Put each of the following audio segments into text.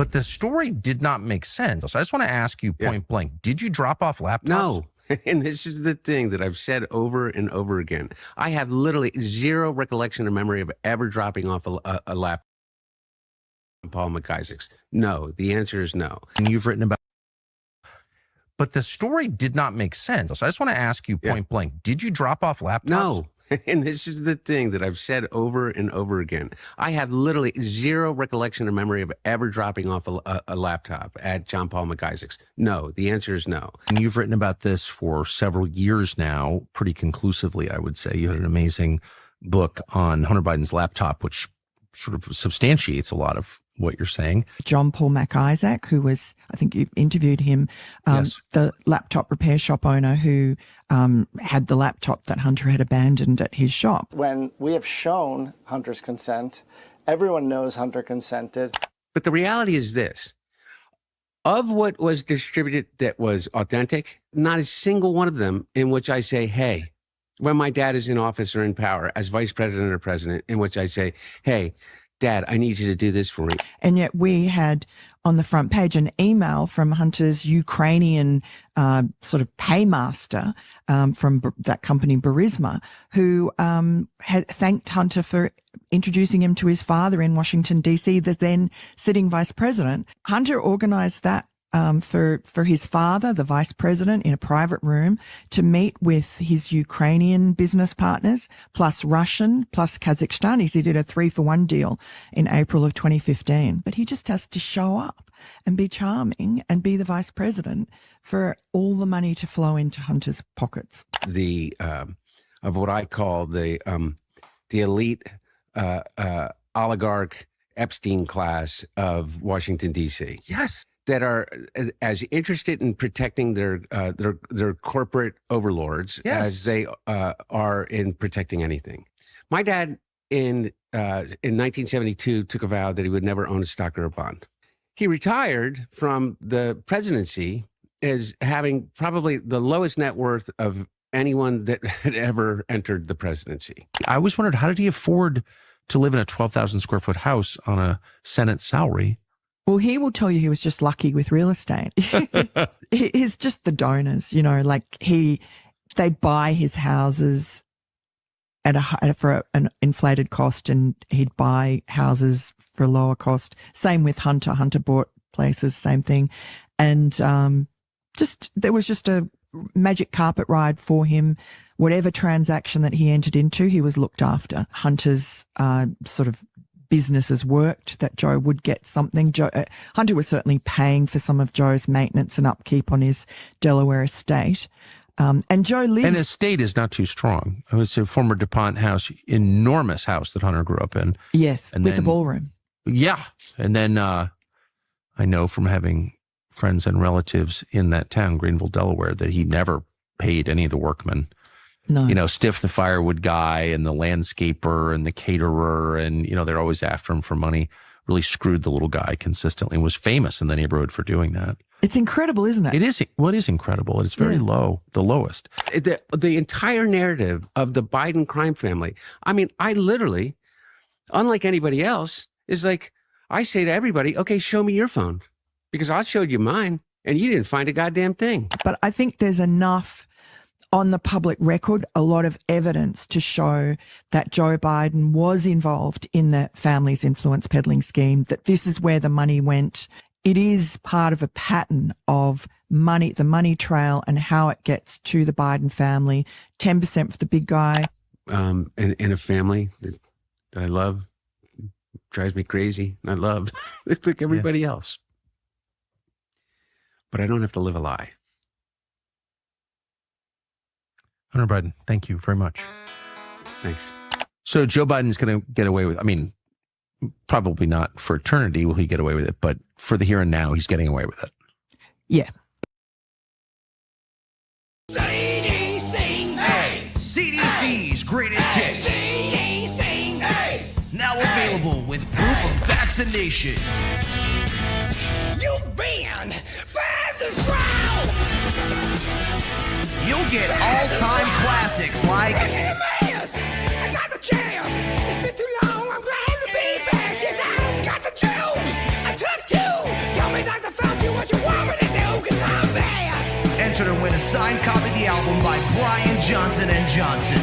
But the story did not make sense. So I just want to ask you point blank, did you drop off laptops? No. And this is the thing that I've said over and over again. I have literally zero recollection or memory of ever dropping off a laptop. Paul McIsaac's. No, the answer is no. And you've written about, but the story did not make sense. So I just want to ask you point blank, did you drop off laptops? No. And this is the thing that I've said over and over again. I have literally zero recollection or memory of ever dropping off a laptop at John Paul McIsaac's. No, the answer is no. And you've written about this for several years now, pretty conclusively, I would say. You had an amazing book on Hunter Biden's laptop, which sort of substantiates a lot of what you're saying. John Paul McIsaac, who was, I think you interviewed him, the laptop repair shop owner who had the laptop that Hunter had abandoned at his shop. When we have shown Hunter's consent, everyone knows Hunter consented. But the reality is this. Of what was distributed that was authentic, not a single one of them in which I say, hey, when my dad is in office or in power as vice president or president, in which I say, hey, Dad, I need you to do this for me. And yet we had on the front page an email from Hunter's Ukrainian sort of paymaster from that company Burisma, who had thanked Hunter for introducing him to his father in Washington, D.C., the then sitting vice president. Hunter organized that for his father, the vice president, in a private room to meet with his Ukrainian business partners, plus Russian, plus Kazakhstanis. He did a 3-for-1 deal in April of 2015. But he just has to show up and be charming and be the vice president for all the money to flow into Hunter's pockets. The of what I call the elite oligarch Epstein class of Washington, D.C. Yes. That are as interested in protecting their corporate overlords as they are in protecting anything. My dad in 1972 took a vow that he would never own a stock or a bond. He retired from the presidency as having probably the lowest net worth of anyone that had ever entered the presidency. I always wondered, how did he afford to live in a 12,000 square foot house on a Senate salary? Well, he will tell you he was just lucky with real estate. He's just the donors, you know, like they'd buy his houses for an inflated cost, and he'd buy houses for a lower cost. Same with Hunter. Hunter bought places, same thing. And there was just a magic carpet ride for him. Whatever transaction that he entered into, he was looked after. Hunter's sort of businesses worked, that Joe would get something. Hunter was certainly paying for some of Joe's maintenance and upkeep on his Delaware estate. And Joe lives... And estate is not too strong. It was a former DuPont house, enormous house that Hunter grew up in. Yes, and with the ballroom. Yeah. And then I know from having friends and relatives in that town, Greenville, Delaware, that he never paid any of the workmen. No. You know, Stiff the firewood guy and the landscaper and the caterer, and, you know, they're always after him for money. Really screwed the little guy consistently and was famous in the neighborhood for doing that. It's incredible, isn't it? It is. Well, it is incredible. It's very low, the lowest. The entire narrative of the Biden crime family, I mean, I literally, unlike anybody else, is like, I say to everybody, okay, show me your phone, because I showed you mine and you didn't find a goddamn thing. But I think there's enough on the public record, a lot of evidence to show that Joe Biden was involved in the family's influence peddling scheme, that this is where the money went. It is part of a pattern of money, the money trail, and how it gets to the Biden family. 10% for the big guy. In a family that I love, drives me crazy. I love. It's like everybody else. But I don't have to live a lie. Hunter Biden, thank you very much. Thanks. So Joe Biden's going to get away with, I mean, probably not for eternity will he get away with it, but for the here and now, he's getting away with it. Yeah. CDC, hey, CDC's greatest hits. CDC, hey, now available with proof of vaccination. You've been Pfizer's trial. You'll get all-time classics like I got the jam. It's been too long. I'm glad to be fast. Yes, I got the juice. I took two. signed copy of the album by Brian Johnson & Johnson.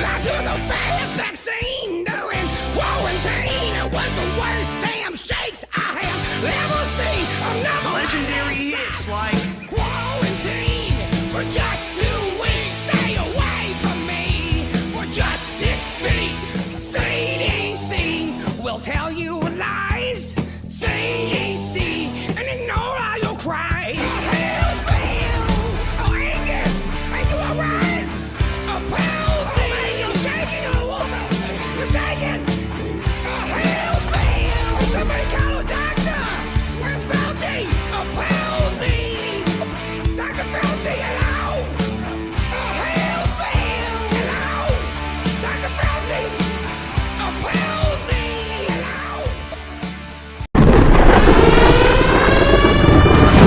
I took a fast vaccine during quarantine. It was the worst damn shakes I have ever seen. I'm never Legendary hits like quarantine for just 2 weeks. Stay away from me for just 6 feet. CDC will tell you lies. CDC and ignore all your cries. Hell's bells. Oh, Angus, are you alright? A palsy. You're shaking, oh woman. You're shaking. Hell's bells. Somebody call a doctor. Where's Fauci? A palsy. Dr. Fauci, hello. Hell's bells. Hello. Dr. Fauci. A palsy. Hello.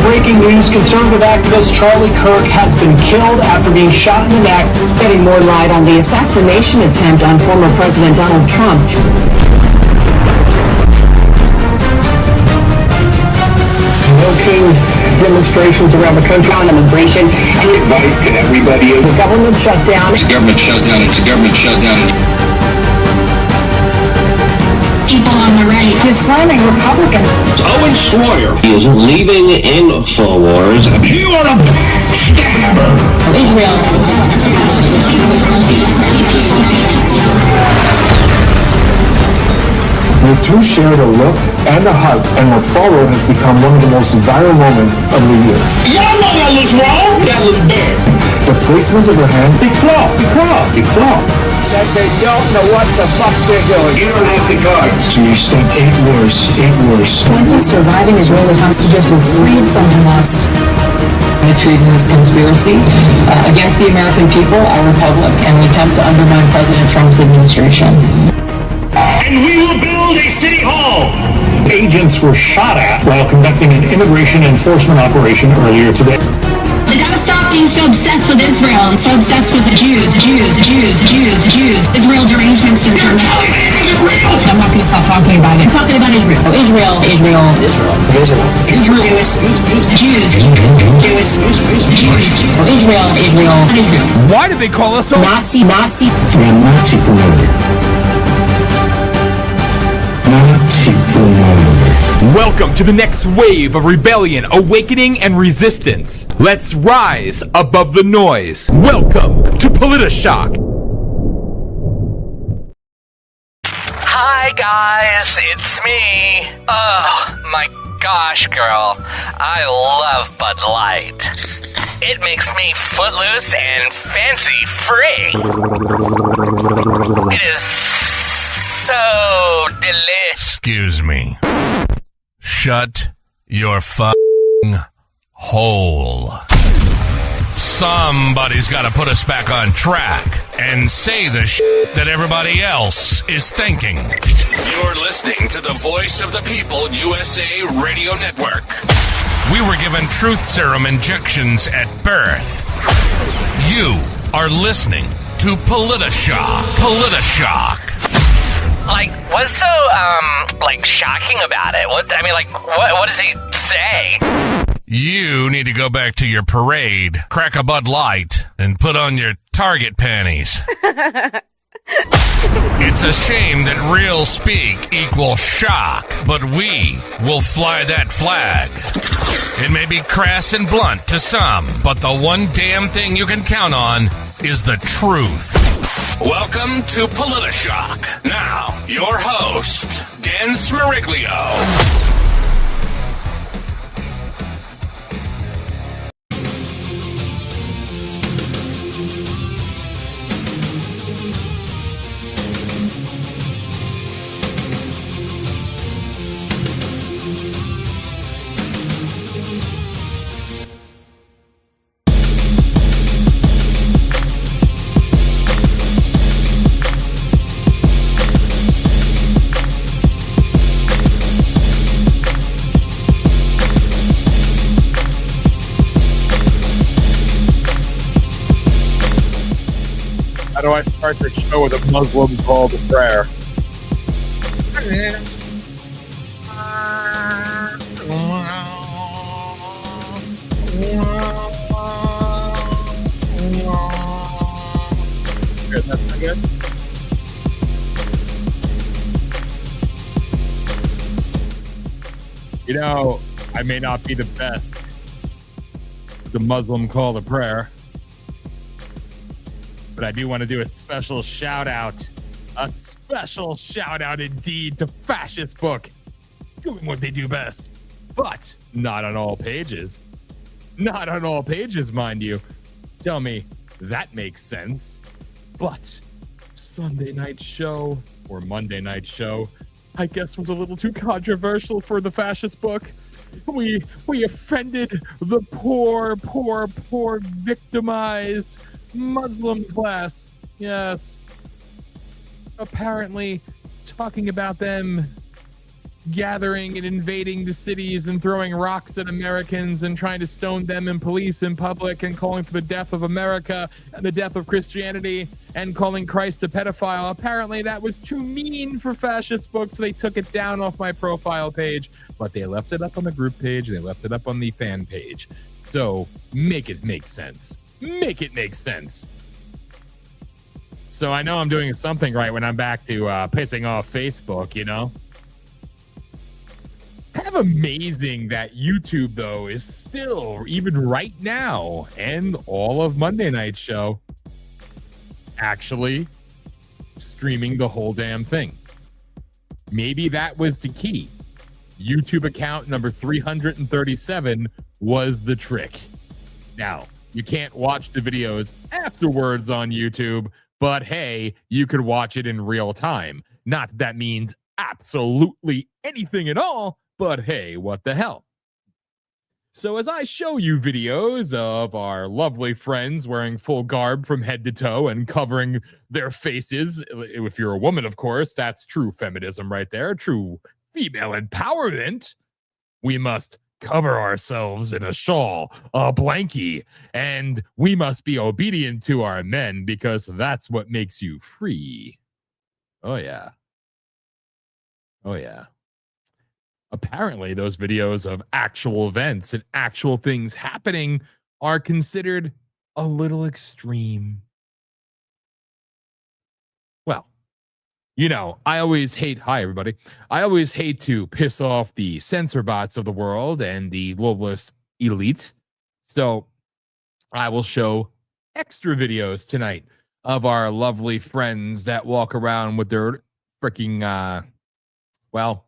Breaking news, conservative activist Charlie Kirk has been killed after being shot in the neck. Getting more light on the assassination attempt on former President Donald Trump. No Kings demonstrations around the country on immigration. Everybody. The government shutdown. It's a government shutdown. It's a government shutdown. People on the right. His slamming Republican. Owen Schroyer is leaving InfoWars. You are a backstabber. Israel. The two shared a look and a hug, and what followed has become one of the most viral moments of the year. Y'all know that looks wrong. That looks bad. The placement of her hand. They claw. That they don't know what the fuck they're doing. You don't have the cards. So you step 8 worse. 20 surviving Israeli hostages were freed from Hamas. A treasonous conspiracy against the American people, our republic, and an attempt to undermine President Trump's administration. And we will build a city hall. Agents were shot at while conducting an immigration enforcement operation earlier today. They gotta stop being so obsessed with Israel and so obsessed with the Jews. Israel derangement syndrome. I'm not gonna stop talking about it. I'm talking about Israel. Israel. Why did they call us so Nazi. Yeah, Nazi promoter. Welcome to the next wave of rebellion, awakening, and resistance. Let's rise above the noise. Welcome to Politi-Shock. Hi guys, it's me. Oh my gosh, girl. I love Bud Light. It makes me footloose and fancy free. It is so delicious. Excuse me. Shut your f***ing hole. Somebody's got to put us back on track and say the shit that everybody else is thinking. You're listening to the Voice of the People USA Radio Network. We were given truth serum injections at birth. You are listening to Politi-Shock. Politi-Shock. Like, what's so, shocking about it? What does he say? You need to go back to your parade, crack a Bud Light, and put on your Target panties. It's a shame that real speak equals shock, but we will fly that flag. It may be crass and blunt to some, but the one damn thing you can count on is the truth. Welcome to Politi-Shock. Now, your host, Dan Smiriglio. How do I start the show with a Muslim call to prayer? Good, that's not good. You know, I may not be the best with the Muslim call to prayer, but I do want to do a special shout out. A special shout out indeed to Fascist Book, doing what they do best, but not on all pages. Not on all pages, mind you. Tell me, that makes sense. But Sunday night show or Monday night show, I guess, was a little too controversial for the Fascist Book. We offended the poor victimized Muslim class. Yes. Apparently talking about them gathering and invading the cities and throwing rocks at Americans and trying to stone them in police in public and calling for the death of America and the death of Christianity and calling Christ a pedophile. Apparently that was too mean for Fascist Books, so they took it down off my profile page, but they left it up on the group page and they left it up on the fan page. So make it make sense. Make it make sense. So I know I'm doing something right when I'm back to pissing off Facebook, you know? Kind of amazing that YouTube, though, is still, even right now, and all of Monday Night Show, actually streaming the whole damn thing. Maybe that was the key. YouTube account number 337 was the trick. Now, you can't watch the videos afterwards on YouTube, but hey, you could watch it in real time. Not that that means absolutely anything at all, but hey, what the hell? So as I show you videos of our lovely friends wearing full garb from head to toe and covering their faces, if you're a woman, of course, that's true feminism right there, true female empowerment. We must cover ourselves in a shawl, a blankie, and we must be obedient to our men because that's what makes you free. Oh, yeah. Oh, yeah. Apparently, those videos of actual events and actual things happening are considered a little extreme. Well, you know, I always hate, hi everybody, I always hate to piss off the censor bots of the world and the globalist elite. So I will show extra videos tonight of our lovely friends that walk around with their freaking, well,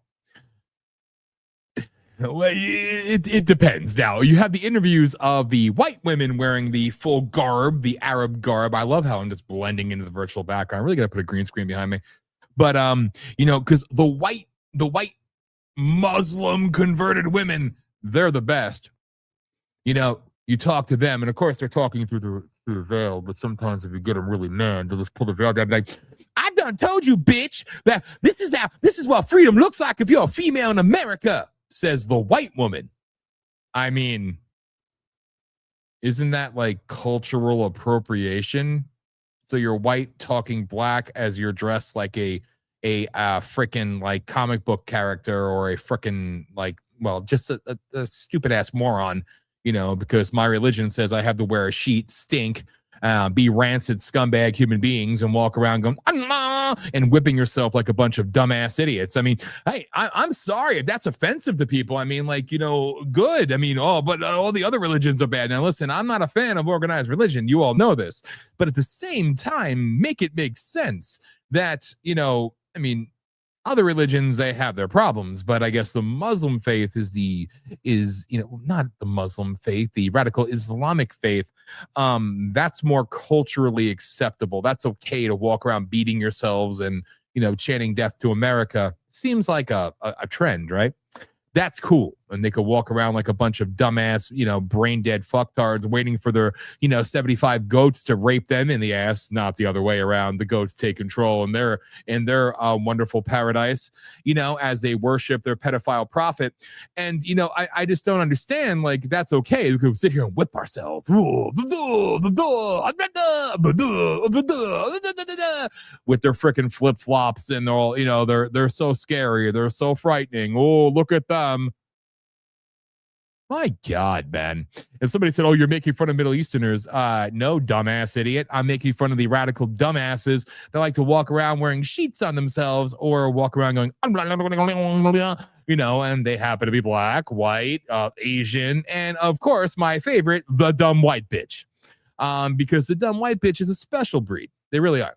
it depends. Now, you have the interviews of the white women wearing the full garb, the Arab garb. I love how I'm just blending into the virtual background. I'm really going to put a green screen behind me. But, you know, because the white Muslim converted women, they're the best. You know, you talk to them, and of course, they're talking through the veil, but sometimes if you get them really mad, they'll just pull the veil down like, I done told you, bitch, that this is what freedom looks like if you're a female in America, says the white woman. I mean, isn't that like cultural appropriation? So you're white talking black as you're dressed like a freaking like comic book character or a freaking like, well, just a stupid ass moron, you know, because my religion says I have to wear a sheet, stink, be rancid scumbag human beings and walk around going Allah, and whipping yourself like a bunch of dumbass idiots. I mean, hey, I'm sorry if that's offensive to people. I mean, like, you know, good. I mean, but all the other religions are bad. Now, listen, I'm not a fan of organized religion. You all know this. But at the same time, make it make sense that, you know, I mean, other religions, they have their problems, but I guess the Muslim faith is you know, not the Muslim faith, the radical Islamic faith. That's more culturally acceptable. That's okay to walk around beating yourselves and, you know, chanting death to America. Seems like a trend, right? That's cool. And they could walk around like a bunch of dumbass, you know, brain dead fucktards waiting for their, you know, 75 goats to rape them in the ass, not the other way around. The goats take control in their wonderful paradise, you know, as they worship their pedophile prophet. And, you know, I just don't understand, like, that's okay. We could sit here and whip ourselves with their freaking flip flops and they're all, you know, they're so scary. They're so frightening. Oh, look at them. My God, man. And somebody said, oh, you're making fun of Middle Easterners. No, dumbass idiot. I'm making fun of the radical dumbasses that like to walk around wearing sheets on themselves or walk around going, you know, and they happen to be black, white, Asian, and of course, my favorite, the dumb white bitch. Because the dumb white bitch is a special breed. They really are.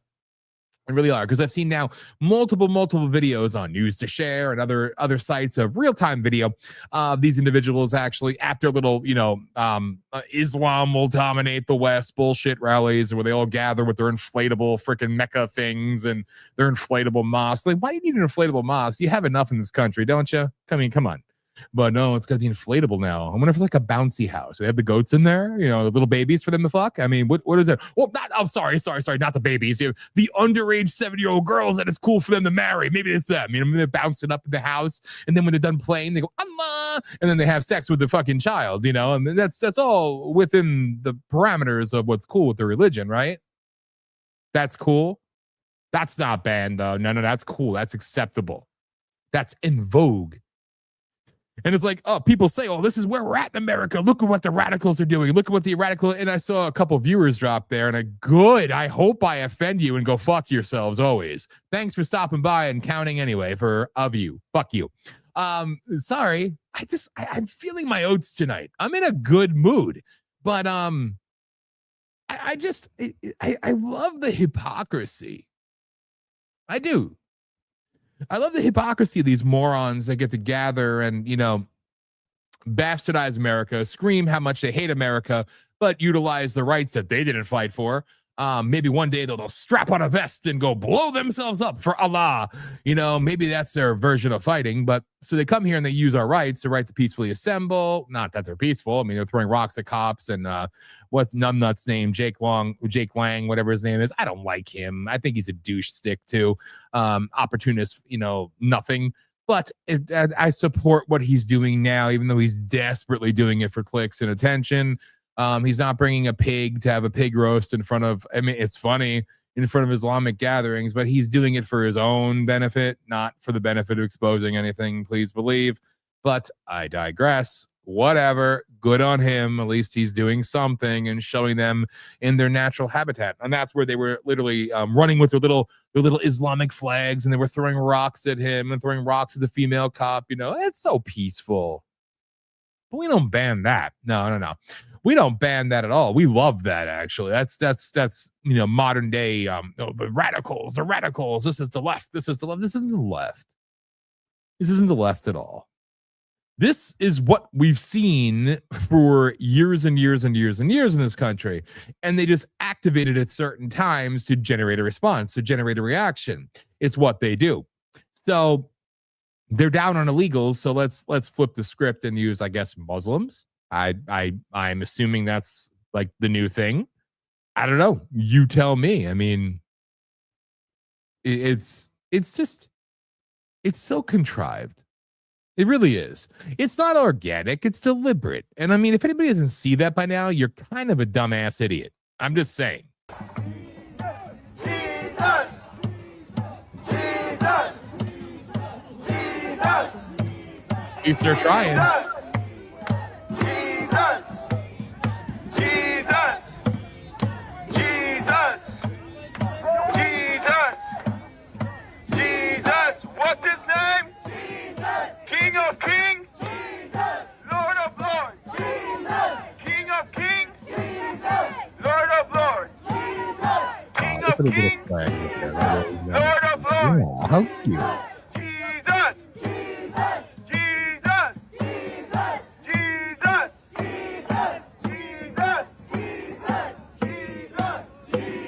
They really are, because I've seen now multiple videos on News to Share and other sites of real-time video of these individuals actually at their little, Islam will dominate the West bullshit rallies where they all gather with their inflatable freaking Mecca things and their inflatable mosque. Like, why do you need an inflatable mosque? You have enough in this country, don't you? I mean, come on. But no, it's got to be inflatable now. I wonder if it's like a bouncy house. They have the goats in there, the little babies for them to fuck. I mean, what is it? Well, sorry, not the babies. The underage 7-year-old girls that it's cool for them to marry. Maybe it's them. They're bouncing up in the house, and then when they're done playing, they go Allah, and then they have sex with the fucking child. And that's all within the parameters of what's cool with the religion, right? That's cool. That's not banned though. No, that's cool. That's acceptable. That's in vogue. And it's like, oh, people say, oh, this is where we're at in America. Look at what the radicals are doing. Look at what the radical. And I saw a couple viewers drop there, and I hope I offend you and go fuck yourselves always. Thanks for stopping by and counting anyway of you. Fuck you. Sorry. I'm feeling my oats tonight. I'm in a good mood, but I love the hypocrisy. I do. I love the hypocrisy of these morons that get to gather and, bastardize America, scream how much they hate America, but utilize the rights that they didn't fight for. Maybe one day they'll strap on a vest and go blow themselves up for Allah. Maybe that's their version of fighting. But so they come here and they use our rights, the right to peacefully assemble. Not that they're peaceful. I mean, they're throwing rocks at cops and what's Numbnut's name? Jake Lang, whatever his name is. I don't like him. I think he's a douche stick too. Opportunist, nothing. But I support what he's doing now, even though he's desperately doing it for clicks and attention. He's not bringing a pig to have a pig roast in front of, it's funny, in front of Islamic gatherings, but he's doing it for his own benefit, not for the benefit of exposing anything, please believe. But I digress. Whatever. Good on him. At least he's doing something and showing them in their natural habitat. And that's where they were literally running with their little Islamic flags, and they were throwing rocks at him and throwing rocks at the female cop. It's so peaceful. But we don't ban that. No. We don't ban that at all. We love that, actually. That's modern day the radicals. This is the left. This isn't the left. This isn't the left at all. This is what we've seen for years and years and years and years in this country. And they just activate it at certain times to generate a response, to generate a reaction. It's what they do. So they're down on illegals. So let's flip the script and use, I guess, Muslims. I'm assuming that's like the new thing. I don't know. You tell me. I mean, it's so contrived. It really is. It's not organic. It's deliberate. And I mean, if anybody doesn't see that by now, you're kind of a dumbass idiot. I'm just saying. Jesus! It's they're trying. What's his name? Jesus. King of Kings? Jesus. Lord of Lords? Jesus. King of Kings? Jesus. Lord of Lords? Jesus. King of Kings? Lord of Lords? Yeah, how cute. Jesus. Jesus. Jesus. Jesus. Jesus. Jesus. Jesus. Jesus.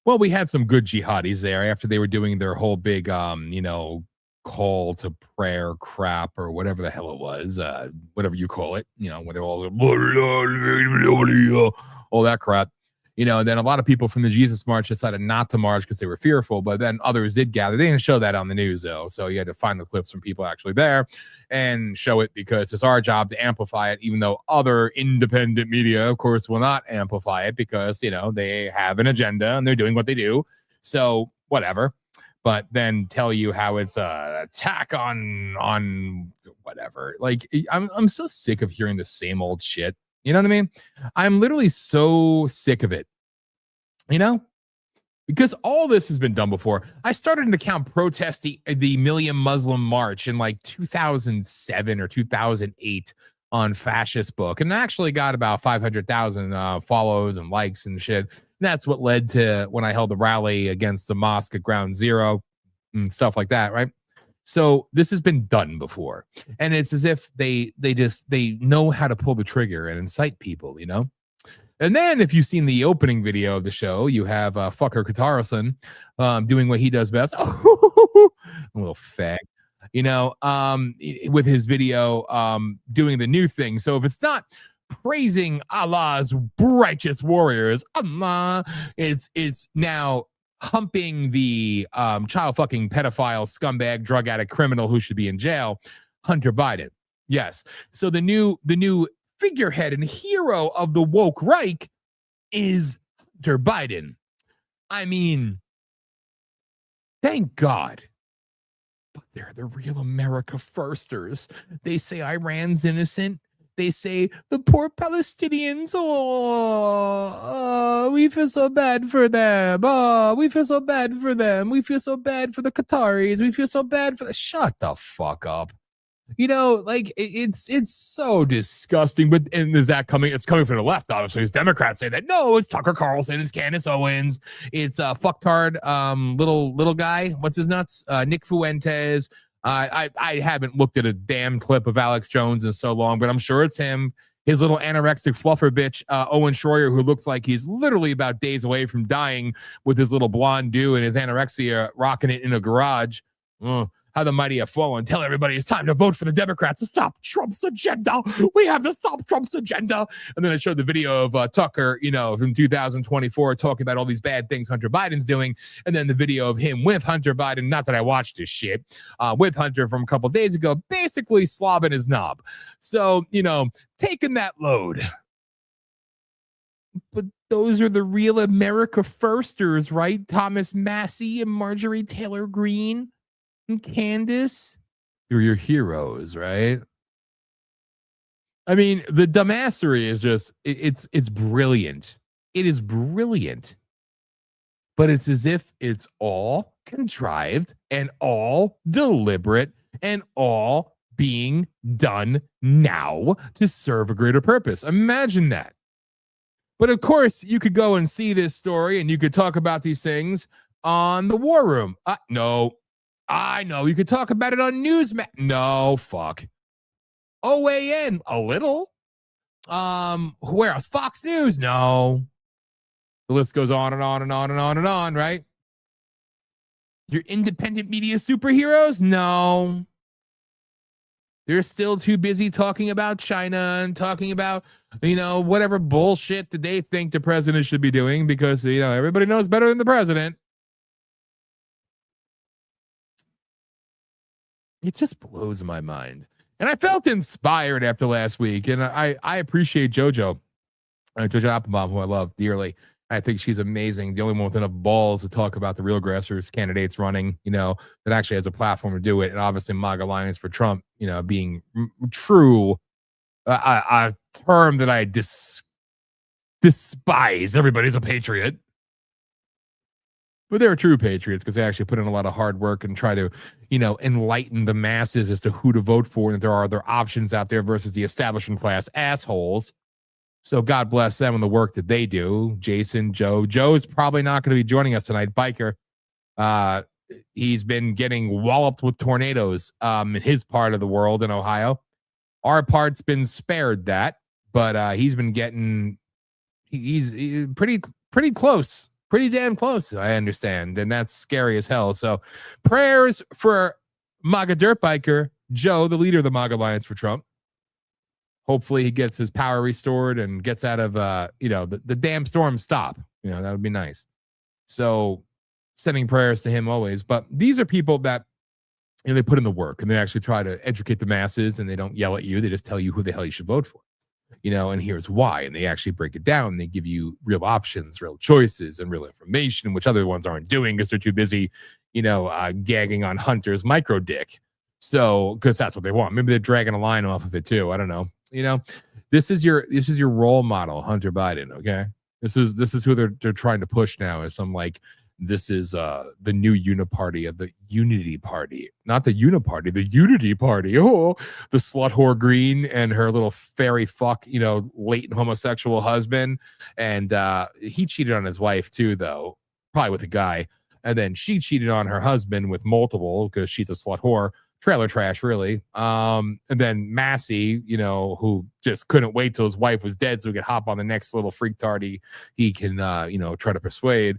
Well, we had some good jihadis there after they were doing their whole big, call to prayer crap or whatever the hell it was, whatever you call it, when they're all that crap, and then a lot of people from the Jesus March decided not to march because they were fearful, but then others did gather. They didn't show that on the news though. So you had to find the clips from people actually there and show it because it's our job to amplify it, even though other independent media, of course, will not amplify it because, they have an agenda and they're doing what they do. So whatever. but then tell you how it's an attack on whatever. Like, I'm so sick of hearing the same old shit. You know what I mean? I'm literally so sick of it. You know? Because all this has been done before. I started an account protesting the Million Muslim March in like 2007 or 2008 on Fascist Book, and actually got about 500,000 follows and likes and shit. And that's what led to when I held the rally against the mosque at Ground Zero and stuff like that, right? So this has been done before, and it's as if they know how to pull the trigger and incite people, you know. And then if you've seen the opening video of the show, you have fucker Katarson doing what he does best. A little fag, you know, with his video doing the new thing. So if it's not praising Allah's righteous warriors, Allah, it's now humping the child fucking pedophile scumbag drug addict criminal who should be in jail, Hunter Biden. Yes. So the new figurehead and hero of the woke Reich is Hunter Biden. I mean, thank God. But they're the real America firsters. They say Iran's innocent. They say the poor Palestinians, we feel so bad for them. We feel so bad for them. We feel so bad for the Qataris. We feel so bad for the... Shut the fuck up. You know, like it's so disgusting. But and is that coming? It's coming from the left, obviously. As Democrats say that no, it's Tucker Carlson, it's Candace Owens, it's fucktard little guy. What's his nuts? Nick Fuentes. I haven't looked at a damn clip of Alex Jones in so long, but I'm sure it's him. His little anorexic fluffer bitch, Owen Schroyer, who looks like he's literally about days away from dying with his little blonde do and his anorexia, rocking it in a garage. How the mighty have fallen. Tell everybody it's time to vote for the Democrats to stop Trump's agenda. We have to stop Trump's agenda. And then I showed the video of Tucker, you know, from 2024 talking about all these bad things Hunter Biden's doing. And then the video of him with Hunter Biden, not that I watched this shit, with Hunter from a couple days ago, basically slobbing his knob. So, you know, taking that load. But those are the real America firsters, right? Thomas Massey and Marjorie Taylor Greene. And Candace, you're your heroes, right? I mean, the dumbassery is just, it's brilliant. It is brilliant. But it's as if it's all contrived and all deliberate and all being done now to serve a greater purpose. Imagine that. But of course, you could go and see this story and you could talk about these things on the War Room. No. I know you could talk about it on Newsmax. No, fuck. OAN, a little. Where else? Fox News? No. The list goes on and on and on and on and on, right? Your independent media superheroes? No. They're still too busy talking about China and talking about, you know, whatever bullshit that they think the president should be doing because, you know, everybody knows better than the president. It just blows my mind. And I felt inspired after last week. And I appreciate JoJo Applebaum, who I love dearly. I think she's amazing. The only one with enough balls to talk about the real aggressors candidates running, you know, that actually has a platform to do it. And obviously MAGA Alliance for Trump, you know, being true, a term that I despise. Everybody's a patriot. But they're true patriots because they actually put in a lot of hard work and try to, you know, enlighten the masses as to who to vote for. And that there are other options out there versus the establishment class assholes. So God bless them and the work that they do. Jason, Joe's probably not going to be joining us tonight. Biker. He's been getting walloped with tornadoes in his part of the world in Ohio. Our part's been spared that, but he's been getting, he's pretty close. Pretty damn close, I understand. And that's scary as hell. So prayers for MAGA Dirt Biker, Joe, the leader of the MAGA Alliance for Trump. Hopefully he gets his power restored and gets out of, you know, the damn storm stop. You know, that would be nice. So sending prayers to him always. But these are people that, you know, they put in the work and they actually try to educate the masses and they don't yell at you. They just tell you who the hell you should vote for. You know, and here's why. And they actually break it down. And they give you real options, real choices, and real information, which other ones aren't doing because they're too busy, gagging on Hunter's micro dick. So, because that's what they want. Maybe they're dragging a line off of it too. I don't know. This is your role model, Hunter Biden. Okay, this is who they're trying to push now. As some like, this is the new uniparty of the Unity Party, not the Uniparty, the Unity Party. Oh, the slut whore Green and her little fairy fuck, latent homosexual husband, and he cheated on his wife too, though, probably with a guy, and then she cheated on her husband with multiple because she's a slut whore. Trailer trash, really. And then Massey, who just couldn't wait till his wife was dead so he could hop on the next little freak tardy he can, try to persuade.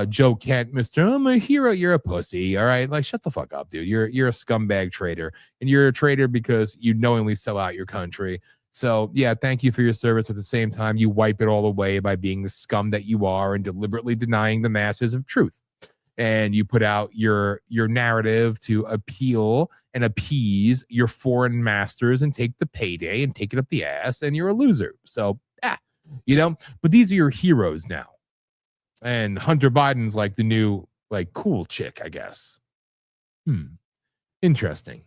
Joe Kent, Mr. I'm a hero, you're a pussy. All right, like shut the fuck up, dude. You're a scumbag traitor, and you're a traitor because you knowingly sell out your country. So yeah, thank you for your service. At the same time, you wipe it all away by being the scum that you are and deliberately denying the masses of truth. And you put out your narrative to appeal and appease your foreign masters and take the payday and take it up the ass, and you're a loser. So, but these are your heroes now. And Hunter Biden's like the new, like, cool chick, I guess. Interesting.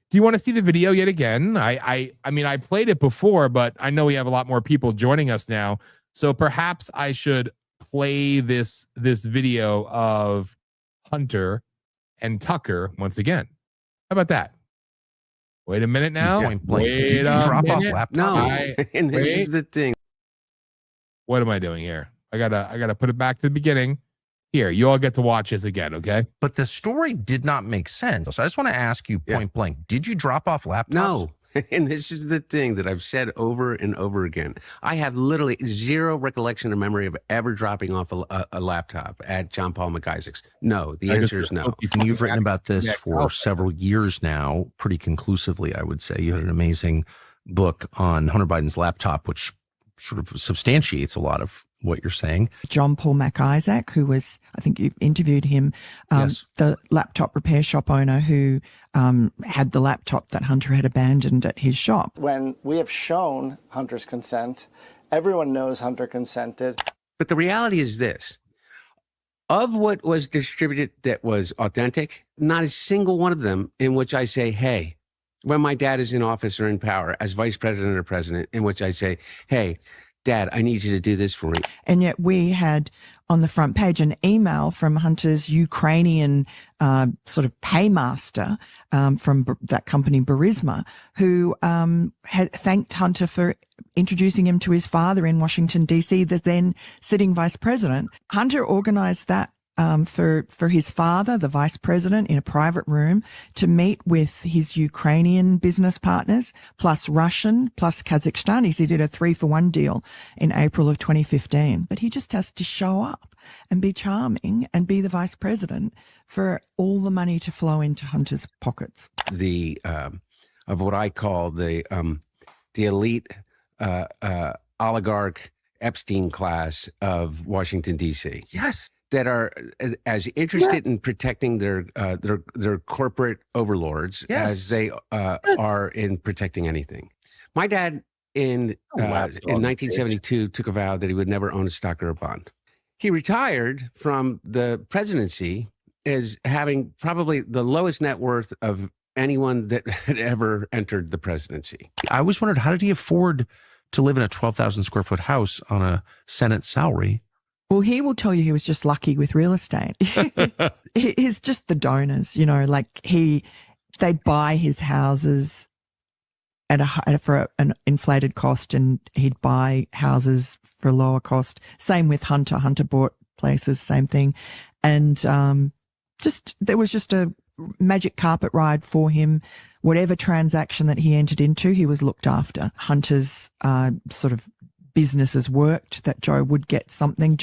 Do you want to see the video yet again? I mean, I played it before, but I know we have a lot more people joining us now. So perhaps I should play this video of Hunter and Tucker once again. How about that? Wait a minute now. Did you drop off laptop? No, and this is the thing. What am I doing here? I gotta put it back to the beginning. Here, you all get to watch this again, okay? But the story did not make sense. So I just want to ask you point blank: did you drop off laptops? No. And this is the thing that I've said over and over again. I have literally zero recollection or memory of ever dropping off a laptop at John Paul McIsaac's. No, the answer is no. And you've written about this for several years now, pretty conclusively, I would say. You had an amazing book on Hunter Biden's laptop, which sort of substantiates a lot of what you're saying. John Paul McIsaac, who was, I think you interviewed him, the laptop repair shop owner who had the laptop that Hunter had abandoned at his shop. When we have shown Hunter's consent, everyone knows Hunter consented. But the reality is this. Of what was distributed that was authentic, not a single one of them in which I say, hey, when my dad is in office or in power as vice president or president, in which I say, hey, Dad, I need you to do this for me. And yet we had on the front page an email from Hunter's Ukrainian sort of paymaster from that company Burisma, who had thanked Hunter for introducing him to his father in Washington, D.C., the then sitting vice president. Hunter organized that for his father, the vice president, in a private room to meet with his Ukrainian business partners, plus Russian, plus Kazakhstanis. He did a 3-for-1 deal in April of 2015. But he just has to show up and be charming and be the vice president for all the money to flow into Hunter's pockets. Of what I call the elite oligarch Epstein class of Washington, D.C. Yes. That are as interested in protecting their corporate overlords as they are in protecting anything. My dad in 1972 took a vow that he would never own a stock or a bond. He retired from the presidency as having probably the lowest net worth of anyone that had ever entered the presidency. I always wondered, how did he afford to live in a 12,000 square foot house on a Senate salary? Well, he will tell you he was just lucky with real estate. He's just the donors, like they'd buy his houses for an inflated cost, and he'd buy houses for a lower cost. Same with Hunter. Hunter bought places, same thing. And there was just a magic carpet ride for him. Whatever transaction that he entered into, he was looked after. Hunter's sort of businesses worked, that Joe would get something.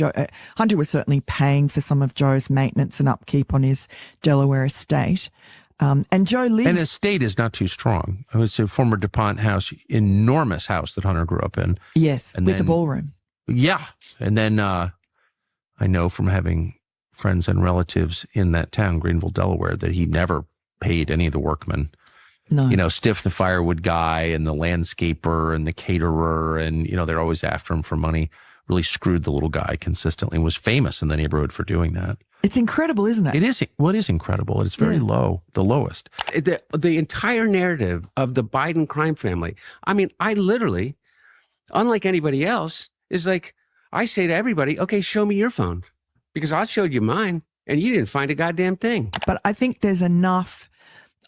Hunter was certainly paying for some of Joe's maintenance and upkeep on his Delaware estate. And Joe lives... And estate is not too strong. It was a former DuPont house, enormous house that Hunter grew up in. Yes, and with the ballroom. Yeah. And then I know from having friends and relatives in that town, Greenville, Delaware, that he never paid any of the workmen. No. Stiff the firewood guy and the landscaper and the caterer, and, they're always after him for money. Really screwed the little guy consistently and was famous in the neighborhood for doing that. It's incredible, isn't it? It is. Well, it is incredible. It's very low, the lowest. The entire narrative of the Biden crime family. I mean, I literally, unlike anybody else, is like, I say to everybody, okay, show me your phone because I showed you mine and you didn't find a goddamn thing. But I think there's enough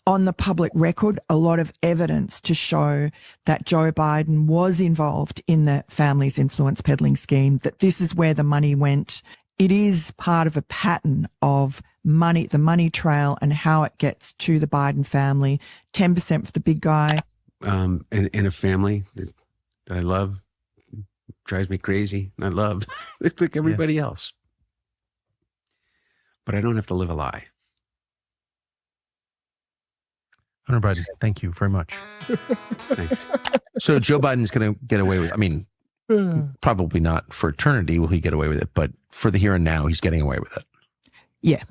on the public record, a lot of evidence to show that Joe Biden was involved in the family's influence peddling scheme, that this is where the money went. It is part of a pattern of money, the money trail and how it gets to the Biden family. 10% for the big guy. In a family that I love, drives me crazy. I love. It's like everybody else. But I don't have to live a lie. Hunter Biden, thank you very much. Thanks. So Joe Biden's going to get away with, I mean, probably not for eternity will he get away with it, but for the here and now, he's getting away with it. Yeah.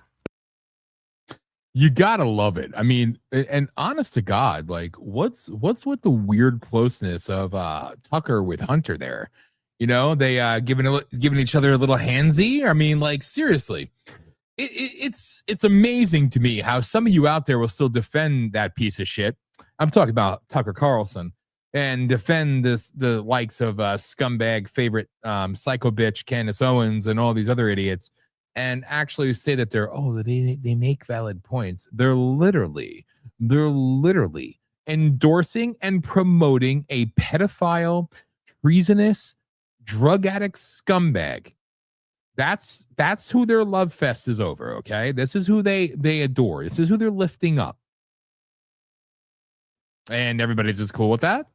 You gotta love it. I mean, and honest to God, like what's with the weird closeness of Tucker with Hunter there? You know, they giving each other a little handsy. I mean, like seriously. It's amazing to me how some of you out there will still defend that piece of shit. I'm talking about Tucker Carlson and defend the likes of scumbag favorite psycho bitch Candace Owens and all these other idiots, and actually say that they make valid points. They're literally endorsing and promoting a pedophile, treasonous, drug addict scumbag. That's who their love fest is over, okay? This is who they adore. This is who they're lifting up. And everybody's just cool with that.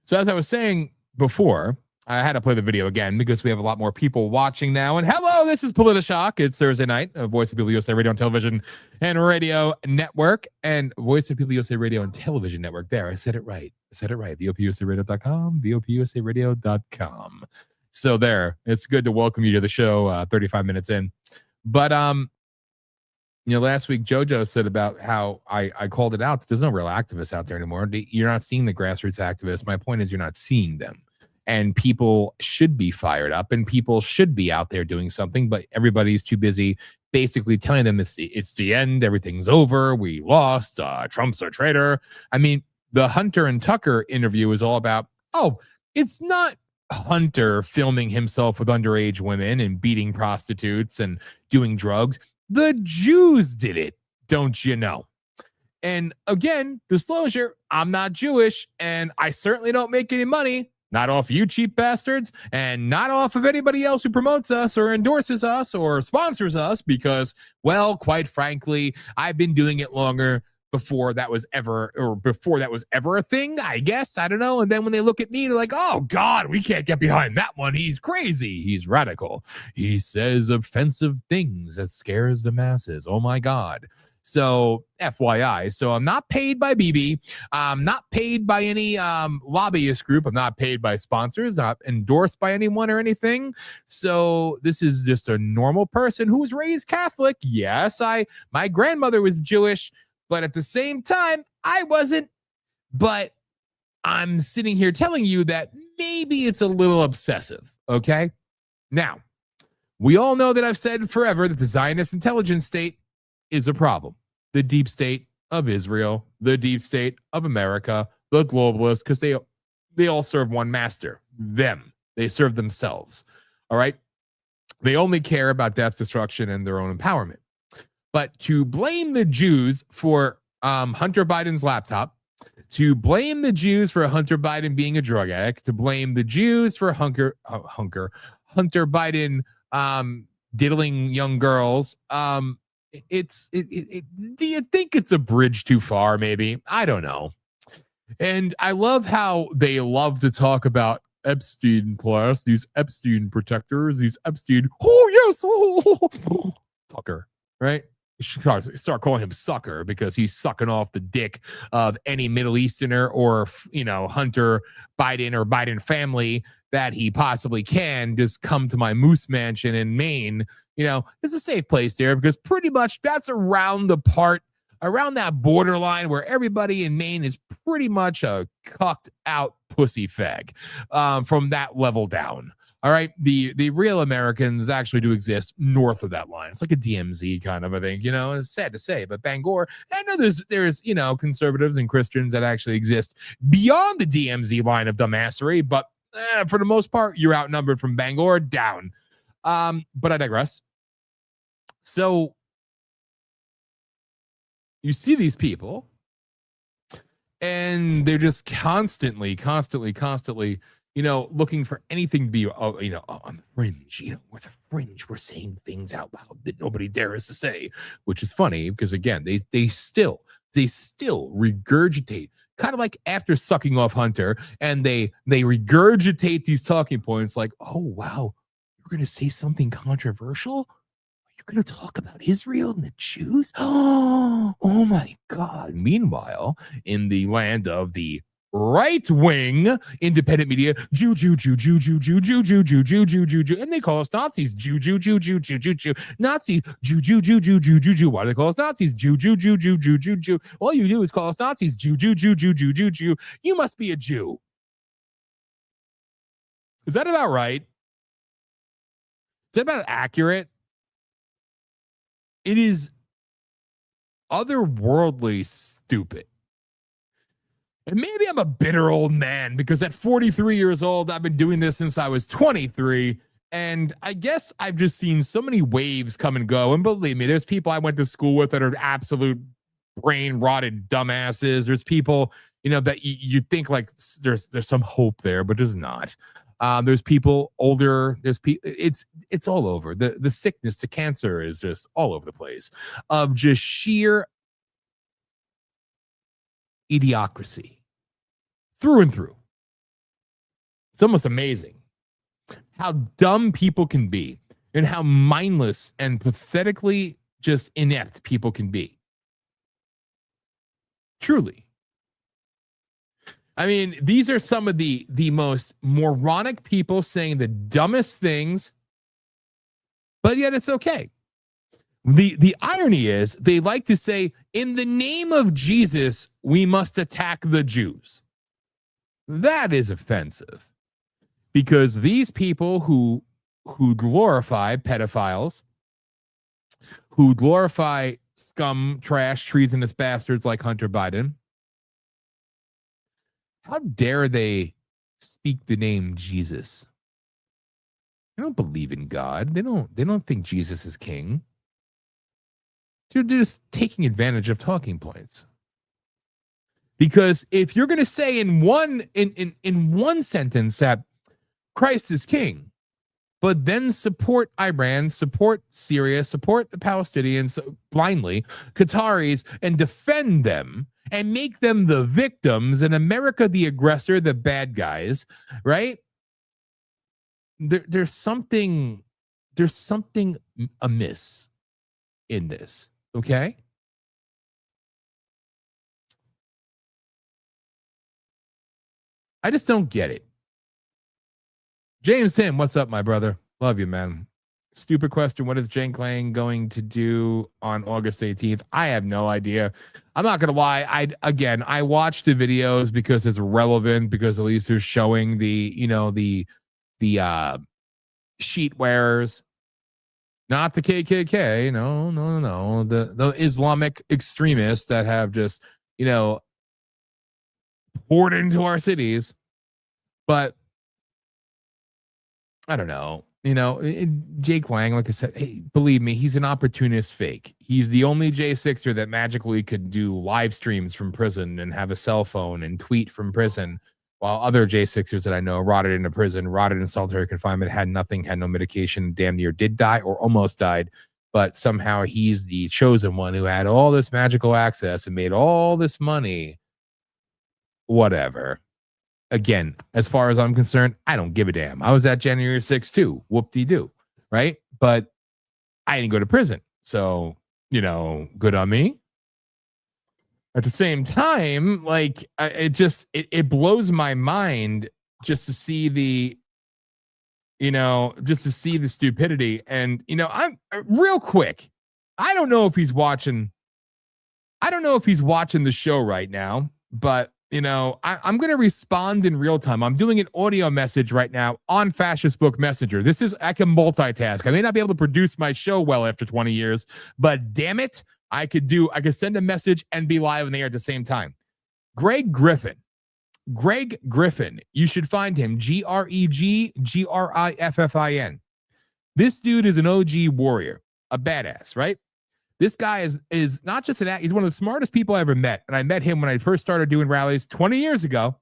So as I was saying before, I had to play the video again because we have a lot more people watching now. And hello, this is Politi-Shock. It's Thursday night, Voice of People USA Radio and Television and Radio Network, and Voice of People USA Radio and Television Network. There, I said it right. VOPUSARadio.com, VOPUSARadio.com. So there, it's good to welcome you to the show 35 minutes in. But, last week JoJo said about how I called it out. There's no real activists out there anymore. You're not seeing the grassroots activists. My point is you're not seeing them. And people should be fired up and people should be out there doing something, but everybody's too busy basically telling them it's the end. Everything's over. We lost. Trump's a traitor. I mean, the Hunter and Tucker interview is all about, it's not Hunter filming himself with underage women and beating prostitutes and doing drugs. The Jews did it, don't you know? And again, disclosure, I'm not Jewish and I certainly don't make any money, not off you cheap bastards, and not off of anybody else who promotes us or endorses us or sponsors us because, well, quite frankly, I've been doing it longer before that was ever a thing, I guess. I don't know. And then when they look at me, they're like, oh, God, we can't get behind that one. He's crazy. He's radical. He says offensive things that scares the masses. Oh, my God. So FYI. So I'm not paid by BB. I'm not paid by any lobbyist group. I'm not paid by sponsors, not endorsed by anyone or anything. So this is just a normal person who was raised Catholic. Yes, my grandmother was Jewish. But at the same time, I wasn't. But I'm sitting here telling you that maybe it's a little obsessive, okay? Now, we all know that I've said forever that the Zionist intelligence state is a problem. The deep state of Israel, the deep state of America, the globalists, because they all serve one master, them. They serve themselves, all right? They only care about death, destruction, and their own empowerment. But to blame the Jews for Hunter Biden's laptop, to blame the Jews for Hunter Biden being a drug addict, to blame the Jews for Hunter Biden diddling young girls, do you think it's a bridge too far? Maybe, I don't know. And I love how they love to talk about Epstein class, these Epstein protectors, these Epstein. Oh yes, Tucker, right? Start calling him sucker because he's sucking off the dick of any Middle Easterner or, Hunter Biden or Biden family that he possibly can. Just come to my moose mansion in Maine. It's a safe place there because pretty much that's around that borderline where everybody in Maine is pretty much a cucked out pussy fag from that level down. All right. The real Americans actually do exist north of that line. It's like a DMZ kind of, I think, it's sad to say, but Bangor, I know there's, conservatives and Christians that actually exist beyond the DMZ line of dumbassery, but for the most part, you're outnumbered from Bangor down. But I digress. So you see these people and they're just constantly, looking for anything to be, on the fringe, we're the fringe. We're saying things out loud that nobody dares to say, which is funny because, again, they still regurgitate, kind of like after sucking off Hunter, and they regurgitate these talking points like, oh, wow, you're going to say something controversial? You're going to talk about Israel and the Jews? Oh my God. Meanwhile, in the land of the right-wing independent media, Jew, and they call us Nazis. Jew, Nazis, Jew. Why do they call us Nazis? Jew. All you do is call us Nazis. Jew. You must be a Jew. Is that about right? Is that about accurate? It is otherworldly stupid. And maybe I'm a bitter old man because at 43 years old, I've been doing this since I was 23. And I guess I've just seen so many waves come and go. And believe me, there's people I went to school with that are absolute brain rotted dumbasses. There's people, that you think like there's some hope there, but there's not. There's people older. There's people. It's all over. The sickness, the cancer is just all over the place of just sheer idiocracy through and through. It's almost amazing how dumb people can be and how mindless and pathetically just inept people can be. Truly. I mean, these are some of the most moronic people saying the dumbest things, but yet it's okay. The irony is they like to say, in the name of Jesus, we must attack the Jews. That is offensive because these people who glorify pedophiles, who glorify scum, trash, treasonous bastards like Hunter Biden, how dare they speak the name Jesus? They don't believe in God. They don't think Jesus is king. They're just taking advantage of talking points. Because if you're going to say in one sentence that Christ is king, but then support Iran, support Syria, support the Palestinians blindly, Qataris, and defend them and make them the victims and America the aggressor, the bad guys, right? There's something amiss in this, okay? I just don't get it. James Tim, what's up, my brother? Love you, man. Stupid question. What is Jen Klang going to do on August 18th? I have no idea. I'm not going to lie. I watched the videos because it's relevant, because at least they're showing the sheet wearers, not the KKK. No. The Islamic extremists that have just, poured into our cities. But I don't know. Jake Lang, like I said, hey, believe me, he's an opportunist fake. He's the only J6er that magically could do live streams from prison and have a cell phone and tweet from prison, while other J6ers that I know rotted into prison, rotted in solitary confinement, had nothing, had no medication, damn near did die or almost died. But somehow he's the chosen one who had all this magical access and made all this money. Whatever. Again, as far as I'm concerned, I don't give a damn. I was at January 6th too. Whoop-de-doo, right? But I didn't go to prison. So, good on me. At the same time, like, it blows my mind just to see the stupidity. And, I'm real quick. I don't know if he's watching the show right now, but you know, I'm going to respond in real time. I'm doing an audio message right now on Fascist Book Messenger. I can multitask. I may not be able to produce my show well after 20 years, but damn it, I could send a message and be live in the air at the same time. Greg Griffin, you should find him, GREGGRIFFIN. This dude is an OG warrior, a badass, right? This guy is not just he's one of the smartest people I ever met. And I met him when I first started doing rallies 20 years ago.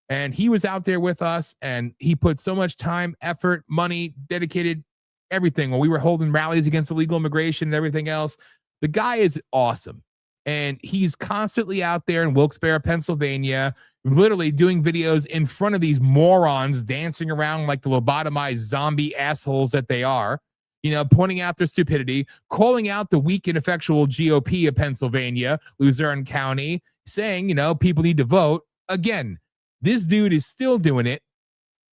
And he was out there with us, and he put so much time, effort, money, dedicated everything when we were holding rallies against illegal immigration and everything else. The guy is awesome. And he's constantly out there in Wilkes-Barre, Pennsylvania, literally doing videos in front of these morons dancing around like the lobotomized zombie assholes that they are, you know, pointing out their stupidity, calling out the weak, ineffectual GOP of Pennsylvania, Luzerne County, saying, you know, people need to vote. Again, this dude is still doing it.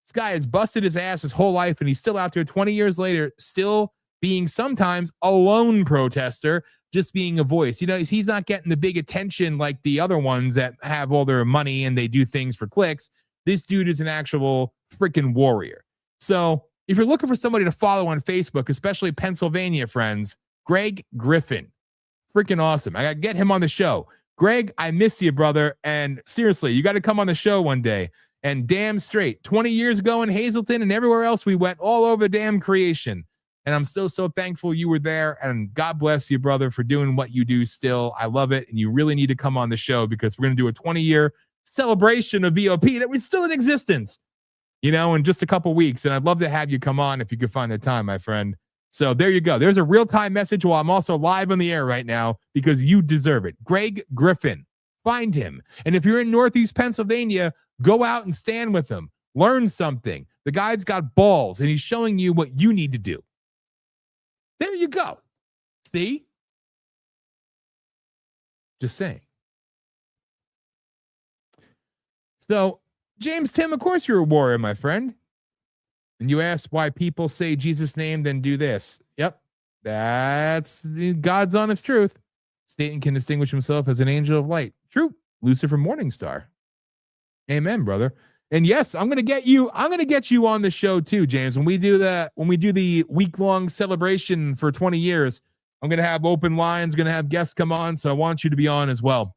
This guy has busted his ass his whole life, and he's still out there 20 years later, still being sometimes a lone protester, just being a voice. You know, he's not getting the big attention like the other ones that have all their money and they do things for clicks. This dude is an actual freaking warrior. So if you're looking for somebody to follow on Facebook, especially Pennsylvania friends, Greg Griffin, freaking awesome. I got to get him on the show. Greg, I miss you, brother. And seriously, you got to come on the show one day. And damn straight, 20 years ago in Hazleton and everywhere else, we went all over damn creation. And I'm still so thankful you were there. And God bless you, brother, for doing what you do still. I love it. And you really need to come on the show, because we're going to do a 20-year celebration of VOP that was still in existence, you know, in just a couple weeks. And I'd love to have you come on if you could find the time, my friend. So there you go. There's a real-time message while I'm also live on the air right now, because you deserve it. Greg Griffin, find him. And if you're in Northeast Pennsylvania, go out and stand with him. Learn something. The guy's got balls, and he's showing you what you need to do. There you go. See? Just saying. So, James Tim, of course you're a warrior, my friend. And you ask why people say Jesus' name, then do this. Yep. That's God's honest truth. Satan can distinguish himself as an angel of light. True. Lucifer Morningstar. Amen, brother. And yes, I'm gonna get you on the show too, James. When we do the week-long celebration for 20 years, I'm gonna have open lines, gonna have guests come on. So I want you to be on as well.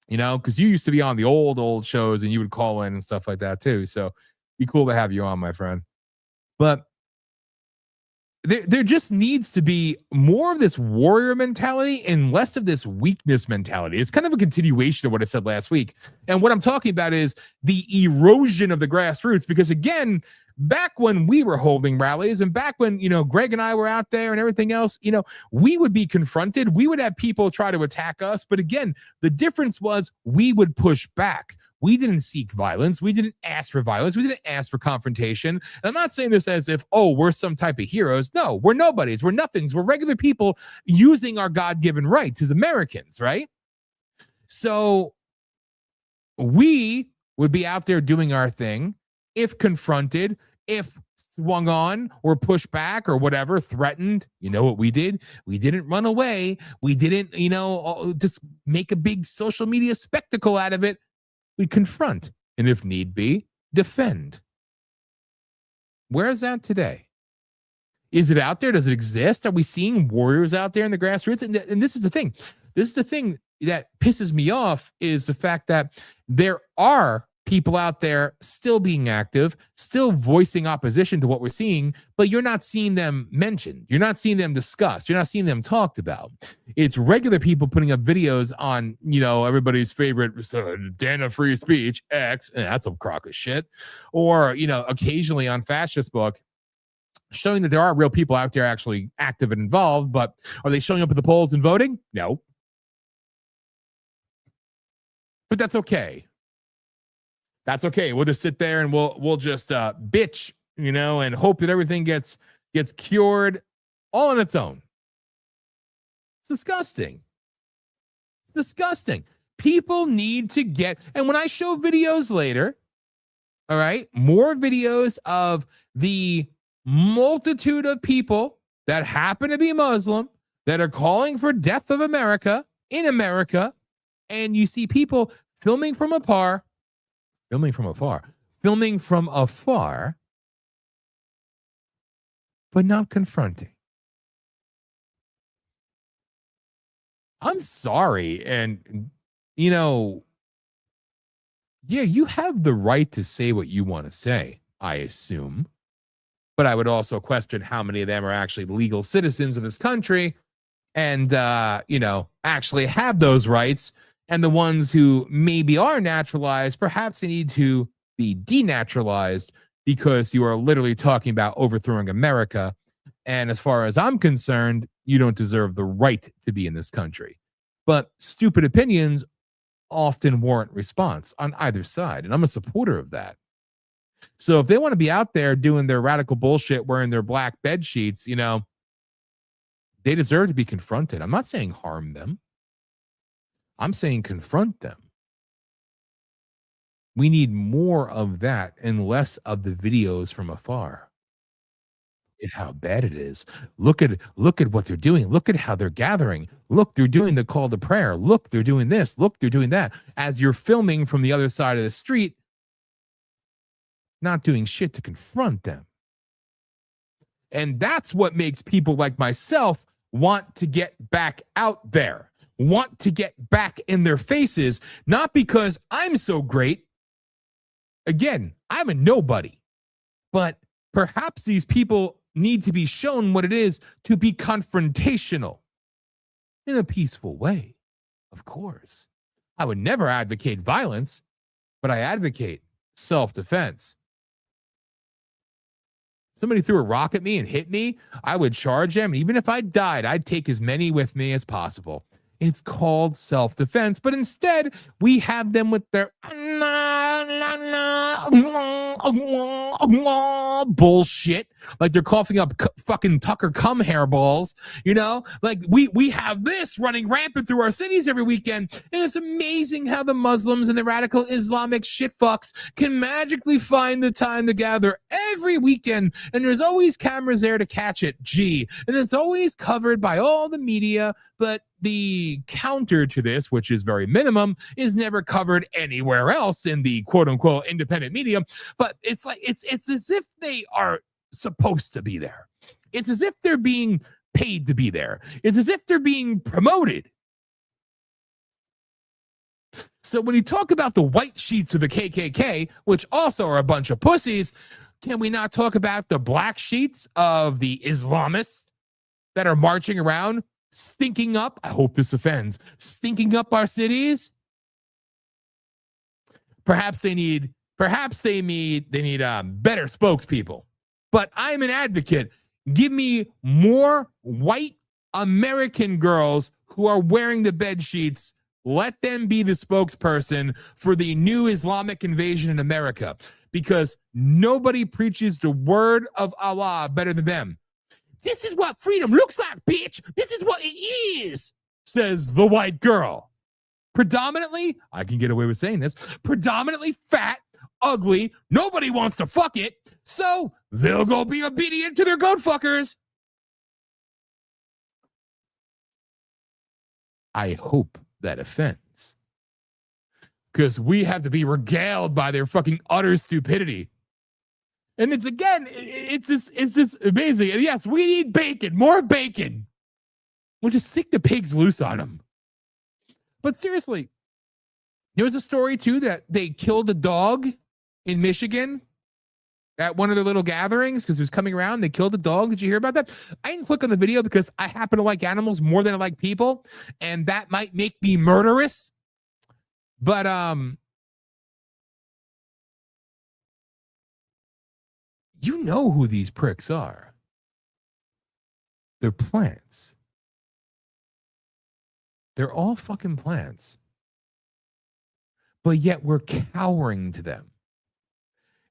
You know, because you used to be on the old shows and you would call in and stuff like that too. So be cool to have you on, my friend. But there just needs to be more of this warrior mentality and less of this weakness mentality. It's kind of a continuation of what I said last week. And what I'm talking about is the erosion of the grassroots, because again, back when we were holding rallies and back when, you know, Greg and I were out there and everything else, you know, we would be confronted. We would have people try to attack us. But again, the difference was we would push back. We didn't seek violence. We didn't ask for violence. We didn't ask for confrontation. And I'm not saying this as if, oh, we're some type of heroes. No, we're nobodies. We're nothings. We're regular people using our God-given rights as Americans, right? So we would be out there doing our thing. If confronted, if swung on or pushed back or whatever, threatened, you know what we did? We didn't run away. We didn't, you know, just make a big social media spectacle out of it. We confront, and if need be, defend. Where is that today? Is it out there? Does it exist? Are we seeing warriors out there in the grassroots? And this is the thing. This is the thing that pisses me off, is the fact that there are people out there still being active, still voicing opposition to what we're seeing, but you're not seeing them mentioned. You're not seeing them discussed. You're not seeing them talked about. It's regular people putting up videos on, you know, everybody's favorite Dana Free Speech, X, and that's a crock of shit. Or, you know, occasionally on Fascist Book, showing that there are real people out there actually active and involved, but are they showing up at the polls and voting? No. But that's okay. That's okay. We'll just sit there and we'll just bitch, you know, and hope that everything gets cured all on its own. It's disgusting. It's disgusting. People need to get, and when I show videos later, all right, more videos of the multitude of people that happen to be Muslim that are calling for death of America in America, and you see people filming from afar, but not confronting. I'm sorry. And, you know, yeah, you have the right to say what you want to say, I assume. But I would also question how many of them are actually legal citizens of this country and, you know, actually have those rights. And the ones who maybe are naturalized, perhaps they need to be denaturalized because you are literally talking about overthrowing America. And as far as I'm concerned, you don't deserve the right to be in this country. But stupid opinions often warrant response on either side. And I'm a supporter of that. So if they want to be out there doing their radical bullshit, wearing their black bed sheets, you know, they deserve to be confronted. I'm not saying harm them. I'm saying confront them. We need more of that and less of the videos from afar. At how bad it is. Look at what they're doing. Look at how they're gathering. Look, they're doing the call to prayer. Look, they're doing this. Look, they're doing that. As you're filming from the other side of the street, not doing shit to confront them. And that's what makes people like myself want to get back out there, want to get back in their faces, not because I'm so great. Again, I'm a nobody, but perhaps these people need to be shown what it is to be confrontational in a peaceful way. Of course, I would never advocate violence, but I advocate self-defense. Somebody threw a rock at me and hit me, I would charge them. Even if I died, I'd take as many with me as possible. It's called self-defense, but instead we have them with their bullshit, like they're coughing up fucking Tucker cum hairballs, you know? Like we have this running rampant through our cities every weekend, and it's amazing how the Muslims and the radical Islamic shitfucks can magically find the time to gather every weekend, and there's always cameras there to catch it, and it's always covered by all the media, but the counter to this, which is very minimum, is never covered anywhere else in the quote unquote independent media. But it's like, it's as if they are supposed to be there. It's as if they're being paid to be there. It's as if they're being promoted. So when you talk about the white sheets of the KKK, which also are a bunch of pussies, can we not talk about the black sheets of the Islamists that are marching around stinking up, I hope this offends, stinking up our cities? Perhaps they need better spokespeople. But I'm an advocate. Give me more white American girls who are wearing the bed sheets. Let them be the spokesperson for the new Islamic invasion in America, because nobody preaches the word of Allah better than them. This is what freedom looks like, bitch. This is what it is, says the white girl. Predominantly, I can get away with saying this, predominantly fat, ugly, nobody wants to fuck it, so they'll go be obedient to their goat fuckers. I hope that offends, because we have to be regaled by their fucking utter stupidity. And it's just amazing. And yes, we need bacon, more bacon. We'll just sick the pigs loose on them. But seriously, there was a story too that they killed a dog in Michigan at one of their little gatherings because it was coming around. They killed a dog. Did you hear about that? I didn't click on the video because I happen to like animals more than I like people, and that might make me murderous. But you know who these pricks are. They're plants. They're all fucking plants. But yet we're cowering to them.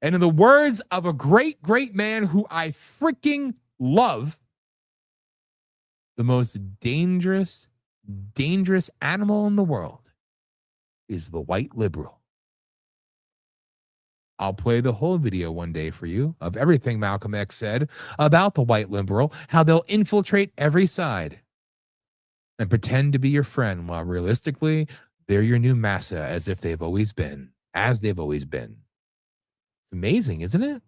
And in the words of a great, great man who I freaking love, the most dangerous animal in the world is the white liberal. I'll play the whole video one day for you of everything Malcolm X said about the white liberal, how they'll infiltrate every side and pretend to be your friend while realistically They're your new massa, as if they've always been, as they've always been. It's amazing, isn't it?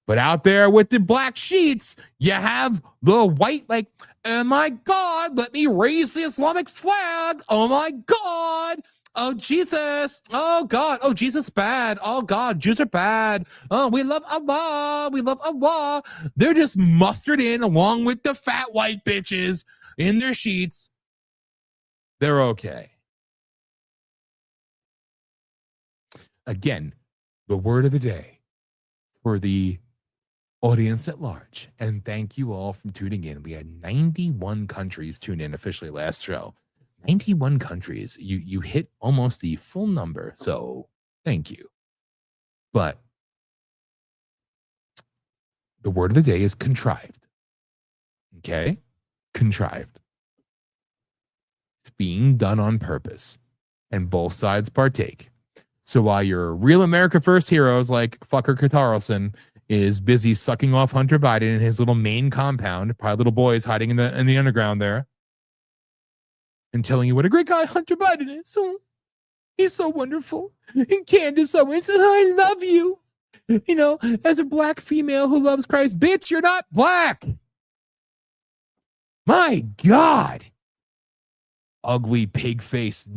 But out there with the black sheets, you have the white, like, oh my God, let me raise the Islamic flag. Oh my God. Oh, Jesus. Oh, God. Oh, Jesus bad. Oh, God. Jews are bad. Oh, we love Allah. We love Allah. They're just mustered in along with the fat white bitches in their sheets. They're okay. Again, the word of the day for the audience at large. And thank you all for tuning in. We had 91 countries tune in officially last show. 91 countries. You hit almost the full number. So thank you. But the word of the day is contrived. Okay? Contrived. It's being done on purpose. And both sides partake. So while your real America First heroes like fucker Carlson is busy sucking off Hunter Biden in his little Maine compound, probably little boys hiding in the underground there, and telling you what a great guy Hunter Biden is. So, he's so wonderful. And Candace always says, I love you. You know, as a black female who loves Christ. Bitch, you're not black. My God. Ugly pig face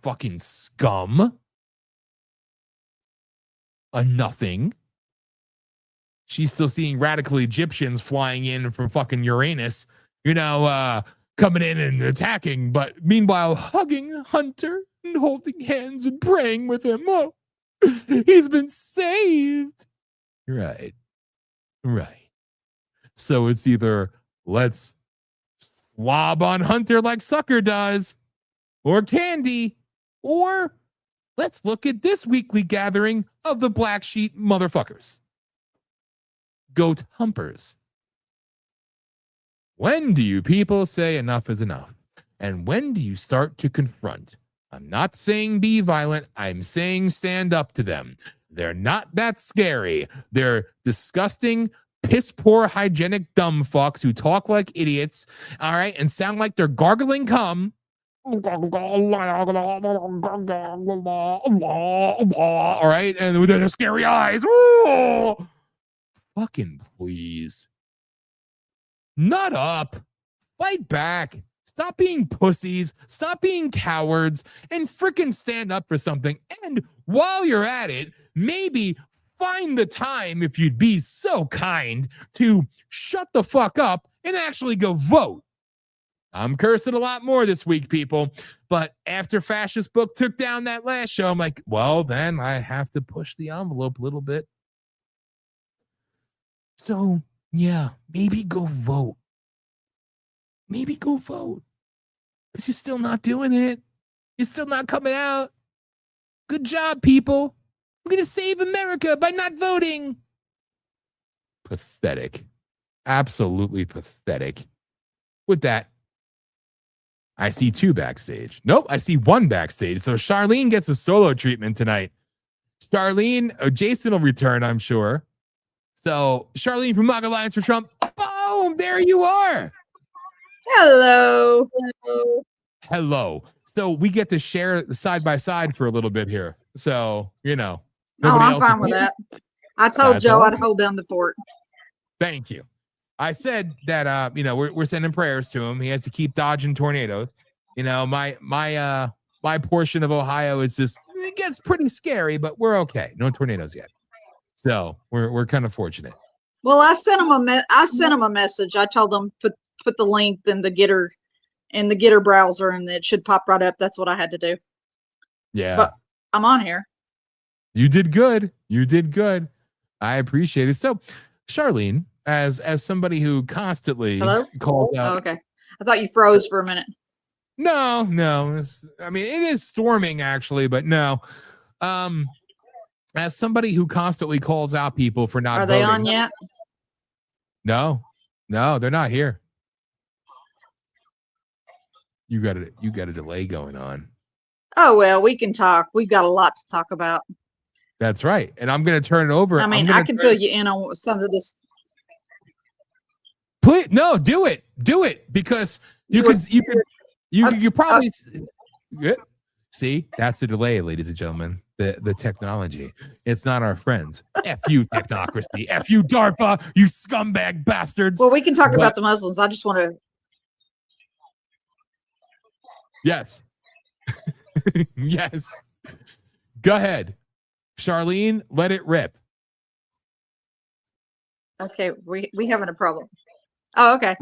fucking scum. A nothing. She's still seeing radical Egyptians flying in from fucking Uranus, you know, coming in and attacking, but meanwhile hugging Hunter and holding hands and praying with him. Oh, he's been saved. Right. So it's either let's slob on Hunter like Sucker does, or Candy, or let's look at this weekly gathering of the black sheep motherfuckers. Goat humpers. When do you people say enough is enough? And when do you start to confront? I'm not saying be violent. I'm saying stand up to them. They're not that scary. They're disgusting, piss poor, hygienic dumb fucks who talk like idiots, all right, and sound like they're gargling cum. All right, and with their scary eyes. Ooh. Fucking please. Nut up. Fight back. Stop being pussies. Stop being cowards. And frickin' stand up for something. And while you're at it, maybe find the time, if you'd be so kind, to shut the fuck up and actually go vote. I'm cursing a lot more this week, people. But after Fascist Book took down that last show, I'm like, well, then I have to push the envelope a little bit. So, yeah, maybe go vote. Maybe go vote. Because you're still not doing it. You're still not coming out. Good job, people. We're going to save America by not voting. Pathetic. Absolutely pathetic. With that, I see two backstage. Nope, I see one backstage. So Charlene gets a solo treatment tonight. Charlene, Jason will return, I'm sure. So, Charlene from MAGA Alliance for Trump. Boom, there you are. Hello. Hello. So, we get to share side by side for a little bit here. So, you know. Oh, I'm fine with that. I told Joe I'd hold down the fort. Thank you. I said that, you know, we're sending prayers to him. He has to keep dodging tornadoes. You know, my portion of Ohio is just, it gets pretty scary, but we're okay. No tornadoes yet. So we're kind of fortunate. Well, I sent him a message. I told him put the link in the Getter browser, and it should pop right up. That's what I had to do. Yeah, but I'm on here. You did good. I appreciate it. So, Charlene, as somebody who constantly calls out. Oh, okay. I thought you froze for a minute. No. I mean, it is storming actually, but no. As somebody who constantly calls out people for not voting. Are they on yet? No, they're not here. You got a delay going on. Oh, well, we can talk. We've got a lot to talk about. That's right. And I'm going to turn it over. I mean, I can fill you in on some of this. Please, no, do it. Because you could probably. Yeah. See, that's the delay, ladies and gentlemen. The technology. It's not our friends. F you, technocracy. F you, DARPA, you scumbag bastards. Well, we can talk about the Muslims. I just want to. Yes. Yes. Go ahead. Charlene, let it rip. Okay, we having a problem. Oh, okay.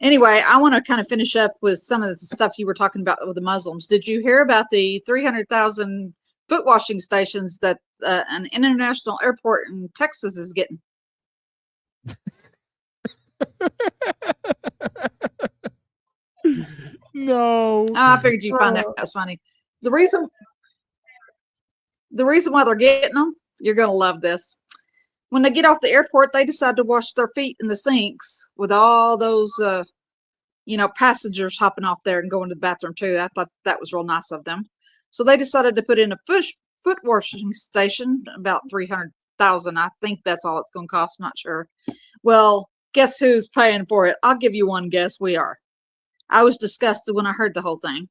Anyway, I want to kind of finish up with some of the stuff you were talking about with the Muslims. Did you hear about the 300,000 foot washing stations that an international airport in Texas is getting? No. I figured you'd find that was funny. The reason why they're getting them, you're going to love this. When they get off the airport, they decide to wash their feet in the sinks with all those, passengers hopping off there and going to the bathroom too. I thought that was real nice of them. So they decided to put in a foot washing station, about 300,000. I think that's all it's going to cost. Not sure. Well, guess who's paying for it? I'll give you one guess. We are. I was disgusted when I heard the whole thing.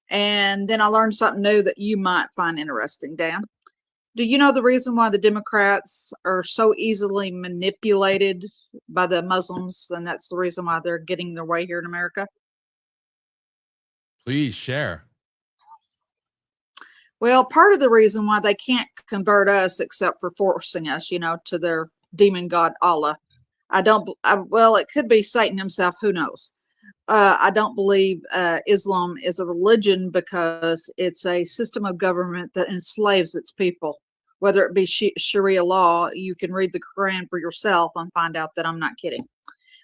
And then I learned something new that you might find interesting, Dan. Do you know the reason why the Democrats are so easily manipulated by the Muslims? And that's the reason why they're getting their way here in America? Please share. Well, part of the reason why they can't convert us, except for forcing us, to their demon god Allah. It could be Satan himself. Who knows? I don't believe Islam is a religion because it's a system of government that enslaves its people. Whether it be Sharia law, you can read the Quran for yourself and find out that I'm not kidding.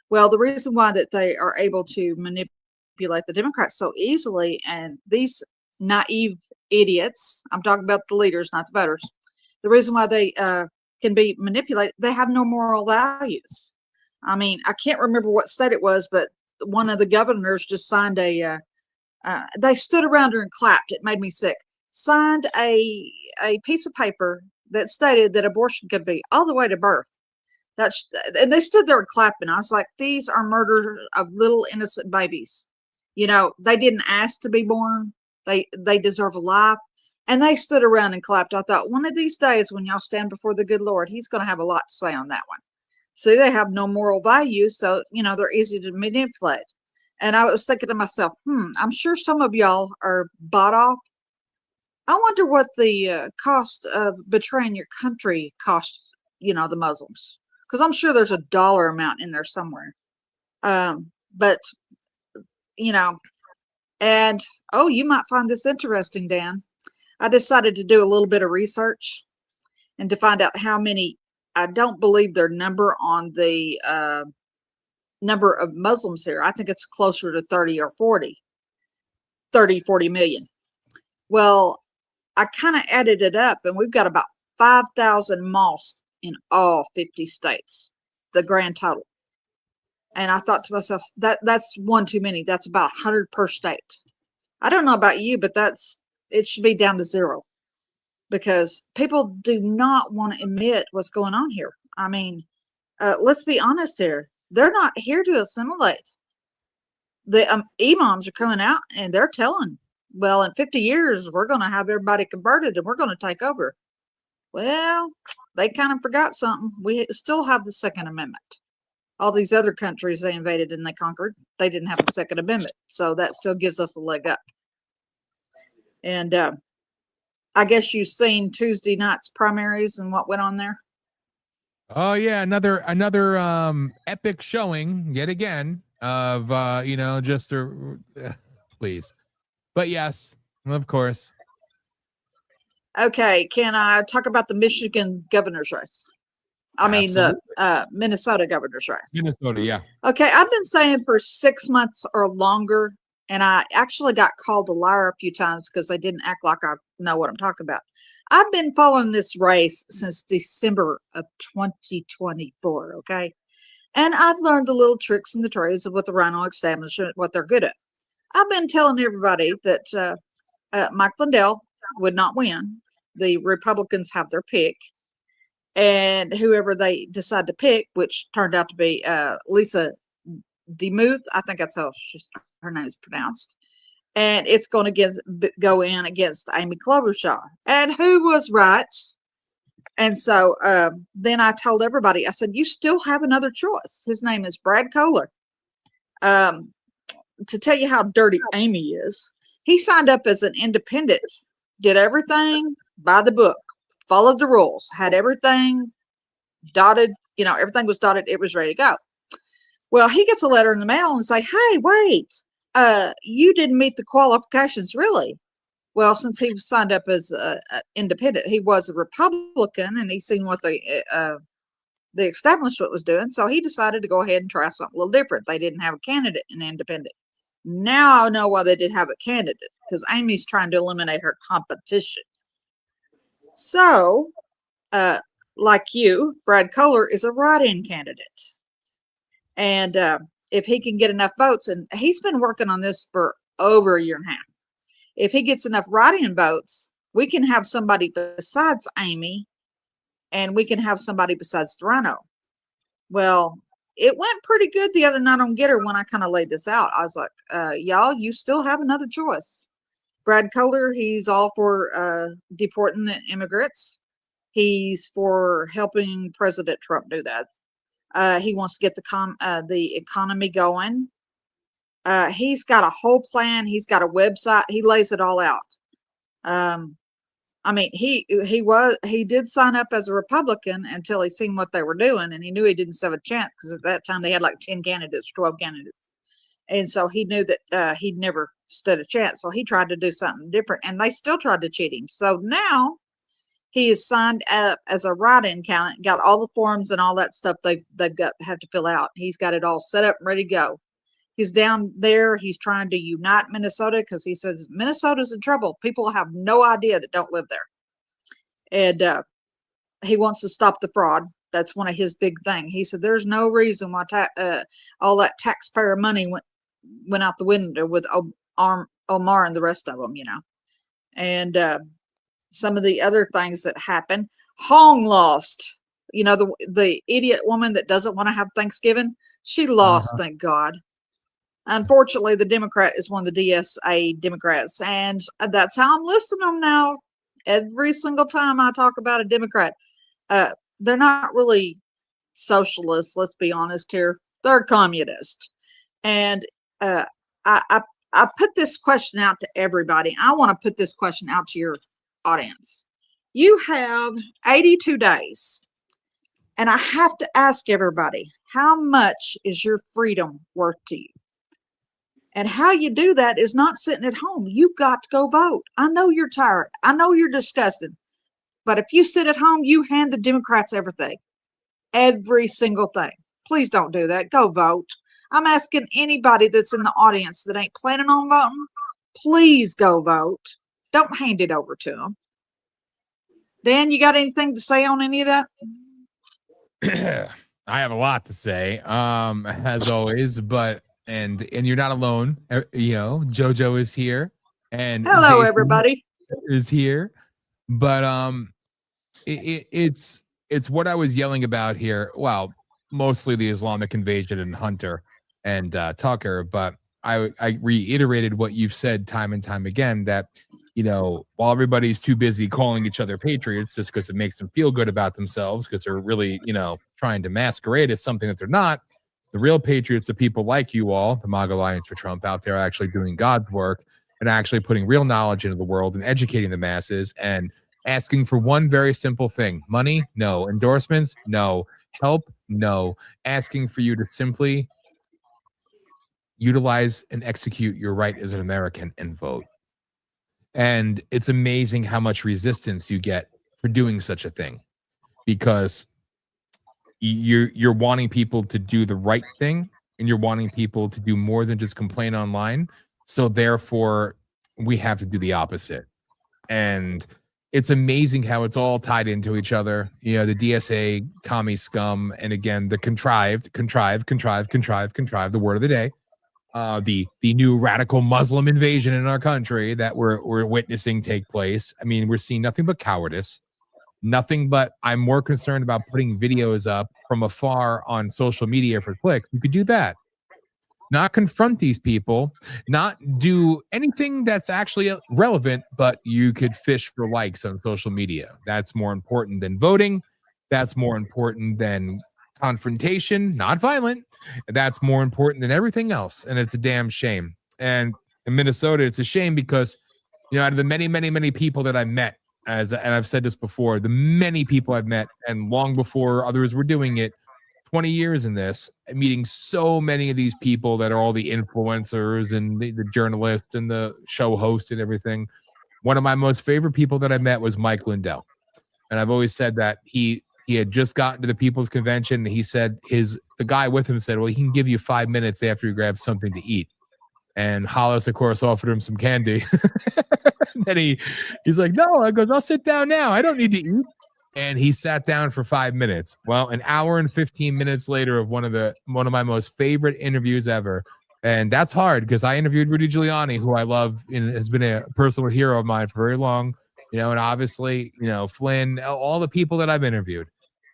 Well, the reason why that they are able to manipulate the Democrats so easily, and these naive idiots, I'm talking about the leaders, not the voters, the reason why they can be manipulated, they have no moral values. I mean, I can't remember what state it was, but one of the governors just signed they stood around her and clapped. It made me sick. Signed a piece of paper that stated that abortion could be all the way to birth. And they stood there and clapping. I was like, these are murders of little innocent babies. They didn't ask to be born. They deserve a life. And they stood around and clapped. I thought, one of these days when y'all stand before the good Lord, he's going to have a lot to say on that one. See, they have no moral value, so, they're easy to manipulate. And I was thinking to myself, I'm sure some of y'all are bought off. I wonder what the cost of betraying your country cost, the Muslims. Because I'm sure there's a dollar amount in there somewhere. But, and, you might find this interesting, Dan. I decided to do a little bit of research and to find out how many. I don't believe their number on the number of Muslims here. I think it's closer to 30 or 40 million. Well, I kind of added it up, and we've got about 5,000 mosques in all 50 states, the grand total. And I thought to myself, that's one too many. That's about 100 per state. I don't know about you, but it should be down to 0. Because people do not want to admit what's going on here. I mean, let's be honest here. They're not here to assimilate. The imams are coming out and they're telling, well, in 50 years, we're going to have everybody converted and we're going to take over. Well, they kind of forgot something. We still have the Second Amendment. All these other countries they invaded and they conquered, they didn't have the Second Amendment. So that still gives us a leg up. And, I guess you've seen Tuesday night's primaries and what went on there. Oh yeah, another epic showing yet again of please. But yes, of course. Okay, can I talk about the Michigan governor's race? The Minnesota governor's race. Minnesota, yeah. Okay, I've been saying for 6 months or longer, and I actually got called a liar a few times because I didn't act like I know what I'm talking about. I've been following this race since December of 2024, okay? And I've learned the little tricks and the trades of what the Rhino establishment, what they're good at. I've been telling everybody that Mike Lindell would not win. The Republicans have their pick. And whoever they decide to pick, which turned out to be Lisa DeMuth, I think that's how her name is pronounced. and it's going to go in against Amy Klobuchar. And who was right? And so then I told everybody, I said, you still have another choice. His name is Brad Kohler. To tell you how dirty Amy is, he signed up as an independent, did everything by the book, followed the rules, had everything dotted, everything was dotted, it was ready to go. Well, he gets a letter in the mail and say, hey, wait, you didn't meet the qualifications, really? Well, since he was signed up as an independent, he was a Republican, and he seen what the establishment was doing, so he decided to go ahead and try something a little different. They didn't have a candidate in independent. Now I know why they didn't have a candidate, because Amy's trying to eliminate her competition. So, like you, Brad Kohler is a write-in candidate. And if he can get enough votes, and he's been working on this for over a year and a half, if he gets enough write-in votes, we can have somebody besides Amy, and we can have somebody besides Thurano. Well, it went pretty good the other night on Get Her when I kind of laid this out. I was like, y'all, you still have another choice. Brad Kohler, he's all for deporting the immigrants. He's for helping President Trump do that. He wants to get the economy going. He's got a whole plan. He's got a website. He lays it all out. I mean, he did sign up as a Republican until he seen what they were doing, and he knew he didn't have a chance, because at that time they had like 10 candidates, 12 candidates. And so he knew that he'd never stood a chance. So he tried to do something different, and they still tried to cheat him. So now he is signed up as a write-in candidate, got all the forms and all that stuff they've got have to fill out. He's got it all set up and ready to go. He's down there. He's trying to unite Minnesota, because he says Minnesota's in trouble. People have no idea that don't live there. And he wants to stop the fraud. That's one of his big things. He said there's no reason why all that taxpayer money went out the window with Omar and the rest of them, And some of the other things that happened. Hong lost. The idiot woman that doesn't want to have Thanksgiving, she lost, thank God. Unfortunately, the Democrat is one of the DSA Democrats, and that's how I'm listing them now. Every single time I talk about a Democrat, they're not really socialists. Let's be honest here; they're communist. And I put this question out to everybody. I want to put this question out to your audience. You have 82 days, and I have to ask everybody: how much is your freedom worth to you? And how you do that is not sitting at home. You've got to go vote. I know you're tired. I know you're disgusted. But if you sit at home, you hand the Democrats everything. Every single thing. Please don't do that. Go vote. I'm asking anybody that's in the audience that ain't planning on voting, please go vote. Don't hand it over to them. Dan, you got anything to say on any of that? I have a lot to say, as always, but and you're not alone. JoJo is here, and hello, Jason everybody is here. But it's what I was yelling about here. Well, mostly the Islamic invasion and Hunter and Tucker, but I reiterated what you've said time and time again, that while everybody's too busy calling each other patriots just because it makes them feel good about themselves, because they're really trying to masquerade as something that they're not. The real patriots are people like you all, the MAGA Alliance for Trump, out there actually doing God's work and actually putting real knowledge into the world and educating the masses and asking for one very simple thing. Money? No. Endorsements? No. Help? No. Asking for you to simply utilize and execute your right as an American and vote. And it's amazing how much resistance you get for doing such a thing, because you're wanting people to do the right thing, and you're wanting people to do more than just complain online. So therefore, we have to do the opposite. And it's amazing how it's all tied into each other. The DSA, commie scum, and again, the contrived, the word of the day. The new radical Muslim invasion in our country that we're witnessing take place. I mean, we're seeing nothing but cowardice. Nothing but I'm more concerned about putting videos up from afar on social media for clicks. You could do that. not confront these people, not do anything that's actually relevant, but you could fish for likes on social media. That's more important than voting. That's more important than confrontation, not violent. That's more important than everything else. And it's a damn shame. And in Minnesota, it's a shame because, out of the many, many, many people that I met, and I've said this before, the many people I've met, and long before others were doing it, 20 years in this, meeting so many of these people that are all the influencers and the journalists and the show host and everything. One of my most favorite people that I met was Mike Lindell. And I've always said that he had just gotten to the People's Convention. And he said the guy with him said, well, he can give you 5 minutes after you grab something to eat. And Hollis, of course, offered him some candy. And he's like, no, I goes, I'll sit down now. I don't need to eat. And he sat down for 5 minutes. Well, an hour and 15 minutes later of one of my most favorite interviews ever. And that's hard because I interviewed Rudy Giuliani, who I love and has been a personal hero of mine for very long, and obviously, Flynn, all the people that I've interviewed.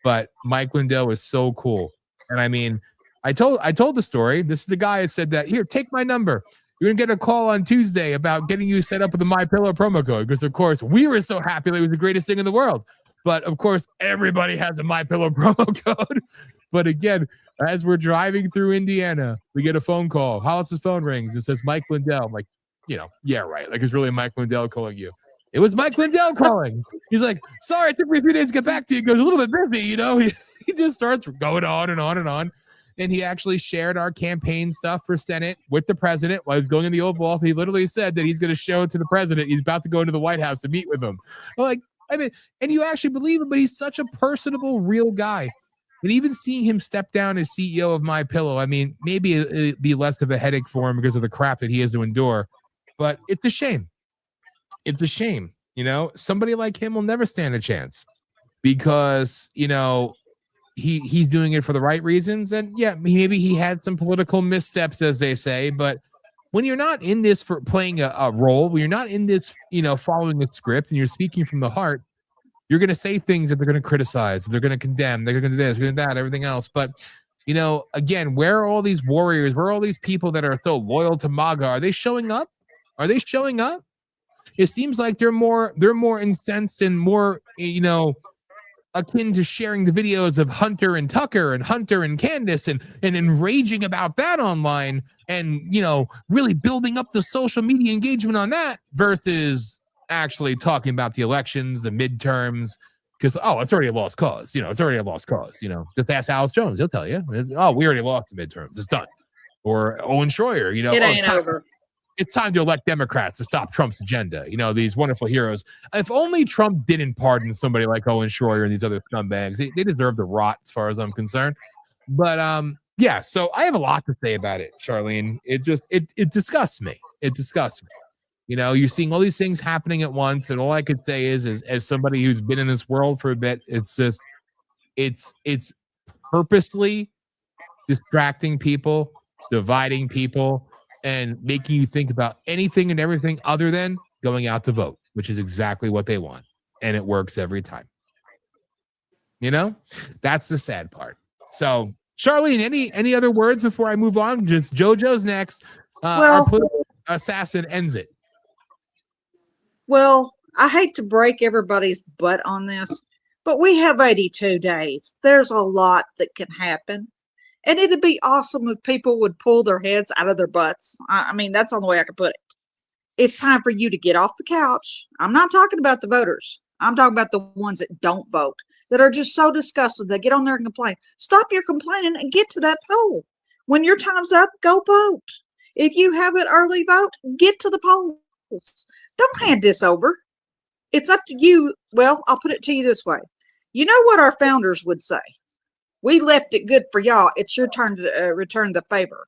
But Mike Lindell is so cool. And I mean, I told the story. This is the guy who said that, here, take my number. You're going to get a call on Tuesday about getting you set up with the MyPillow promo code. Because, of course, we were so happy that it was the greatest thing in the world. But, of course, everybody has a MyPillow promo code. But, again, as we're driving through Indiana, we get a phone call. Hollis's phone rings. It says Mike Lindell. I'm like, yeah, right. Like, it's really Mike Lindell calling you. It was Mike Lindell calling. He's like, sorry, it took me a few days to get back to you. He goes, a little bit busy, He just starts going on and on and on. And he actually shared our campaign stuff for Senate with the president while he was going in the Oval Office. He literally said that he's going to show it to the president. He's about to go into the White House to meet with him. And you actually believe him, but he's such a personable, real guy. And even seeing him step down as CEO of MyPillow, maybe it'd be less of a headache for him because of the crap that he has to endure. But it's a shame. It's a shame. Somebody like him will never stand a chance because, he's doing it for the right reasons. And yeah, maybe he had some political missteps, as they say. But when you're not in this for playing a role, when you're not in this, following a script and you're speaking from the heart, you're going to say things that they're going to criticize, they're going to condemn, they're going to do this, going to that, everything else. But, again, where are all these warriors? Where are all these people that are so loyal to MAGA? Are they showing up? Are they showing up? It seems like they're more incensed and more, akin to sharing the videos of Hunter and Tucker and Hunter and Candace and enraging about that online and, really building up the social media engagement on that versus actually talking about the elections, the midterms, because, it's already a lost cause. It's already a lost cause. Just ask Alex Jones. He'll tell you, we already lost the midterms. It's done. Or Owen Schroyer, it ain't over. It's time to elect Democrats to stop Trump's agenda. These wonderful heroes. If only Trump didn't pardon somebody like Owen Schroyer and these other scumbags, they deserve to rot as far as I'm concerned. But yeah, so I have a lot to say about it, Charlene. It disgusts me. It disgusts me. You're seeing all these things happening at once, and all I could say is as somebody who's been in this world for a bit, it's purposely distracting people, dividing people, and making you think about anything and everything other than going out to vote, which is exactly what they want. And it works every time. That's the sad part. So, Charlene, any other words before I move on? Just JoJo's next. Our political assassin ends it. Well, I hate to break everybody's butt on this, but we have 82 days. There's a lot that can happen. And it'd be awesome if people would pull their heads out of their butts. That's the only way I could put it. It's time for you to get off the couch. I'm not talking about the voters. I'm talking about the ones that don't vote, that are just so disgusted. They get on there and complain. Stop your complaining and get to that poll. When your time's up, go vote. If you have an early vote, get to the polls. Don't hand this over. It's up to you. Well, I'll put it to you this way. You know what our founders would say? We left it good for y'all. It's your turn to return the favor.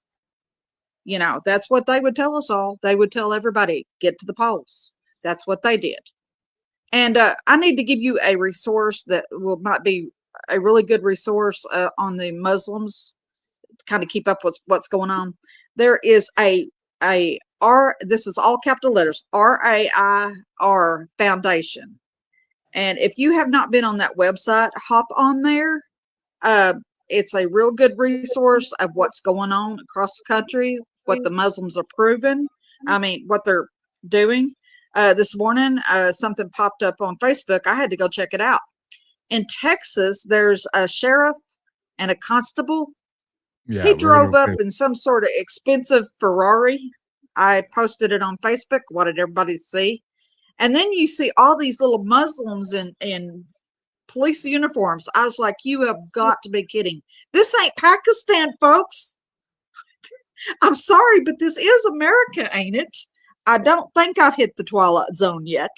That's what they would tell us all. They would tell everybody, get to the polls. That's what they did. And I need to give you a resource that might be a really good resource on the Muslims to kind of keep up with what's going on. There is this is all capital letters, RAIR Foundation. And if you have not been on that website, hop on there. It's a real good resource of what's going on across the country, what the Muslims are proving. I mean, what they're doing. This morning, something popped up on Facebook. I had to go check it out. In Texas, there's a sheriff and a constable. Yeah, he drove up in some sort of expensive Ferrari. I posted it on Facebook, wanted everybody to see. And then you see all these little Muslims in police uniforms. I was like, you have got to be kidding. This ain't Pakistan, folks. I'm sorry, but this is America, ain't it? I don't think I've hit the Twilight Zone yet.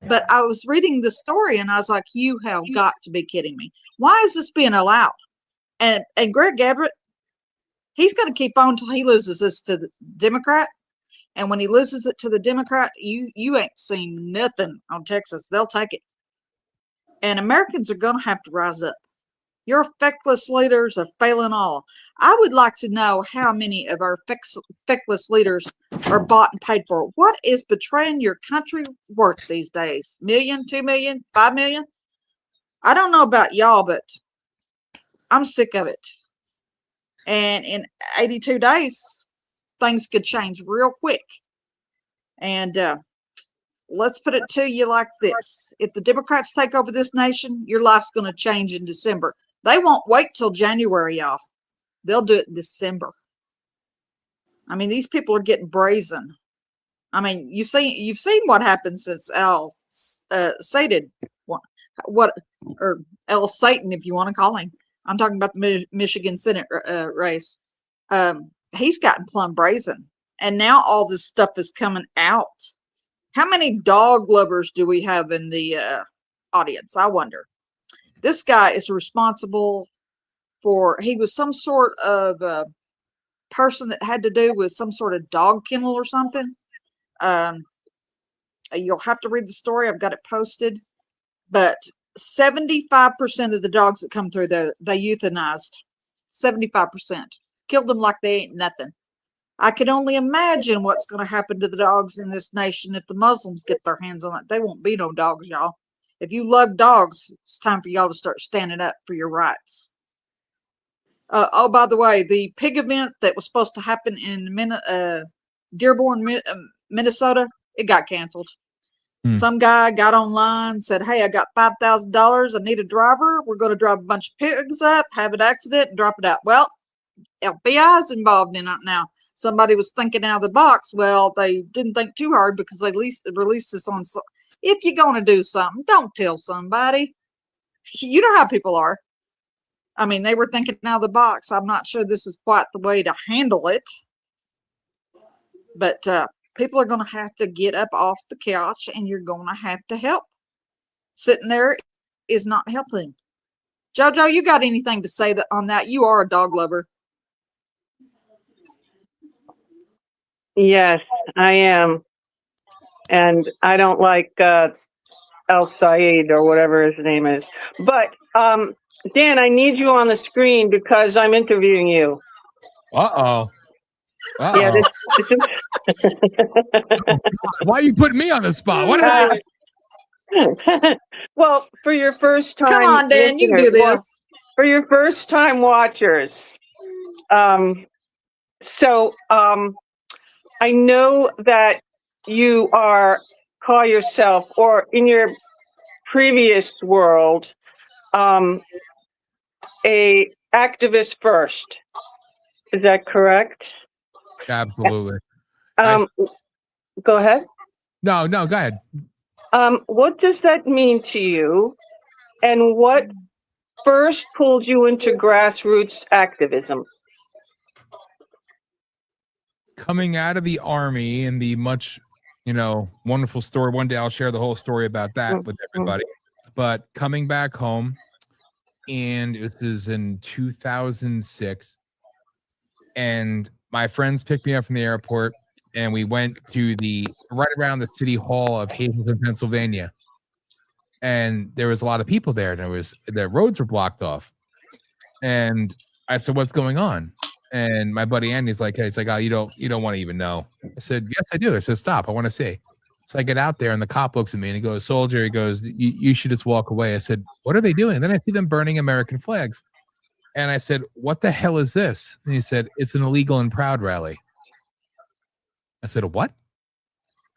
But I was reading the story and I was like, you have got to be kidding me. Why is this being allowed? And Greg Abbott, he's going to keep on until he loses this to the Democrat. And when he loses it to the Democrat, you ain't seen nothing on Texas. They'll take it. And Americans are going to have to rise up. Your feckless leaders are failing all. I would like to know how many of our feckless leaders are bought and paid for. What is betraying your country worth these days? $1 million, $2 million, $5 million? I don't know about y'all, but I'm sick of it. And in 82 days, things could change real quick. And let's put it to you like this. If the Democrats take over this nation, your life's going to change in December. They won't wait till January, y'all. They'll do it in December. I mean, these people are getting brazen. I mean, you've seen what happened since El Satan, or El Satan, if you want to call him. I'm talking about the Michigan Senate race. He's gotten plumb brazen, and now all this stuff is coming out. How many dog lovers do we have in the audience? I wonder. This guy is responsible for, he was some sort of person that had to do with some sort of dog kennel or something. You'll have to read the story. I've got it posted. But 75% of the dogs that come through there, they euthanized. 75%. Killed them like they ain't nothing. I can only imagine what's going to happen to the dogs in this nation if the Muslims get their hands on it. They won't be no dogs, y'all. If you love dogs, it's time for y'all to start standing up for your rights. Oh, by the way, the pig event that was supposed to happen in Dearborn, Minnesota, it got canceled. Some guy got online, said, hey, I got $5,000. I need a driver. We're going to drive a bunch of pigs up, have an accident, and drop it out. Well, FBI's involved in it now. Somebody was thinking out of the box. Well, they didn't think too hard because they released this on. If you're going to do something, don't tell somebody. You know how people are. I mean, they were thinking out of the box. I'm not sure this is quite the way to handle it. But people are going to have to get up off the couch and you're going to have to help. Sitting there is not helping. JoJo, you got anything to say on that? You are a dog lover. Yes, I am. And I don't like El Said or whatever his name is. But Dan, I need you on the screen because I'm interviewing you. Uh-oh. Yeah, this is... Why are you putting me on the spot? What did I... Well, for your first time... Come on, Dan, you can do this. For your first time watchers. I know that you call yourself, or in your previous world, a activist first. Is that correct? Absolutely. Go ahead. No, go ahead. What does that mean to you? And what first pulled you into grassroots activism? Coming out of the Army and the much, wonderful story. One day I'll share the whole story about that with everybody. But coming back home, and this is in 2006, and my friends picked me up from the airport, and we went to right around the city hall of Hazleton, Pennsylvania. And there was a lot of people there, and the roads were blocked off. And I said, "What's going on?" And my buddy Andy's like, "Hey," it's like, "Oh, you don't want to even know." I said, "Yes, I do." I said, "Stop, I want to see." So I get out there, and the cop looks at me, and he goes, "Soldier," he goes, you should just walk away. I said, "What are they doing?" And then I see them burning American flags. And I said, what the hell is this? And he said, it's an illegal and proud rally. I said, a what?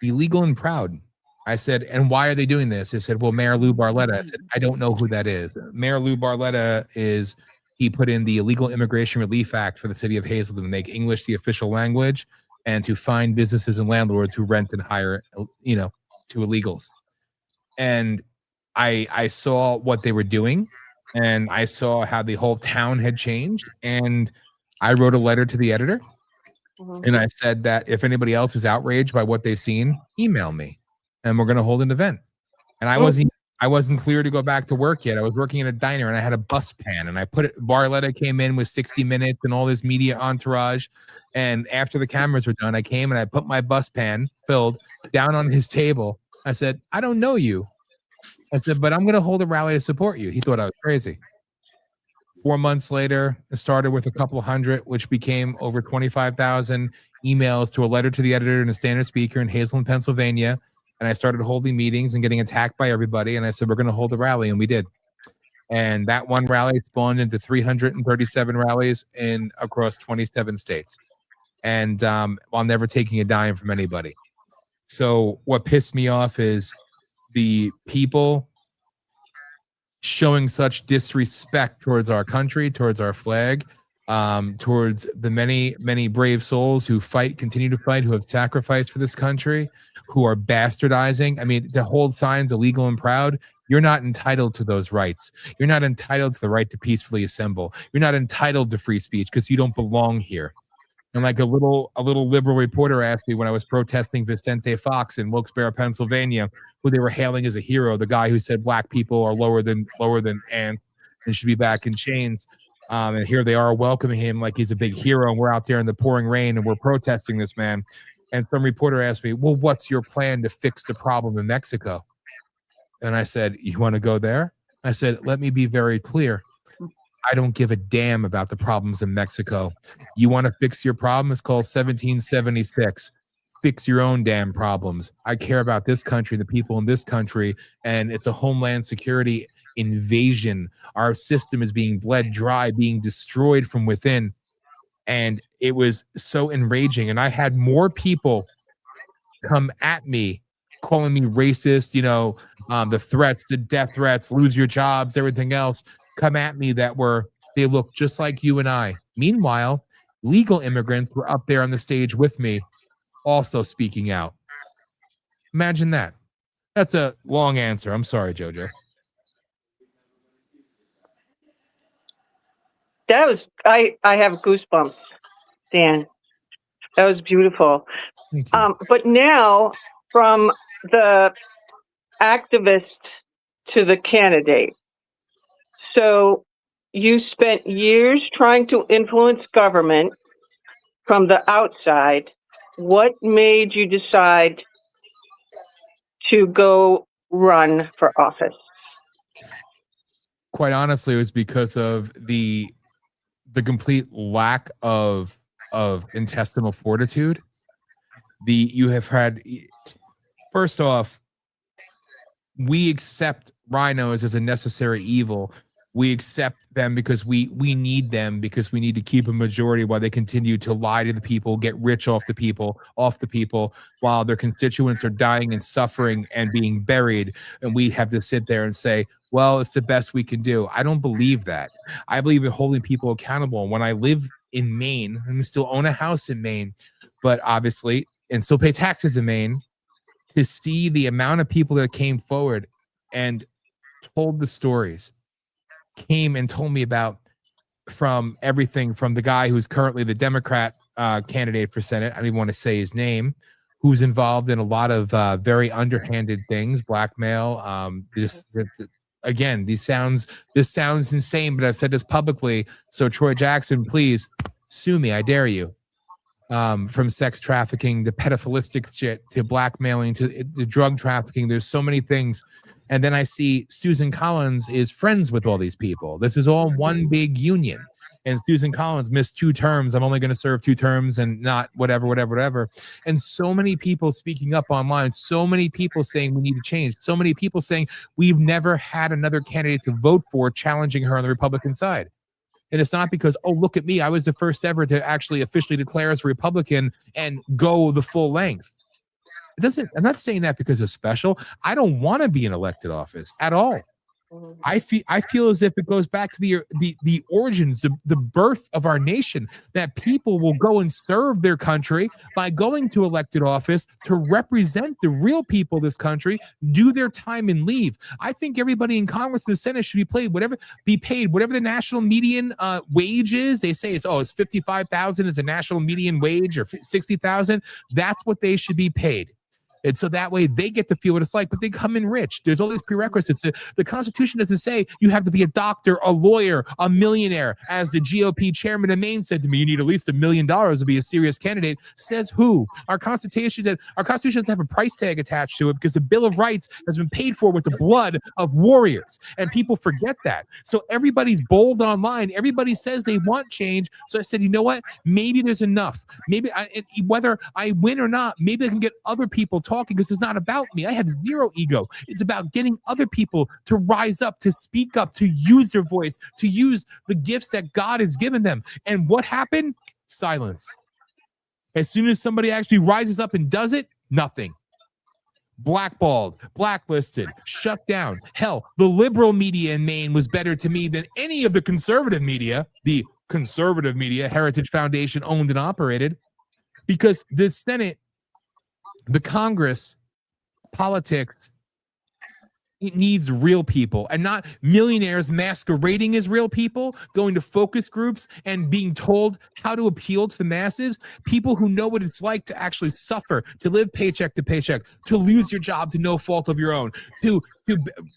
Illegal and proud. I said, and why are they doing this? He said, well, Mayor Lou Barletta. I said, I don't know who that is. Mayor Lou Barletta he put in the Illegal Immigration Relief Act for the city of Hazleton to make English the official language and to fine businesses and landlords who rent and hire, to illegals. And I saw what they were doing, and I saw how the whole town had changed. And I wrote a letter to the editor, and I said that if anybody else is outraged by what they've seen, email me, and we're going to hold an event. And I wasn't clear to go back to work yet. I was working in a diner, and I had a bus pan, and Barletta came in with 60 Minutes and all this media entourage. And after the cameras were done, I came and I put my bus pan filled down on his table. I said, I don't know you. I said, but I'm going to hold a rally to support you. He thought I was crazy. 4 months later, it started with a couple hundred, which became over 25,000 emails to a letter to the editor and a standard speaker in Hazelton, Pennsylvania. And I started holding meetings and getting attacked by everybody. And I said, we're going to hold a rally. And we did. And that one rally spawned into 337 rallies across 27 states. And while never taking a dime from anybody. So what pissed me off is the people showing such disrespect towards our country, towards our flag, towards the many, many brave souls who continue to fight, who have sacrificed for this country, who are bastardizing. I mean, to hold signs illegal and proud, you're not entitled to those rights. You're not entitled to the right to peacefully assemble. You're not entitled to free speech because you don't belong here. And like a little liberal reporter asked me when I was protesting Vicente Fox in Wilkes-Barre, Pennsylvania, who they were hailing as a hero, the guy who said black people are lower than ants and should be back in chains. And here they are welcoming him like he's a big hero, and we're out there in the pouring rain and we're protesting this man. And some reporter asked me, well, what's your plan to fix the problem in Mexico? And I said, you want to go there? I said, let me be very clear. I don't give a damn about the problems in Mexico. You want to fix your problem? It's called 1776. Fix your own damn problems. I care about this country, the people in this country, and it's a homeland security invasion. Our system is being bled dry, being destroyed from within. And it was so enraging. And I had more people come at me, calling me racist, the threats, the death threats, lose your jobs, everything else, come at me they look just like you and I. Meanwhile, legal immigrants were up there on the stage with me, also speaking out. Imagine that. That's a long answer. I'm sorry, Jojo. That was, I have goosebumps, Dan. That was beautiful. But now, from the activist to the candidate. So you spent years trying to influence government from the outside. What made you decide to go run for office? Quite honestly, it was because of the complete lack of intestinal fortitude. You have had, first off, we accept rhinos as a necessary evil. We accept them because we need them, because we need to keep a majority while they continue to lie to the people, get rich off the people, while their constituents are dying and suffering and being buried. And we have to sit there and say, well, it's the best we can do. I don't believe that. I believe in holding people accountable. And when I live in Maine, and we still own a house in Maine, but obviously, and still pay taxes in Maine, to see the amount of people that came forward and told the stories, came and told me about, from everything from the guy who's currently the Democrat candidate for Senate, I don't even want to say his name, who's involved in a lot of very underhanded things, blackmail. Again, this sounds insane, but I've said this publicly. So Troy Jackson, please sue me. I dare you. From sex trafficking to pedophilistic shit to blackmailing to the drug trafficking. There's so many things. And then I see Susan Collins is friends with all these people. This is all one big union. And Susan Collins missed 2 terms. I'm only going to serve 2 terms and not whatever. And so many people speaking up online, so many people saying we need to change, so many people saying we've never had another candidate to vote for challenging her on the Republican side. And it's not because, oh, look at me, I was the first ever to actually officially declare as a Republican and go the full length. It doesn't. I'm not saying that because it's special. I don't want to be in elected office at all. I feel as if it goes back to the origins, the birth of our nation, that people will go and serve their country by going to elected office to represent the real people of this country, do their time and leave. I think everybody in Congress and the Senate should be paid whatever the national median wage is. They say it's $55,000 is a national median wage, or $60,000. That's what they should be paid. And so that way they get to feel what it's like, but they come in rich. There's all these prerequisites. The Constitution doesn't say you have to be a doctor, a lawyer, a millionaire. As the GOP chairman of Maine said to me, you need at least $1 million to be a serious candidate. Says who? Our Constitution doesn't have a price tag attached to it because the Bill of Rights has been paid for with the blood of warriors. And people forget that. So everybody's bold online. Everybody says they want change. So I said, you know what? Maybe there's enough. Maybe whether I win or not, maybe I can get other people talking, because it's not about me. I have zero ego. It's about getting other people to rise up, to speak up, to use their voice, to use the gifts that God has given them. And what happened? Silence. As soon as somebody actually rises up and does it, nothing. Blackballed, blacklisted, shut down. Hell, the liberal media in Maine was better to me than any of the conservative media, Heritage Foundation owned and operated, because the Senate, the Congress, politics, it needs real people, and not millionaires masquerading as real people, going to focus groups and being told how to appeal to the masses. People who know what it's like to actually suffer, to live paycheck to paycheck, to lose your job to no fault of your own.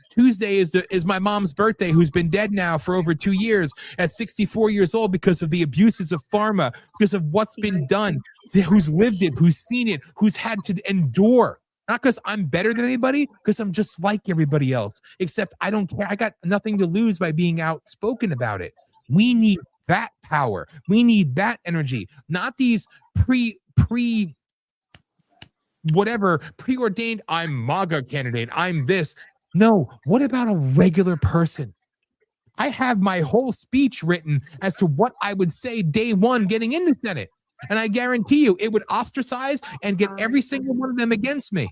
Tuesday is my mom's birthday, who's been dead now for over 2 years, at 64 years old, because of the abuses of pharma, because of what's been done, who's lived it, who's seen it, who's had to endure. Not because I'm better than anybody, because I'm just like everybody else, except I don't care. I got nothing to lose by being outspoken about it. We need that power. We need that energy, not these preordained, I'm MAGA candidate, I'm this. No, what about a regular person? I have my whole speech written as to what I would say day one getting in the Senate. And I guarantee you it would ostracize and get every single one of them against me.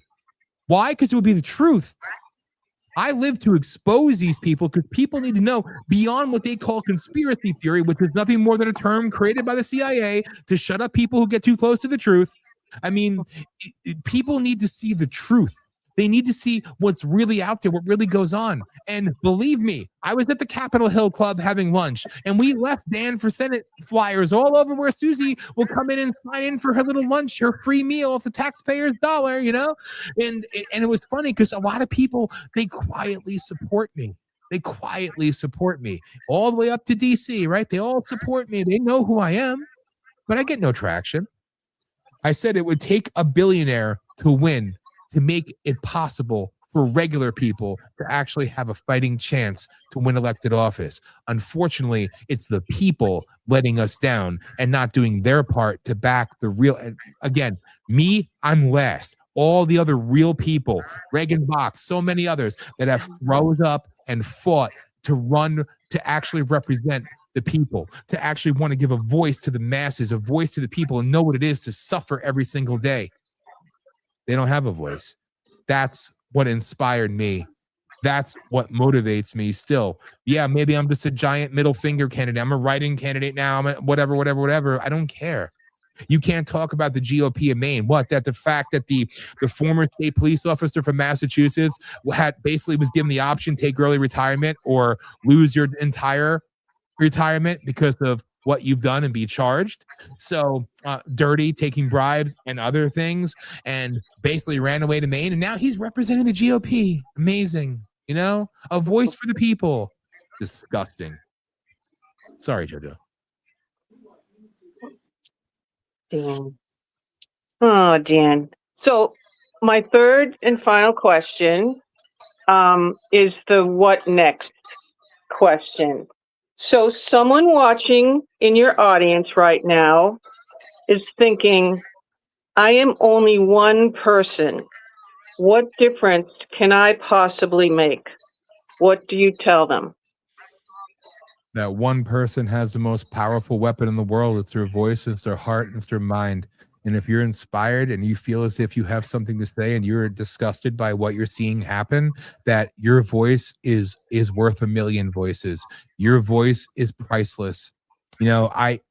Why? Because it would be the truth. I live to expose these people, because people need to know beyond what they call conspiracy theory, which is nothing more than a term created by the CIA to shut up people who get too close to the truth. I mean, people need to see the truth. They need to see what's really out there, what really goes on. And believe me, I was at the Capitol Hill Club having lunch, and we left Dan for Senate flyers all over where Susie will come in and sign in for her little lunch, her free meal off the taxpayer's dollar, you know? And it was funny because a lot of people, they quietly support me. They quietly support me all the way up to DC, right? They all support me. They know who I am, but I get no traction. I said it would take a billionaire to win to make it possible for regular people to actually have a fighting chance to win elected office. Unfortunately, it's the people letting us down and not doing their part to back the real. Again, me, I'm last. All the other real people, Reagan Box, so many others that have rose up and fought to run, to actually represent the people, to actually want to give a voice to the masses, a voice to the people, and know what it is to suffer every single day. They don't have a voice. That's what inspired me. That's what motivates me still. Yeah, maybe I'm just a giant middle finger candidate. I'm a write-in candidate now. I'm a whatever. I don't care. You can't talk about the GOP in Maine. What? That the fact that the former state police officer from Massachusetts was given the option, take early retirement or lose your entire retirement because of what you've done and be charged. So dirty, taking bribes and other things, and basically ran away to Maine. And now he's representing the GOP. Amazing. You know, a voice for the people. Disgusting. Sorry, JoJo. Dan. Oh, Dan. So my third and final question is the what next question. So someone watching in your audience right now is thinking, I am only one person. What difference can I possibly make? What do you tell them? that one person has the most powerful weapon in the world. It's their voice, it's their heart, it's their mind. And if you're inspired and you feel as if you have something to say and you're disgusted by what you're seeing happen, that your voice is worth a million voices. Your voice is priceless. You know, I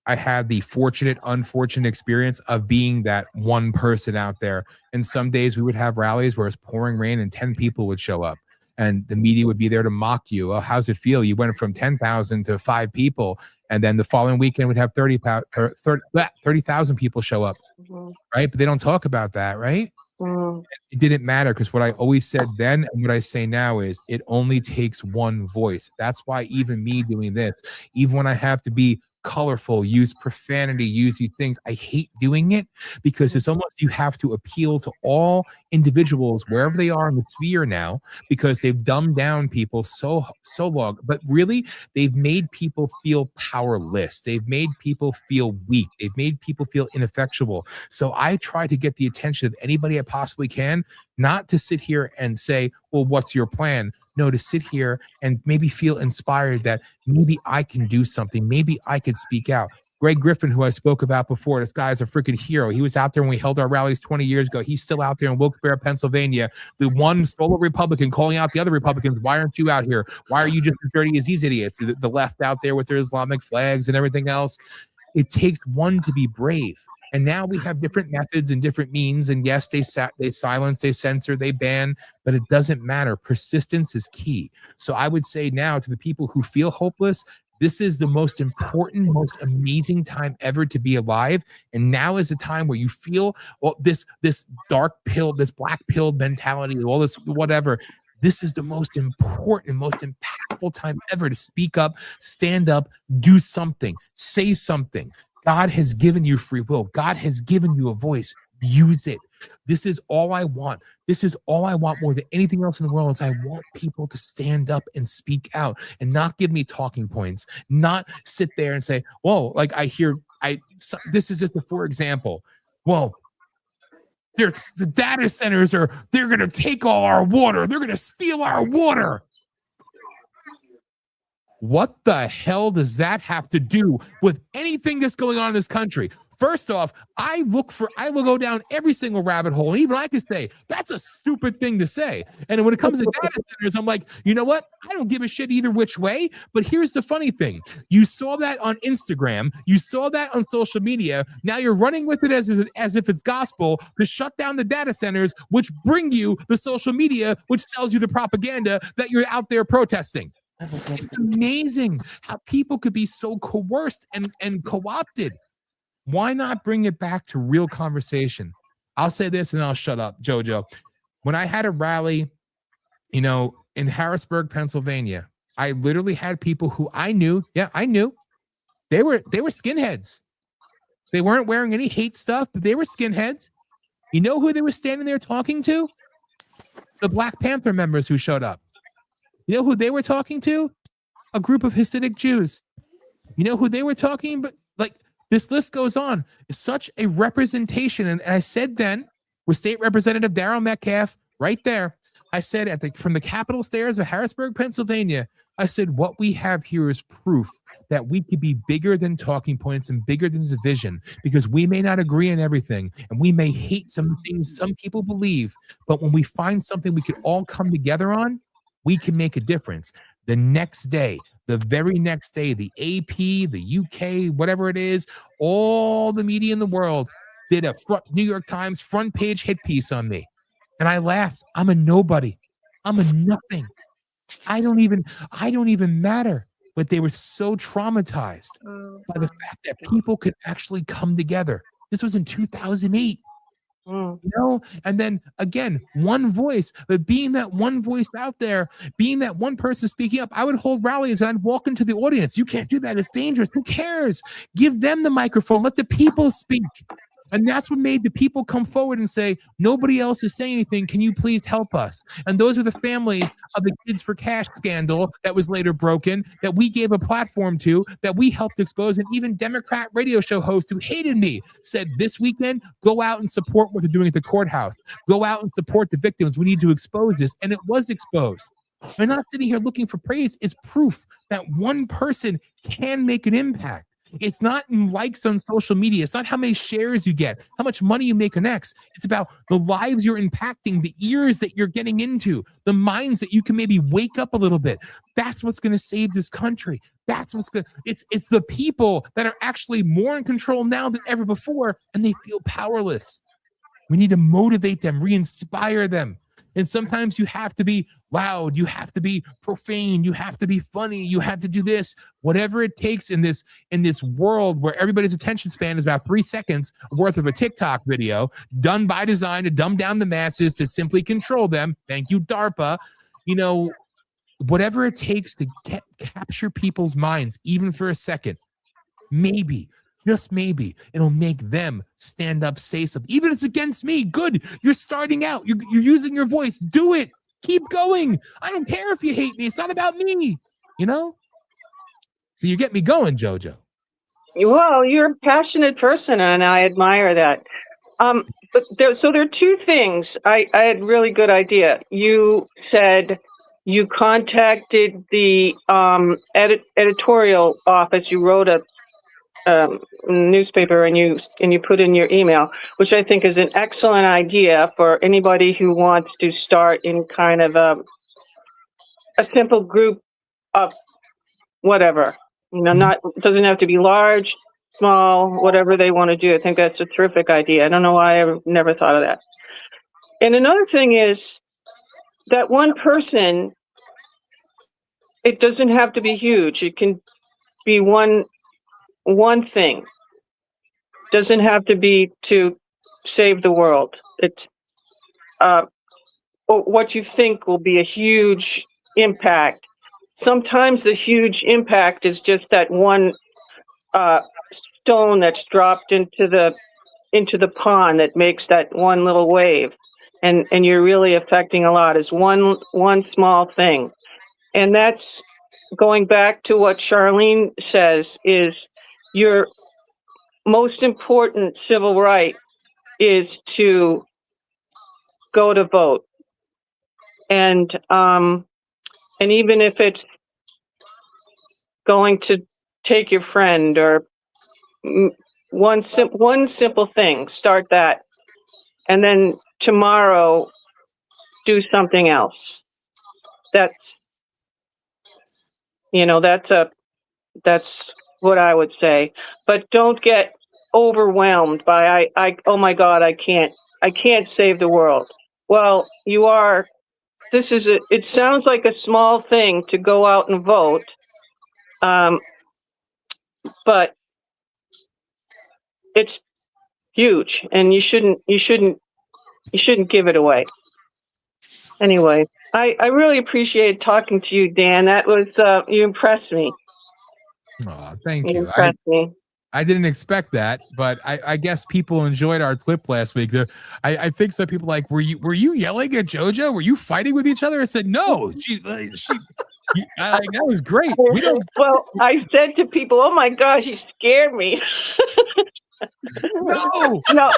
had the fortunate, unfortunate experience of being that one person out there. And some days we would have rallies where it's pouring rain and 10 people would show up. And the media would be there to mock you. Oh, how's it feel? You went from 10,000 to 5 people. And then the following weekend would have 30,000 people show up. Right? But they don't talk about that, right? It didn't matter, because what I always said then and what I say now is it only takes one voice. That's why even me doing this, even when I have to be colorful, use profanity, use these things, I hate doing it, because it's almost you have to appeal to all individuals wherever they are in the sphere now, because they've dumbed down people so long. But really, they've made people feel powerless. They've made people feel weak. They've made people feel ineffectual. So I try to get the attention of anybody I possibly can, not to sit here and say, well, what's your plan? No, to sit here and maybe feel inspired that maybe I can do something. Maybe I could speak out. Greg Griffin, who I spoke about before, this guy is a freaking hero. He was out there when we held our rallies 20 years ago. He's still out there in Wilkes-Barre, Pennsylvania, the one solo Republican calling out the other Republicans. Why aren't you out here? Why are you just as dirty as these idiots? The left out there with their Islamic flags and everything else. It takes one to be brave. And now we have different methods and different means. And yes, they silence, they censor, they ban, but it doesn't matter. Persistence is key. So I would say now to the people who feel hopeless, this is the most important, most amazing time ever to be alive. And now is a time where you feel this dark pill, this black pill mentality, all this whatever. This is the most important, most impactful time ever to speak up, stand up, do something, say something. God has given you free will. God has given you a voice. Use it. This is all I want. This is all I want more than anything else in the world. Is I want people to stand up and speak out and not give me talking points, not sit there and say, whoa, like this is just for example. Well, the data centers they're going to take all our water. They're going to steal our water. What the hell does that have to do with anything that's going on in this country? First off, I will go down every single rabbit hole. And even I can say, that's a stupid thing to say. And when it comes to data centers, I'm like, you know what? I don't give a shit either which way. But here's the funny thing. You saw that on Instagram. You saw that on social media. Now you're running with it as if it's gospel to shut down the data centers, which bring you the social media, which sells you the propaganda that you're out there protesting. It's amazing how people could be so coerced and co-opted. Why not bring it back to real conversation? I'll say this and I'll shut up, Jojo. When I had a rally, in Harrisburg, Pennsylvania, I literally had people who I knew. Yeah, I knew. They were skinheads. They weren't wearing any hate stuff, but they were skinheads. You know who they were standing there talking to? The Black Panther members who showed up. You know who they were talking to? A group of Hasidic Jews. You know who they were talking about? Like, this list goes on. It's such a representation. And I said then, with State Representative Darryl Metcalf right there, I said from the Capitol stairs of Harrisburg, Pennsylvania, I said, what we have here is proof that we could be bigger than talking points and bigger than division, because we may not agree on everything and we may hate some things some people believe, but when we find something we could all come together on, we can make a difference. The next day, the very next day, the AP, the UK, whatever it is, all the media in the world did a New York Times front page hit piece on me. And I laughed. I'm a nobody. I'm a nothing. I don't even matter. But they were so traumatized by the fact that people could actually come together. This was in 2008. And then again, one voice, but being that one voice out there, being that one person speaking up, I would hold rallies and I'd walk into the audience. You can't do that. It's dangerous. Who cares? Give them the microphone. Let the people speak. And that's what made the people come forward and say, nobody else is saying anything. Can you please help us? And those are the families of the Kids for Cash scandal that was later broken, that we gave a platform to, that we helped expose. And even Democrat radio show hosts who hated me said, this weekend, go out and support what they're doing at the courthouse. Go out and support the victims. We need to expose this. And it was exposed. They're not sitting here looking for praise. Is proof that one person can make an impact. It's not in likes on social media. It's not how many shares you get, how much money you make on X. It's about the lives you're impacting, the ears that you're getting into, the minds that you can maybe wake up a little bit. That's what's going to save this country. That's what's going to, it's the people that are actually more in control now than ever before, and they feel powerless. We need to motivate them, re-inspire them. And sometimes you have to be loud, you have to be profane, you have to be funny, you have to do this, whatever it takes in this world where everybody's attention span is about 3 seconds worth of a TikTok video done by design to dumb down the masses to simply control them. Thank you, DARPA. You know, whatever it takes to capture people's minds, even for a second, maybe. Just maybe it'll make them stand up, say something. Even if it's against me, good. You're starting out. You're using your voice. Do it. Keep going. I don't care if you hate me. It's not about me. You know? So you get me going, JoJo. Well, you're a passionate person, and I admire that. But there are two things. I had a really good idea. You said you contacted the editorial office. You wrote a newspaper and you put in your email, which I think is an excellent idea for anybody who wants to start in kind of a simple group of whatever, doesn't have to be large, small, whatever they want to do. I think that's a terrific idea. I don't know why I never thought of that. And another thing is that one person, it doesn't have to be huge. It can be one thing. Doesn't have to be to save the world. It's what you think will be a huge impact. Sometimes the huge impact is just that one stone that's dropped into the pond that makes that one little wave, and you're really affecting a lot. Is one small thing, and that's going back to what Charlene says is your most important civil right is to go to vote. And even if it's going to take your friend or one simple thing, start that. And then tomorrow, do something else. That's what I would say. But don't get overwhelmed by oh my God, I can't save the world. Well, you are. It sounds like a small thing to go out and vote, but it's huge, and you shouldn't give it away. Anyway, I really appreciated talking to you, Dan. That was you impressed me. Oh, thank you. You impressed me. I didn't expect that, but I guess people enjoyed our clip last week. I think some people were you yelling at JoJo? Were you fighting with each other? I said no. That was great. Well, I said to people, "Oh my gosh, you scared me." No.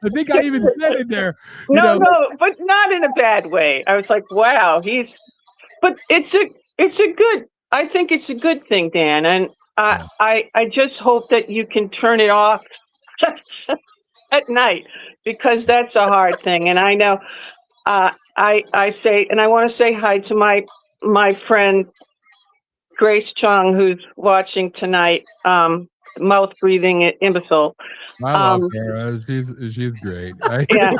I think I even said it there. No, but not in a bad way. I was like, "Wow, But it's a good. I think it's a good thing, Dan, and. I just hope that you can turn it off at night, because that's a hard thing. And I know I say, and I want to say hi to my friend Grace Chung, who's watching tonight. Mouth breathing imbecile. I love her. She's great. Yeah.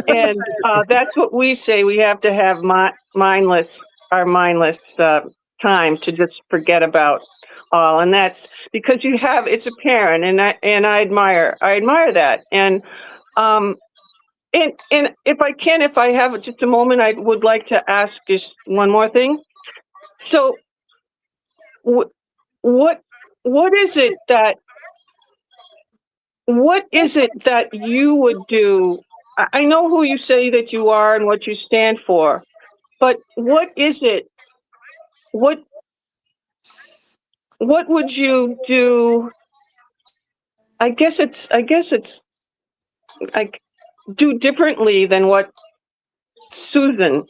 And that's what we say. We have to have mindless time to just forget about all, and that's because it's a parent, and I admire that, and if I have just a moment, I would like to ask just one more thing. So what is it that you would do? I know who you say that you are and what you stand for, but what is it? What would you do? I guess it's like do differently than what Susan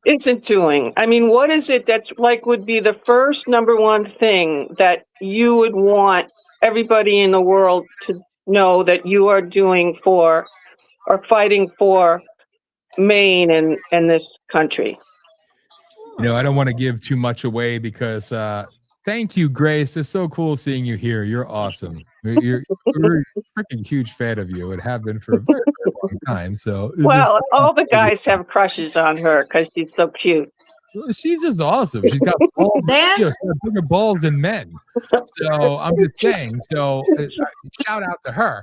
isn't doing? I mean, what is it that's like would be the first number one thing that you would want everybody in the world to know that you are doing for or fighting for Maine and this country? You know, I don't want to give too much away because thank you, Grace. It's so cool seeing you here. You're awesome. We're a freaking huge fan of you and have been for a very, very long time. So well, all the guys have crushes on her because she's so cute. She's just awesome. She's got balls, she's got bigger balls than men. So I'm just saying. So shout out to her.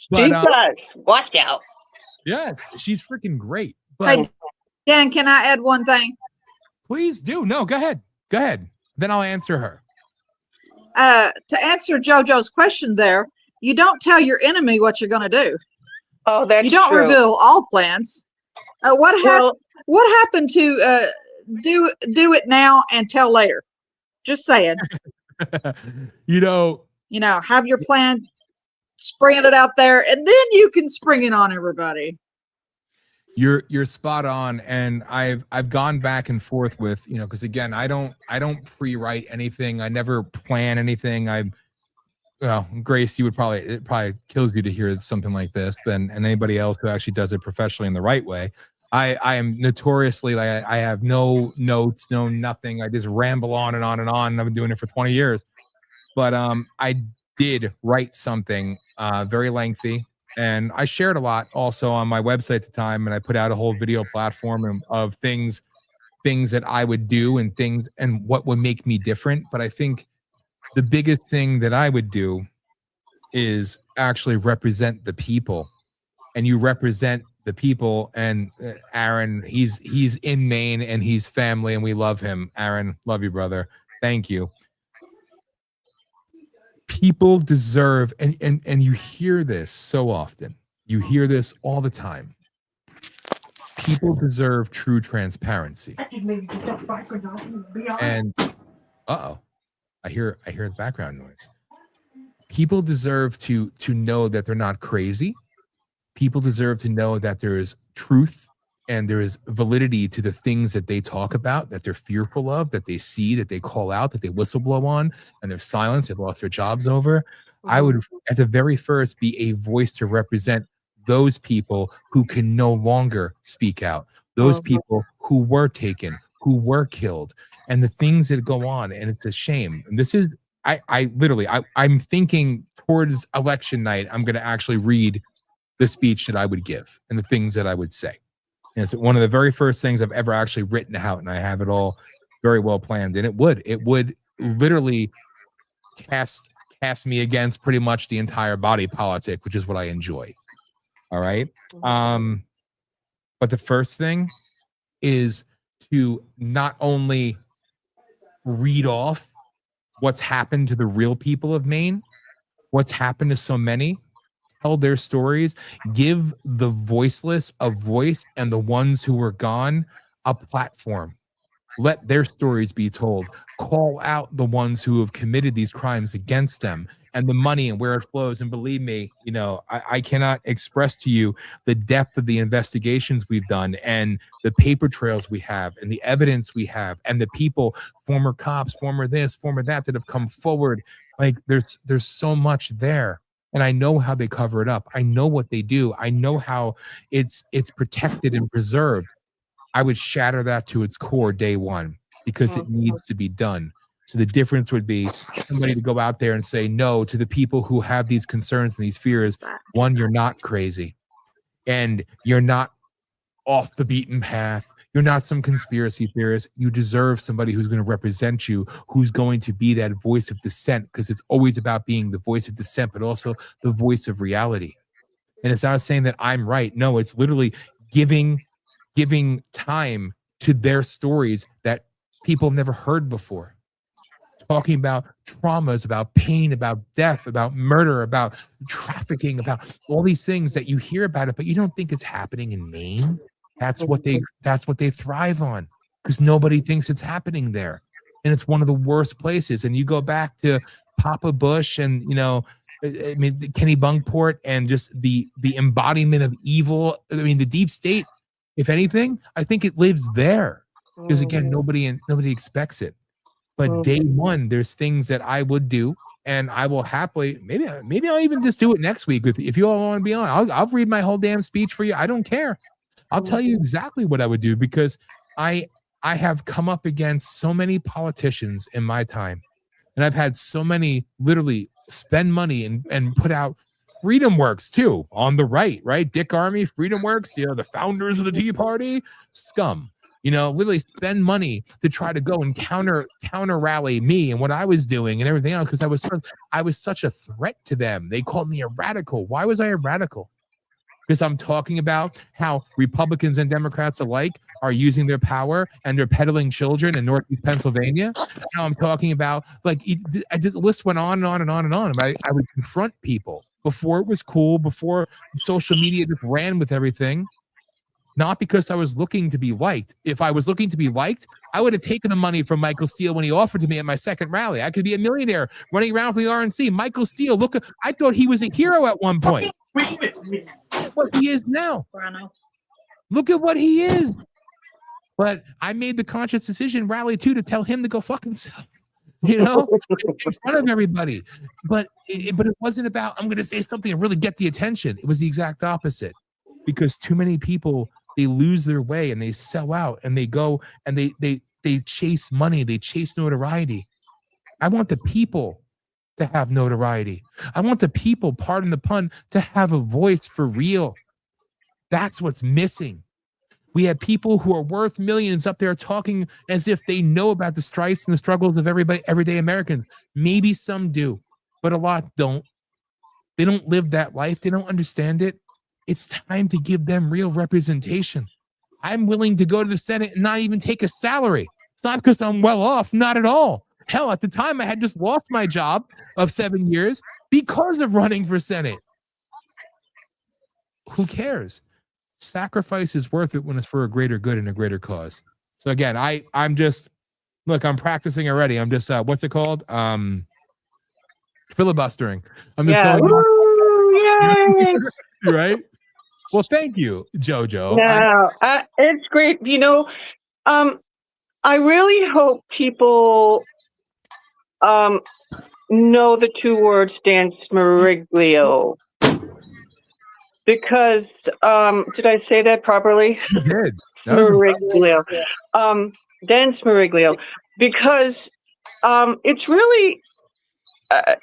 But, she does. Watch out. Yes, she's freaking great. But, hey, Dan, can I add one thing? Please do. No, go ahead. Go ahead. Then I'll answer her. To answer JoJo's question there, you don't tell your enemy what you're going to do. Oh, that's You don't true. reveal all plans. What happened to do it now and tell later? Just saying. You know, have your plan, spring it out there, and then you can spring it on everybody. You're spot on, and I've gone back and forth with, because again, I don't pre-write anything. I never plan anything. Grace, it probably kills you to hear something like this, and anybody else who actually does it professionally in the right way. I am notoriously like I have no notes, no nothing. I just ramble on and on and on. And I've been doing it for 20 years, but I did write something very lengthy. And I shared a lot also on my website at the time, and I put out a whole video platform of things that I would do and things and what would make me different. But I think the biggest thing that I would do is actually represent the people, and you represent the people. And Aaron, he's in Maine and he's family, and we love him. Aaron, love you, brother. Thank you. People deserve, and you hear this so often. You hear this all the time. People deserve true transparency. And I hear the background noise. People deserve to know that they're not crazy. People deserve to know that there is truth and there is validity to the things that they talk about, that they're fearful of, that they see, that they call out, that they whistleblow on, and they're silenced, they've lost their jobs over. I would, at the very first, be a voice to represent those people who can no longer speak out, those people who were taken, who were killed, and the things that go on. And it's a shame. And this is, I'm thinking towards election night, I'm going to actually read the speech that I would give and the things that I would say. And it's one of the very first things I've ever actually written out, and I have it all very well planned. And it would literally cast me against pretty much the entire body politic, which is what I enjoy. All right. But the first thing is to not only read off what's happened to the real people of Maine, what's happened to so many, tell their stories, give the voiceless a voice, and the ones who were gone a platform. Let their stories be told. Call out the ones who have committed these crimes against them and the money and where it flows. And believe me, I cannot express to you the depth of the investigations we've done and the paper trails we have and the evidence we have and the people, former cops, former this, former that have come forward. Like there's so much there. And I know how they cover it up. I know what they do. I know how it's protected and preserved. I would shatter that to its core day one because it needs to be done. So the difference would be somebody to go out there and say no to the people who have these concerns and these fears. One, you're not crazy, and you're not off the beaten path. You're not some conspiracy theorist. You deserve somebody who's going to represent you, who's going to be that voice of dissent, because it's always about being the voice of dissent, but also the voice of reality. And it's not saying that I'm right. No, it's literally giving time to their stories that people have never heard before. Talking about traumas, about pain, about death, about murder, about trafficking, about all these things that you hear about it, but you don't think it's happening in Maine. That's what they thrive on, because nobody thinks it's happening there. And it's one of the worst places. And you go back to Papa Bush and, Kenny Bunkport and just the embodiment of evil. I mean, the deep state If anything, I think it lives there because again, nobody expects it. But day one, there's things that I would do, and I will happily. Maybe I'll even just do it next week if you all want to be on. I'll read my whole damn speech for you. I don't care. I'll tell you exactly what I would do because I have come up against so many politicians in my time, and I've had so many literally spend money and put out Freedom Works too on the right, Dick Armey, Freedom Works, the founders of the Tea Party, scum. Literally spend money to try to go and counter rally me and what I was doing and everything else because I was such a threat to them. They called me a radical. Why was I a radical? Because I'm talking about how Republicans and Democrats alike are using their power and they're peddling children in Northeast Pennsylvania. Now I'm talking about I just the list went on and on and on and on. I would confront people before it was cool, before social media just ran with everything. Not because I was looking to be liked. If I was looking to be liked, I would have taken the money from Michael Steele when he offered to me at my second rally. I could be a millionaire running around for the RNC. Michael Steele, I thought he was a hero at one point. What he is now. Look at what he is. But I made the conscious decision, rally 2, to tell him to go fuck himself. In front of everybody. But it wasn't about, I'm going to say something and really get the attention. It was the exact opposite. Because too many people, they lose their way and they sell out and they go and they chase money, they chase notoriety. I want the people to have notoriety. I want the people, pardon the pun, to have a voice for real. That's what's missing. We have people who are worth millions up there talking as if they know about the strifes and the struggles of everyday Americans. Maybe some do, but a lot don't. They don't live that life. They don't understand it. It's time to give them real representation. I'm willing to go to the Senate and not even take a salary. It's not because I'm well off, not at all. Hell, at the time I had just lost my job of 7 years because of running for Senate. Who cares? Sacrifice is worth it when it's for a greater good and a greater cause. So again, I'm practicing already. I'm just what's it called? Filibustering. I'm just going. Yay! Right? Well, thank you, JoJo. No, it's great. I really hope people know the two words Dan Smeriglio. Because, did I say that properly? You did. Smeriglio. Dan Smeriglio. Because it's really,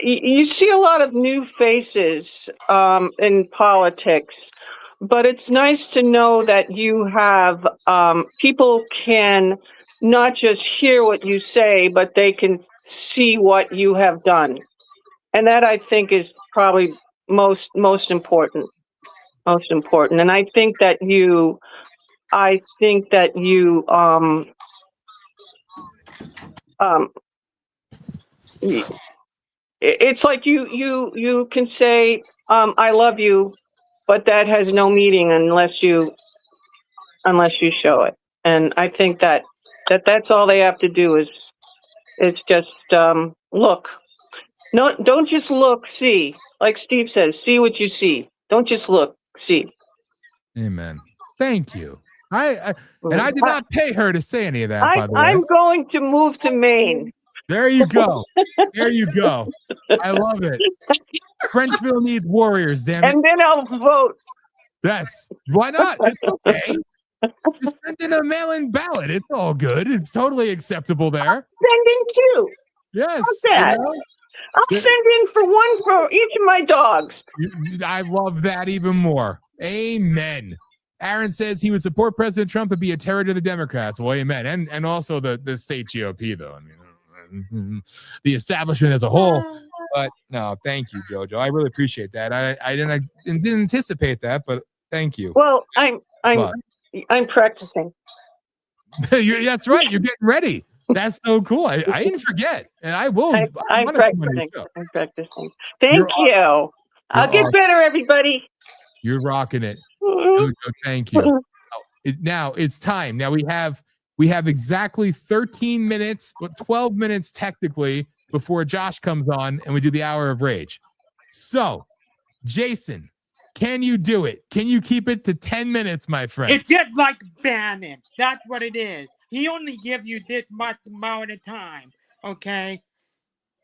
you see a lot of new faces in politics. But it's nice to know that you have people can not just hear what you say, but they can see what you have done. And that I think is probably most important. Most important. And I think that you it's like you can say I love you, but that has no meaning unless you show it. And I think that's all they have to do is just look. No, don't just look, see. Like Steve says, see what you see. Don't just look, see. Amen. Thank you. I did not pay her to say any of that, by the way. I'm going to move to Maine. There you go. There you go. I love it. Frenchville needs warriors, damn it. And then I'll vote. Yes. Why not? It's okay. Just send in a mail-in ballot. It's all good. It's totally acceptable there. I'll send in two. Yes. How's that? I'll send in for one for each of my dogs. I love that even more. Amen. Aaron says he would support President Trump and be a terror to the Democrats. Well, amen. And also the state GOP, though. I mean, the establishment as a whole. But no, thank you, JoJo. I really appreciate that. I didn't anticipate that, but thank you. Well, I'm practicing. That's right. You're getting ready. That's so cool. I didn't forget, and I will. I'm practicing. I'm practicing. Thank you. I'll get better, everybody. You're rocking it. JoJo, thank you. Now it's time. Now we have exactly 13 minutes, 12 minutes technically, before Josh comes on and we do the hour of rage. So, Jason, Can you do it? Can you keep it to 10 minutes, my friend? It's just like Bannon. That's what it is. He only gives you this much amount of time, okay?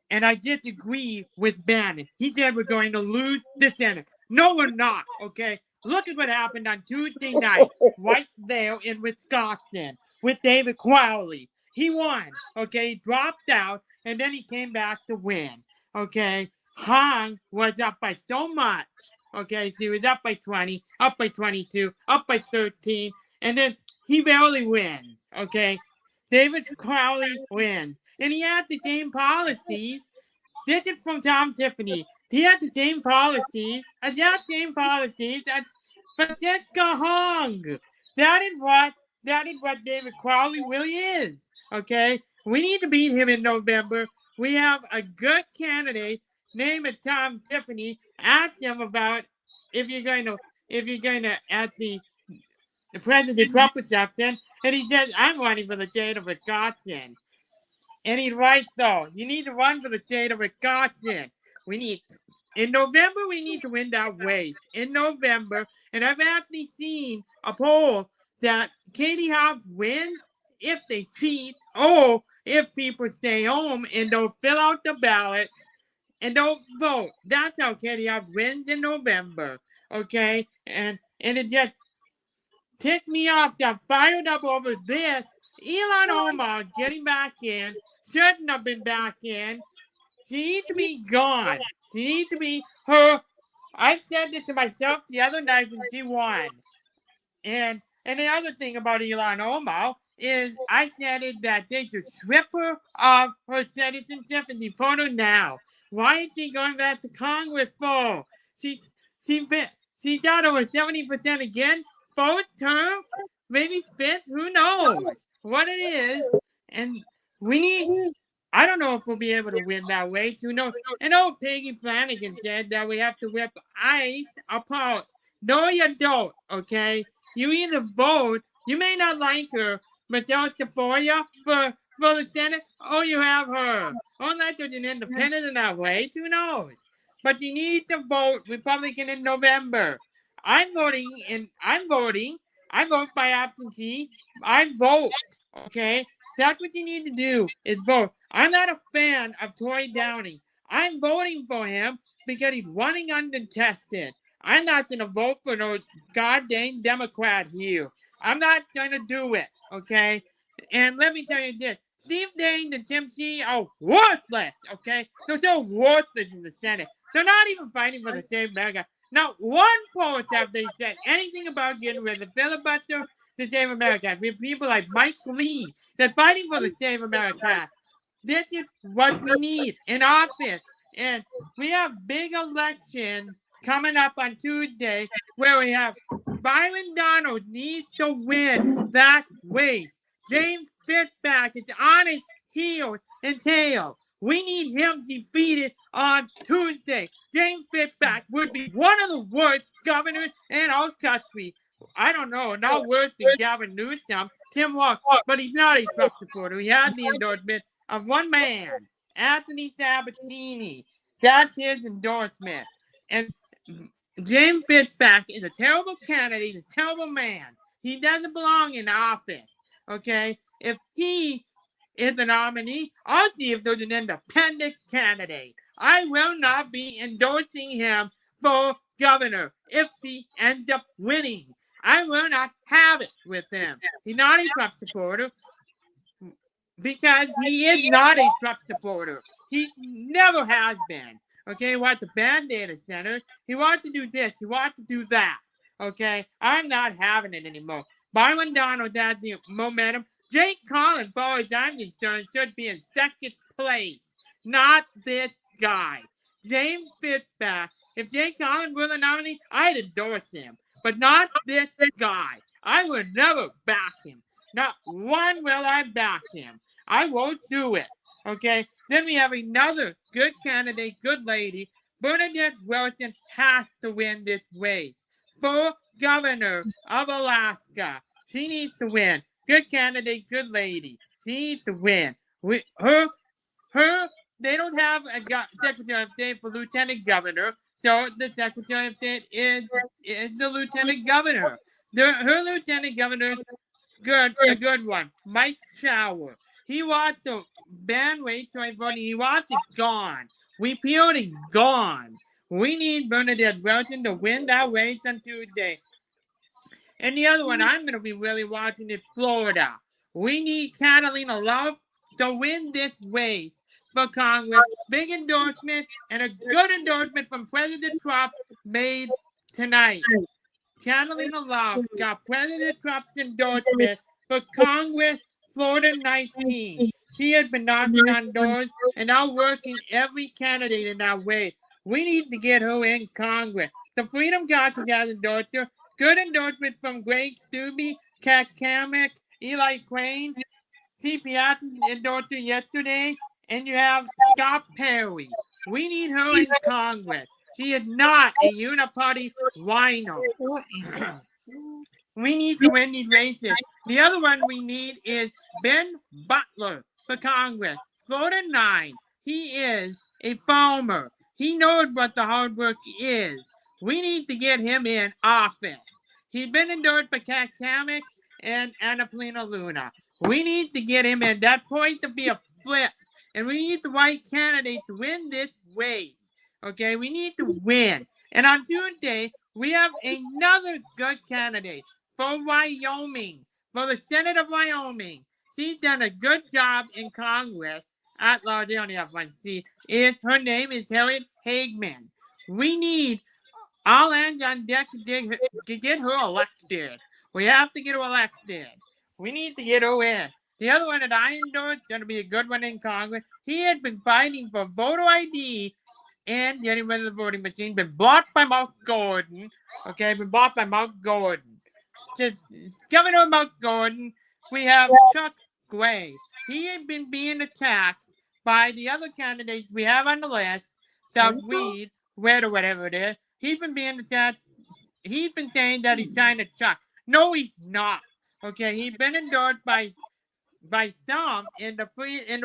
And I disagree with Bannon. He said we're going to lose the Senate. No, we're not, okay? Look at what happened on Tuesday night right there in Wisconsin with David Crowley. He won, okay? He dropped out, and then he came back to win, okay? Hahn was up by so much, okay? So he was up by 20, up by 22, up by 13, and then he barely wins, okay? David Crowley wins. And he had the same policies. This is from Tom Tiffany. He had the same policies, as Francisca Hung. That is what David Crowley really is. Okay? We need to beat him in November. We have a good candidate named Tom Tiffany. Ask him about if you're going to at the President Trump reception, and he says, I'm running for the state of Wisconsin. And he's right, though. You need to run for the state of Wisconsin. In November, we need to win that race. In November, and I've actually seen a poll that Katie Hobbs wins if they cheat, or if people stay home and don't fill out the ballots and don't vote. That's how Katie Hobbs wins in November, okay? And it just ticked me off. Got fired up over this. Elon Omar getting back in. Shouldn't have been back in. She needs to be gone. She needs to be her. I said this to myself the other night when she won. And the other thing about Elon Omar is I said it that they should strip her of her citizenship and deport her now. Why is she going back to Congress for? She got over 70% again. Fourth term, maybe fifth, who knows what it is. And I don't know if we'll be able to win that way. And old Peggy Flanagan said that we have to rip ICE apart. No, you don't, okay? You either vote, you may not like her, but she'll support you for the Senate, or you have her. Unless there's an independent in that way, who knows? But you need to vote Republican in November. I'm voting. I vote by absentee. I vote, okay? That's what you need to do, is vote. I'm not a fan of Troy Downing. I'm voting for him because he's running undetested. I'm not going to vote for no goddamn Democrat here. I'm not going to do it, okay? And let me tell you this. Steve Dane and Tim Sheehy are worthless, okay? They're so worthless in the Senate. They're not even fighting for the same America. Not one post have they said anything about getting rid of the filibuster to save America. We have people like Mike Lee that fighting for the save America. This is what we need in office. And we have big elections coming up on Tuesday where we have Byron Donald needs to win that race. James Fitzpatrick is on his heels and tail. We need him defeated on Tuesday. James Fitzpatrick would be one of the worst governors in our country. I don't know, not worse than Gavin Newsom, Tim Walker, but he's not a Trump supporter. He has the endorsement of one man, Anthony Sabatini. That's his endorsement. And James Fitzpatrick is a terrible candidate, a terrible man. He doesn't belong in office, okay? If he is the nominee, I'll see if there's an independent candidate. I will not be endorsing him for governor if he ends up winning. I will not have it with him. He's not a Trump supporter because he is not a Trump supporter. He never has been. Okay, he wants to ban data centers. He wants to do this. He wants to do that. Okay, I'm not having it anymore. Byron Donald has the momentum. Jake Collins, as far as I'm concerned, should be in second place. Not this guy. James Fitzpatrick. If Jake Collins were the nominee, I'd endorse him. But not this guy. I would never back him. Not one will I back him. I won't do it. Okay? Then we have another good candidate, good lady. Bernadette Wilson has to win this race. For governor of Alaska. She needs to win. Good candidate, good lady. She needs to win. They don't have a secretary of state for lieutenant governor. So the Secretary of State is the Lieutenant Governor. Her Lieutenant Governor, a good one, Mike Shower. He wants to ban race-choice voting. He wants it gone. Repealed and gone. We need Bernadette Wilson to win that race on Tuesday. And the other one I'm going to be really watching is Florida. We need Catalina Love to win this race for Congress. Big endorsement and a good endorsement from President Trump made tonight. Catalina Love got President Trump's endorsement for Congress, Florida 19. She has been knocking on doors and now working every candidate in that way. We need to get her in Congress. The Freedom Caucus has endorsed her. Good endorsement from Greg Stubbe, Kat Kamek, Eli Crane. CPS endorsed her yesterday. And you have Scott Perry. We need her in Congress. She is not a uniparty rhino. We need to win these races. The other one we need is Ben Butler for Congress. Florida 9. He is a farmer. He knows what the hard work is. We need to get him in office. He's been endorsed by Kat Kamek and Annapolina Luna. We need to get him in. That's going to be a flip. And we need the right candidate to win this race. Okay, we need to win. And on Tuesday, we have another good candidate for Wyoming, for the Senate of Wyoming. She's done a good job in Congress. At large, they only have one seat. Her name is Harriet Hagman. We need all hands on deck to get her elected. We have to get her elected. We need to get her in. The other one that I endorse is going to be a good one in Congress. He had been fighting for voter ID and getting rid of the voting machine. Been bought by Mark Gordon. Okay, been bought by Mark Gordon. Just Governor Mark Gordon. We have Chuck Gray. He had been being attacked by the other candidates we have on the list. Doug Weed, Red or whatever it is. He's been being attacked. He's been saying that he's trying to Chuck. No, he's not. Okay, he's been endorsed by some in the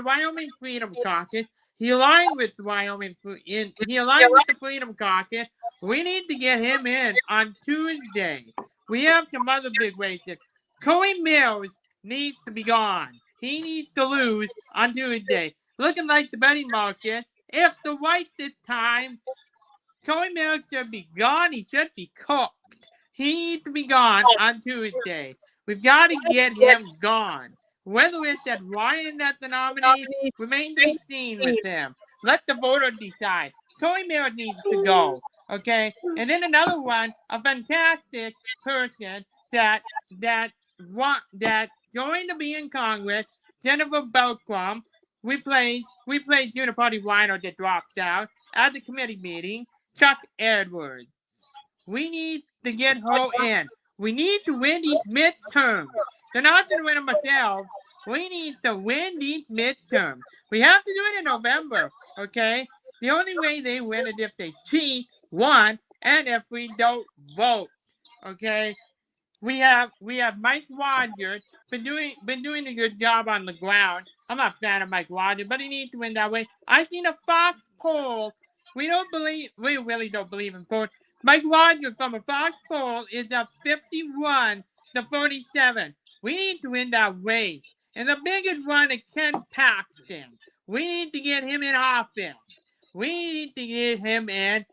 Wyoming Freedom Caucus. He aligned with the Freedom Caucus. We need to get him in on Tuesday. We have some other big races. Cory Mills needs to be gone. He needs to lose on Tuesday. Looking like the betting market. If the right this time, Cory Mills should be gone. He should be cooked. He needs to be gone on Tuesday. We've got to get him gone. Whether it's that Ryan that's the nominee remains to be seen with him. Let the voter decide. Cory Mills needs to go. Okay? And then another one, a fantastic person that going to be in Congress, Jennifer Belcrum. We played Uniparty Rhino that dropped out at the committee meeting. Chuck Edwards. We need to get her in. We need to win these midterms. They're not going to win them ourselves. We need to win these midterms. We have to do it in November, okay? The only way they win is if they cheat, one, and if we don't vote, okay? We have Mike Rogers been doing a good job on the ground. I'm not a fan of Mike Rogers, but he needs to win that way. I've seen a Fox poll. We really don't believe in polls. Mike Rogers from a Fox poll is up 51 to 47. We need to win that race. And the biggest one is Ken Paxton. We need to get him in office. We need to get him in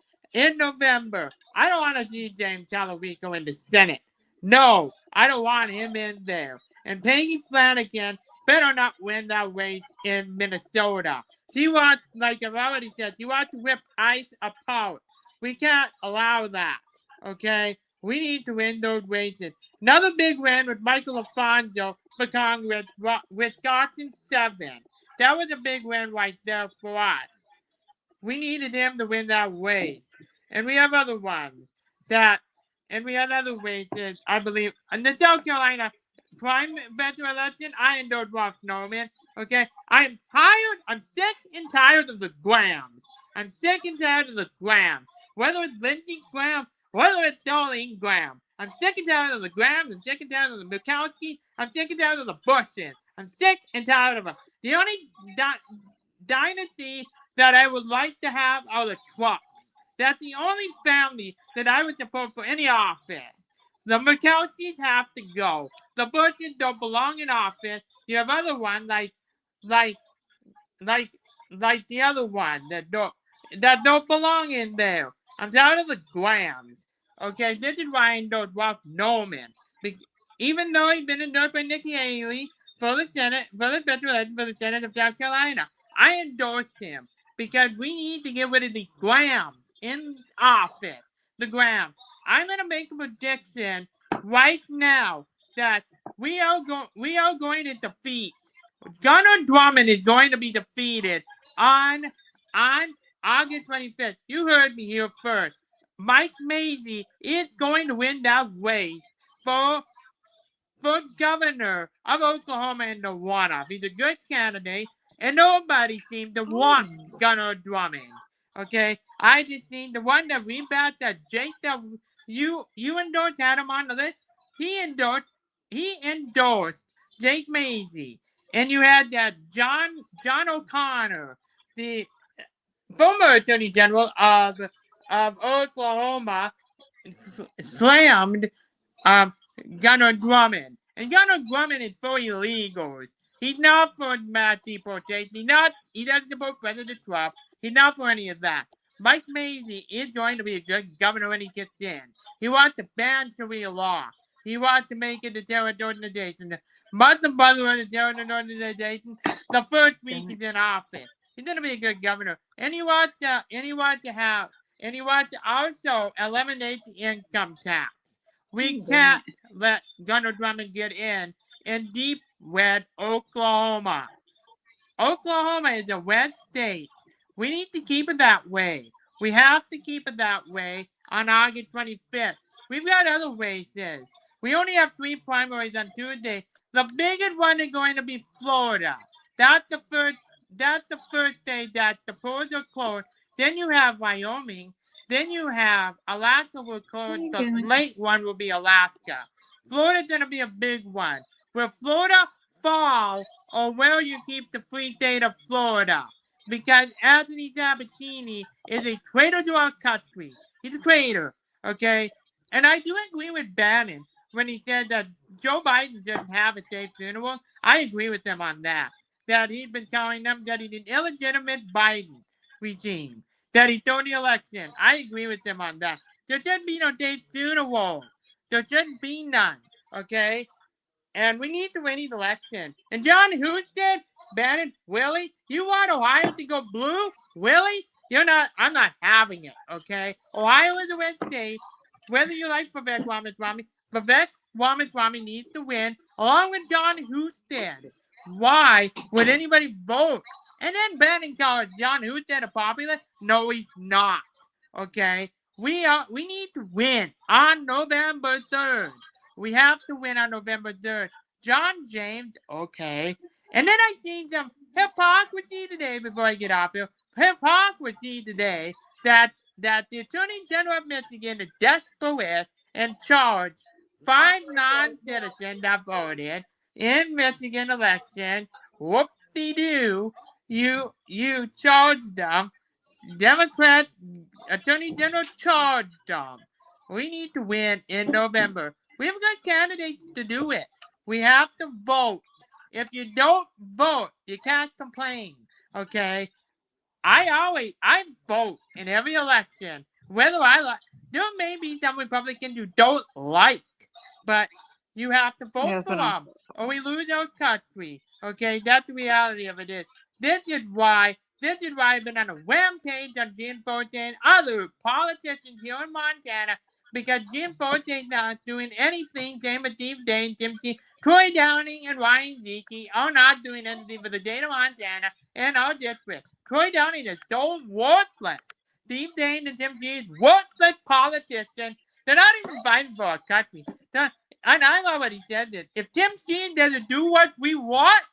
November. I don't want to see James Talarico in the Senate. No, I don't want him in there. And Peggy Flanagan better not win that race in Minnesota. She wants, like I've already said, she wants to rip ICE apart. We can't allow that, okay? We need to win those races. Another big win with Michael Alfonso for Congress, Wisconsin 7. That was a big win right there for us. We needed him to win that race. And we have other ones other races, I believe. In the South Carolina prime veteran election, I endorse Ross Norman. Okay? I'm sick and tired of the Grahams. I'm sick and tired of the Grahams. Whether it's Lindsey Graham, whether it's Darlene Graham. I'm sick and tired of the Grahams. I'm sick and tired of the Murkowski. I'm sick and tired of the Bushes. I'm sick and tired of them. The only dynasty that I would like to have are the Trumps. that the only family that I would support for any office, the McKelkeys have to go. The Bushes don't belong in office. You have other ones like the other one that don't belong in there. I'm tired of the Grahams. Okay, this is why I endorse Ralph Norman. Even though he's been endorsed by Nikki Haley for the Senate, for the special election for the Senate of South Carolina, I endorsed him because we need to get rid of the Grahams in office. The Grahams. I'm gonna make a prediction right now that we are going to defeat. Gunnar Drummond is going to be defeated on August 25th. You heard me here first. Mike Mazie is going to win that race for governor of Oklahoma and the runoff. He's a good candidate, and nobody seems to want Gunnar Drummond. Okay, I just seen the one that we about that Jake that you endorsed, had him on the list. He endorsed Jake Mazie, and you had that John O'Connor, the former Attorney General of Oklahoma, slammed Gunnar Drummond. And Gunnar Drummond is for illegals. He's not for mass deportation. He doesn't support President Trump. He's not for any of that. Mike Mazie is going to be a good governor when he gets in. He wants to ban Sharia law. He wants to make it a terrorist organization. The Muslim Brotherhood is a terrorist organization. The first week he's in office. He's going to be a good governor. And he wants to also eliminate the income tax. We can't let Gunnar Drummond get in deep red Oklahoma. Oklahoma is a red state. We need to keep it that way. We have to keep it that way on August 25th. We've got other races. We only have 3 primaries on Tuesday. The biggest one is going to be Florida. That's the first day that the polls are closed. Then you have Wyoming. Then you have Alaska will close. The late one will be Alaska. Florida's going to be a big one. Will Florida fall, or will you keep the free state of Florida? Because Anthony Sabatini is a traitor to our country. He's a traitor, okay? And I do agree with Bannon when he said that Joe Biden doesn't have a state funeral. I agree with him on that. That he's been telling them that he's an illegitimate Biden regime. That he stole the election. I agree with him on that. There shouldn't be no state funeral. There shouldn't be none, okay? And we need to win the election. And John Husted, Bannon, Willie, you want Ohio to go blue? Willie? I'm not having it, okay? Ohio is a red state. Whether you like Vivek Ramaswamy needs to win, along with John Husted. Why would anybody vote? And then Bannon calls John Husted a populist? No, he's not, okay? We need to win on November 3rd. We have to win on November 3rd. John James, okay. And then I seen some hypocrisy today before I get off here. Hypocrisy today that the Attorney General of Michigan is desperate and charged 5 non-citizens that voted in Michigan election. Whoop-de-doo. You charged them. Democrat Attorney General charged them. We need to win in November. We have got candidates to do it. We have to vote. If you don't vote, you can't complain. Okay? I vote in every election. Whether I like, there may be some Republicans you don't like, but you have to vote for them, or we lose our country. Okay? That's the reality of it is. This is why I've been on a rampage on Jim Forte and other politicians here in Montana, because Jim Forte's not doing anything. Same with Steve Dane, Tim C. Troy Downing, and Ryan Zeke are not doing anything for the state of Montana and our district. Troy Downing is so worthless. Steve Dane and Tim C. is worthless politicians. They're not even fighting for our country. And I've already said this. If Tim C. doesn't do what we want,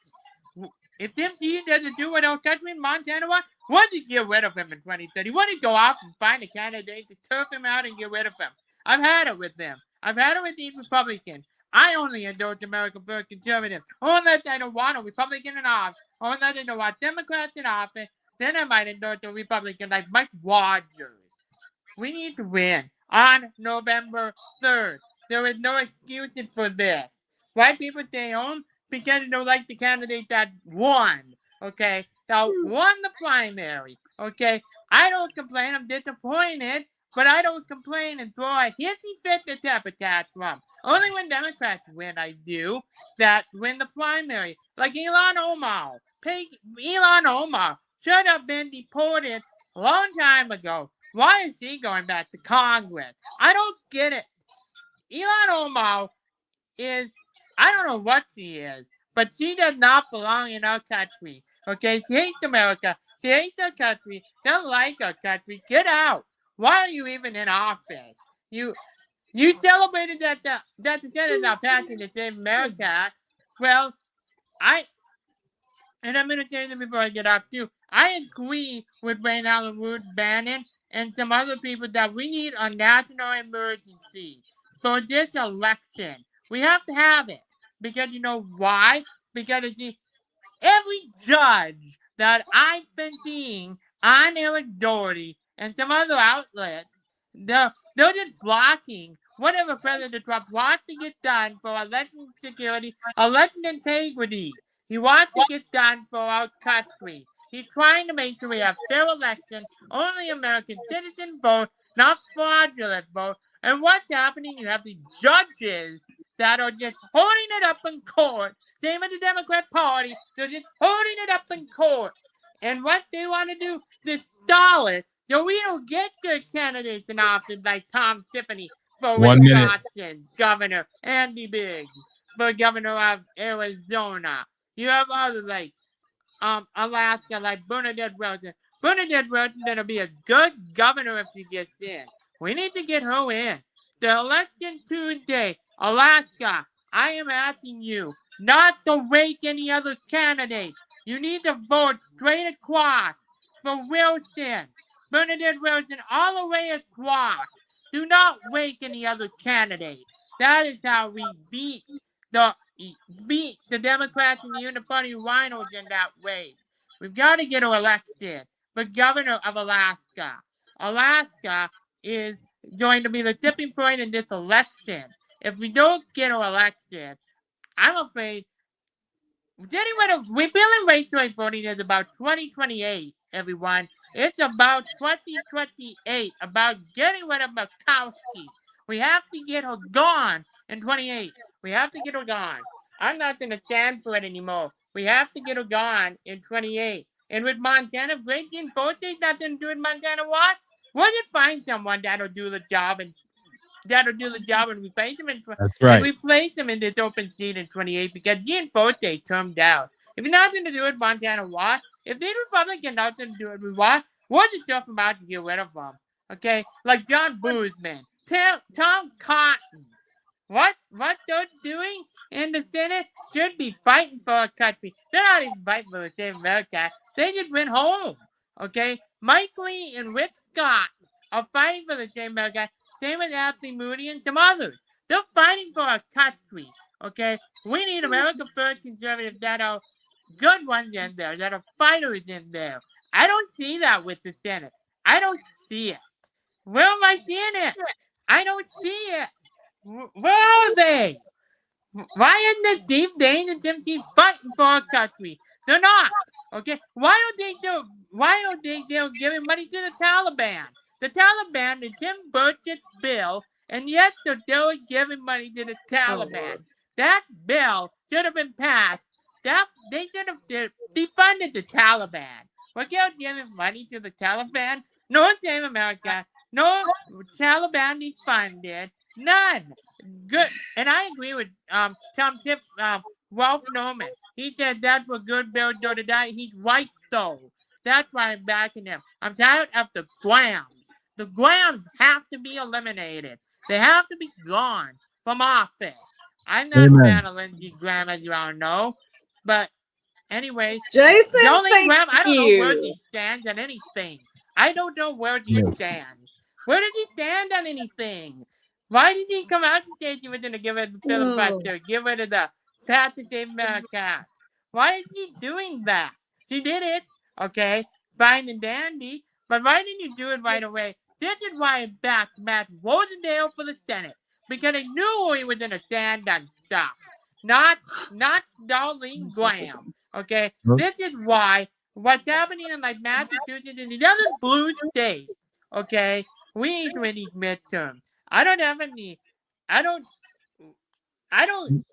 if Tim Keene doesn't do what our country in Montana wants, we'll just get rid of him in 2030. We'll just go off and find a candidate to turf him out and get rid of him. I've had it with them. I've had it with these Republicans. I only endorse American First Conservatives. Unless I don't want a Republican in office, or unless I don't want Democrats in office, then I might endorse a Republican like Mike Rogers. we need to win on November 3rd. There is no excuses for this. White people stay home because they don't like the candidate that won. Okay, that won the primary. Okay, I don't complain. I'm disappointed, but I don't complain and throw a hissy fit to temper tantrum. Only when Democrats win, I do. That win the primary, like Elon Omar. Elon Omar should have been deported a long time ago. Why is he going back to Congress? I don't get it. Elon Omar is, I don't know what she is, but she does not belong in our country. Okay, she hates America. She hates our country. Doesn't like our country. Get out. Why are you even in office? You celebrated that the Senate is not passing the Save America Act. Well, and I'm going to say this before I get off too. I agree with Wayne Allen Root Bannon and some other people that we need a national emergency for this election. We have to have it. Because you know why? Because every judge that I've been seeing on Eric Doherty and some other outlets, they're just blocking whatever President Trump wants to get done for election security, election integrity. He wants to get done for our country. He's trying to make sure we have fair election, only American citizen vote, not fraudulent vote. And what's happening? You have the judges that are just holding it up in court. Same with the Democrat Party. They're just holding it up in court. And what they want to do is stall it so we don't get good candidates in office like Tom Tiffany for Wisconsin governor, Andy Biggs for governor of Arizona. You have others like Alaska, like Bernadette Wilson. Bernadette Wilson gonna be a good governor if she gets in. We need to get her in. The election Tuesday, Alaska, I am asking you not to rake any other candidate. You need to vote straight across for Wilson. Bernadette Wilson, all the way across. Do not rake any other candidate. That is how we beat the Democrats and the Uniparty rhinos in that way. We've got to get her elected. The governor of Alaska. Alaska is going to be the tipping point in this election. If we don't get her elected, I'm afraid repealing racial rate voting is about 2028, everyone. It's about 2028, about getting rid of Murkowski. We have to get her gone in 28. We have to get her gone. I'm not going to stand for it anymore. We have to get her gone in 28. And with Montana breaking voting, nothing to do with Montana what? We'll just find someone that'll do the job and replace him and replace him in this open seat in 28 because Ian Forte termed out. If nothing to do with Montana what? If these Republicans nothing to do with what? We'll just tough them out to get rid of them. Okay? Like John Boozman, Tom Cotton. What they're doing in the Senate should be fighting for our country. They're not even fighting for the same America. They just went home. Okay? Mike Lee and Rick Scott are fighting for the same America. Same with Anthony Moody and some others. They're fighting for our country. Okay? We need America First conservatives that are good ones in there, that are fighters in there. I don't see that with the Senate. I don't see it. Where am I seeing it? I don't see it. Where are they? Why isn't the Steve Dane and Tim Keith fighting for our country? They're not. Okay? Why are they giving money to the Taliban? The Taliban is Tim Burchett's bill, and yet they're still giving money to the Taliban. That bill should have been passed. They should have defunded the Taliban. We're giving money to the Taliban. No Save America. No Taliban defunded. None. Good. And I agree with Ralph Norman. He said that's what good bill do to die. He's right though. That's why I'm backing him. I'm tired of the Grahams. The Grahams have to be eliminated. They have to be gone from office. I'm not a fan of Lindsey Graham, as you all know. But anyway, Jason, the only Graham, I don't you. know where he stands on anything. I don't know where he stands. Where does he stand on anything? Why did he come out and say he was going to get rid of the filibuster, get rid of the Path to Save America? Why is he doing that? He did it, okay, fine and dandy, but why didn't you do it right away? This is why I backed Matt Rosendale for the Senate, because I knew he was going to stand on stuff. Not Darlene Graham, okay? This is why what's happening in like Massachusetts and the other blue states, okay? We need to win these midterms.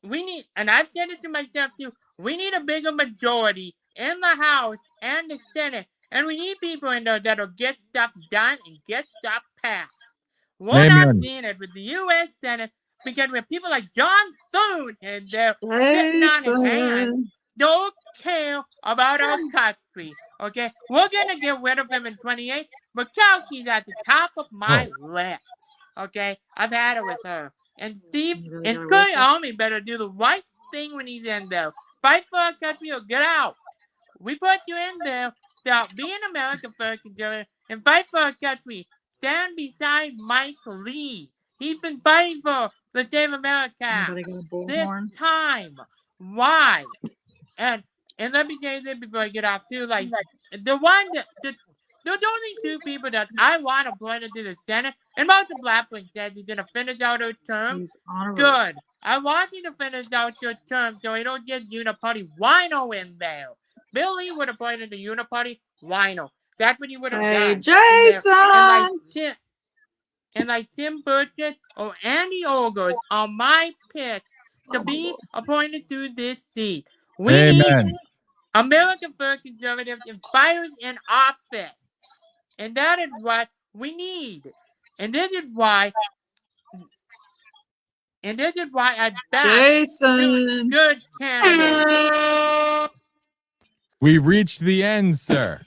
We need, and I've said it to myself too, we need a bigger majority in the House and the Senate, and we need people in there that'll get stuff done and get stuff passed. We're not seeing it with the U.S. Senate because we have people like John Thune and they're sitting on his hands, don't care about our country, okay? We're going to get rid of him in 28, but Kelsey's at the top of my list, okay? I've had it with her. And Steve and Kurt Army better do the right thing when he's in there. Fight for our country or get out. We put you in there. Stop being American first conservative and fight for our country. Stand beside Mike Lee. He's been fighting for the Save America this time. Why? And let me say this before I get off too. Like there's only two people that I want appointed to the Senate, and Martha Blackburn said he's gonna finish out her term. Good. I want you to finish out your term so I don't get uniparty wino in there. Bill Lee would have appointed a uniparty wino. That's what he would have done. Jason! And like Tim Burchett or Andy Ogles are my picks to be appointed to this seat. We need American first conservatives and fighters in office. And that is what we need. And this is why I back Jason. good candidates. We reached the end, sir.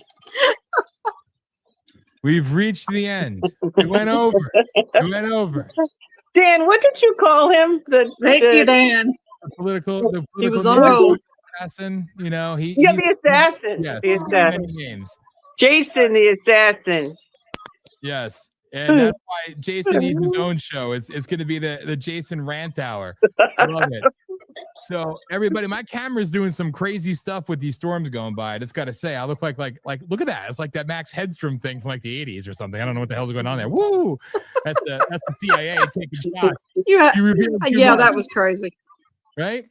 We've reached the end. We went over. Dan, what did you call him? Thank you, Dan. The political he was on a roll. Assassin, you know, the assassin. Yes, the assassin. Names. Jason the assassin. Yes. And that's why Jason needs his own show. It's going to be the Jason Rant Hour. I love it. So everybody, my camera's doing some crazy stuff with these storms going by. I just got to say, I look like look at that. It's like that Max Headstrom thing from like the 80s or something. I don't know what the hell's going on there. Woo! That's the CIA taking shots. Yeah, that was crazy. Right?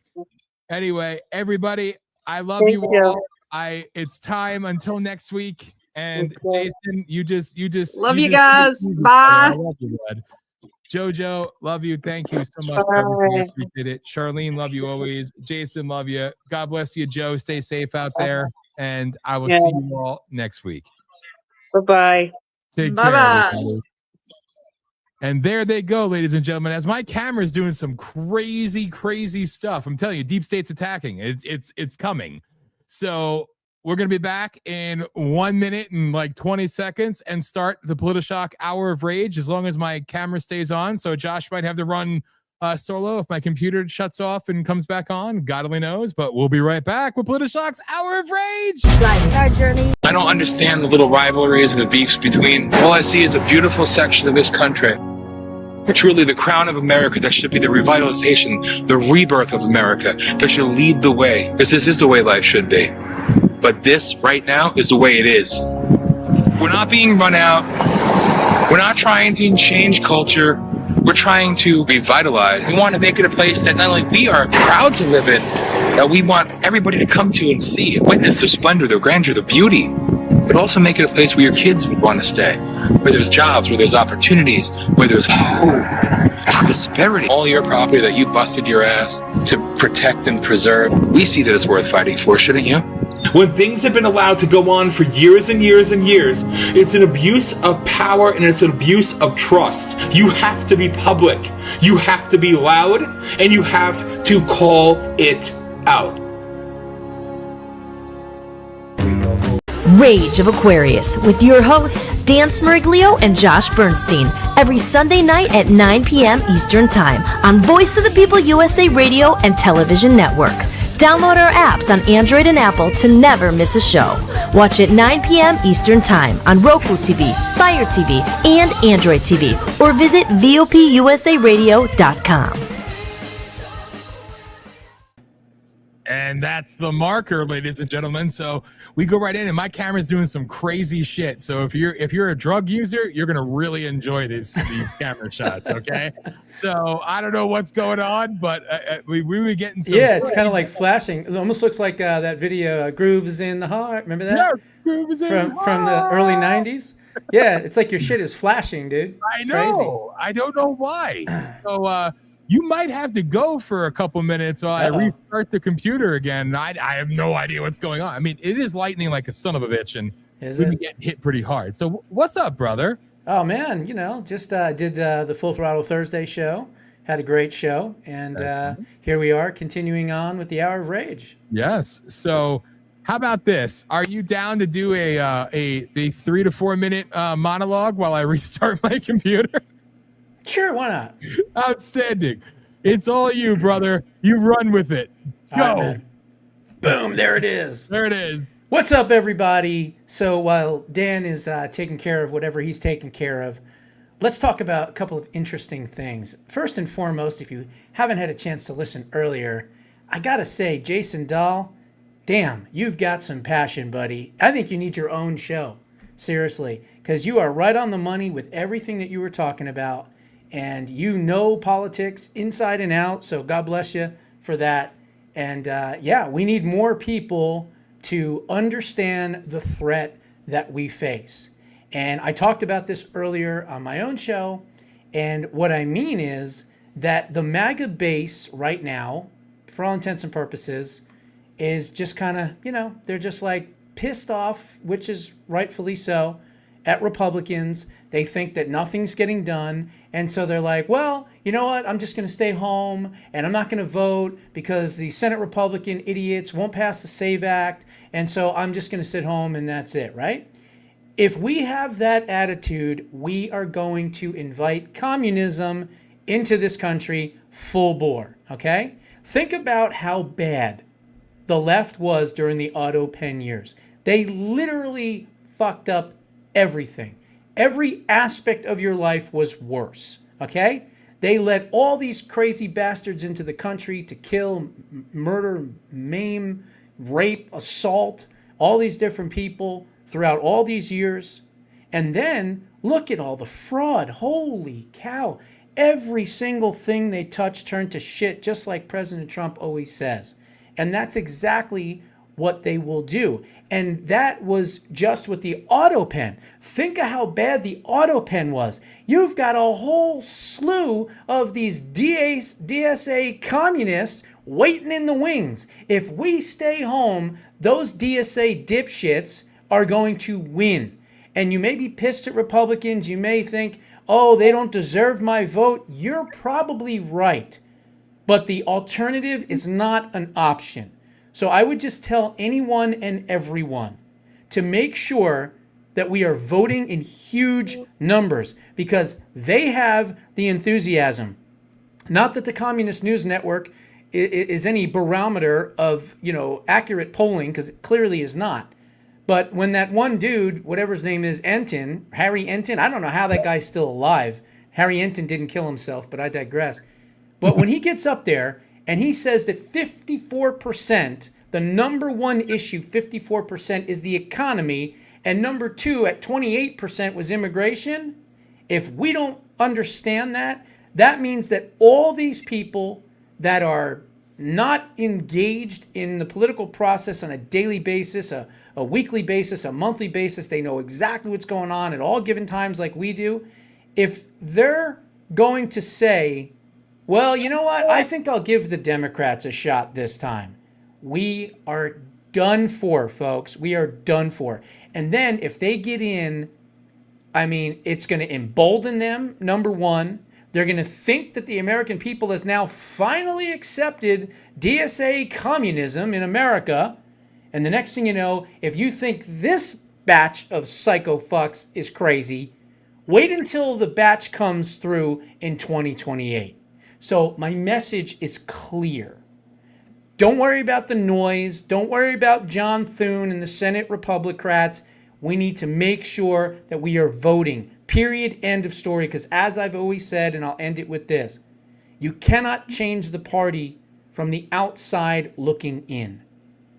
Anyway, everybody, I love you all. It's time until next week. And Jason, you just love you guys. Bye. I love you, bud. Jojo, love you. Thank you so much for everything. I appreciate it. Charlene, love you always. Jason, love you. God bless you, Joe. Stay safe out there. And I will see you all next week. Bye-bye. Take care. Everybody. And there they go, ladies and gentlemen. As my camera's doing some crazy stuff. I'm telling you, Deep State's attacking. It's coming. So we're going to be back in 1 minute and like 20 seconds and start the Politi-Shock Hour of Rage as long as my camera stays on. So Josh might have to run solo if my computer shuts off and comes back on. God only knows, but we'll be right back with Politi-Shock's Hour of Rage. Our journey. I don't understand the little rivalries and the beefs between. All I see is a beautiful section of this country. Truly the crown of America that should be the revitalization, the rebirth of America that should lead the way, because this is the way life should be. But this right now is the way it is. We're not being run out. We're not trying to change culture. We're trying to revitalize. We want to make it a place that not only we are proud to live in, that we want everybody to come to and see and witness the splendor, the grandeur, the beauty, but also make it a place where your kids would want to stay, where there's jobs, where there's opportunities, where there's hope, prosperity. All your property that you busted your ass to protect and preserve, we see that it's worth fighting for, shouldn't you? When things have been allowed to go on for years and years and years, it's an abuse of power and it's an abuse of trust. You have to be public, you have to be loud, and you have to call it out. Rage of Aquarius with your hosts Dan Smeriglio and Josh Bernstein every Sunday night at 9 p.m. Eastern Time on Voice of the People USA Radio and Television Network. Download our apps on Android and Apple to never miss a show. Watch at 9 p.m. Eastern Time on Roku TV, Fire TV, and Android TV, or visit VOPUSARadio.com. And that's the marker, ladies and gentlemen. So we go right in, and my camera's doing some crazy shit. So if you're a drug user, you're gonna really enjoy these camera shots. Okay. So I don't know what's going on, but we were getting some. Yeah, it's kind of like flashing. It almost looks like that video, "Grooves in the Heart." Remember that? Yeah, Grooves in the from the early '90s. Yeah, it's like your shit is flashing, dude. It's I know. Crazy. I don't know why. So you might have to go for a couple minutes while I restart the computer again. I have no idea what's going on. I mean, it is lightning like a son of a bitch, and we've been getting hit pretty hard. So what's up, brother? Oh man, just did the Full Throttle Thursday show. Had a great show, and here we are continuing on with the Hour of Rage. Yes. So how about this? Are you down to do a 3 to 4 minute monologue while I restart my computer? Sure, why not? Outstanding. It's all you, brother. You run with it. Go. Right, boom, there it is. There it is. What's up, everybody? So while Dan is taking care of whatever he's taking care of, let's talk about a couple of interesting things. First and foremost, if you haven't had a chance to listen earlier, I gotta say, Jason Dahl, damn, you've got some passion, buddy. I think you need your own show. Seriously, because you are right on the money with everything that you were talking about. And you know politics inside and out, so God bless you for that. And we need more people to understand the threat that we face. And I talked about this earlier on my own show, and what I mean is that the MAGA base right now, for all intents and purposes, is just kind of, they're just like pissed off, which is rightfully so, at Republicans. They think that nothing's getting done. And so they're like, well, you know what? I'm just going to stay home and I'm not going to vote because the Senate Republican idiots won't pass the SAVE Act. And so I'm just going to sit home and that's it, right? If we have that attitude, we are going to invite communism into this country full bore, okay? Think about how bad the left was during the Otto Penn years. They literally fucked up everything. Every aspect of your life was worse, okay? They let all these crazy bastards into the country to kill, murder, maim, rape, assault, all these different people throughout all these years. And then look at all the fraud. Holy cow. Every single thing they touch turned to shit, just like President Trump always says. And that's exactly what they will do. And that was just with the auto pen. Think of how bad the auto pen was. You've got a whole slew of these DSA communists waiting in the wings. If we stay home, those DSA dipshits are going to win. And you may be pissed at Republicans. You may think, oh, they don't deserve my vote. You're probably right. But the alternative is not an option. So I would just tell anyone and everyone to make sure that we are voting in huge numbers because they have the enthusiasm. Not that the Communist News Network is any barometer of, accurate polling, because it clearly is not. But when that one dude, whatever his name is, Harry Enton, I don't know how that guy's still alive. Harry Enton didn't kill himself, but I digress. But when he gets up there and he says that 54%, the number one issue, 54% is the economy, and number two at 28% was immigration, if we don't understand that, that means that all these people that are not engaged in the political process on a daily basis, a weekly basis, a monthly basis, they know exactly what's going on at all given times like we do. If they're going to say, well, you know what? I think I'll give the Democrats a shot this time. We are done for, folks. We are done for. And then if they get in, I mean, it's going to embolden them, number one. They're going to think that the American people has now finally accepted DSA communism in America. And the next thing you know, if you think this batch of psycho fucks is crazy, wait until the batch comes through in 2028. So my message is clear. Don't worry about the noise. Don't worry about John Thune and the Senate Republicans. We need to make sure that we are voting. Period. End of story. Because as I've always said, and I'll end it with this, you cannot change the party from the outside looking in.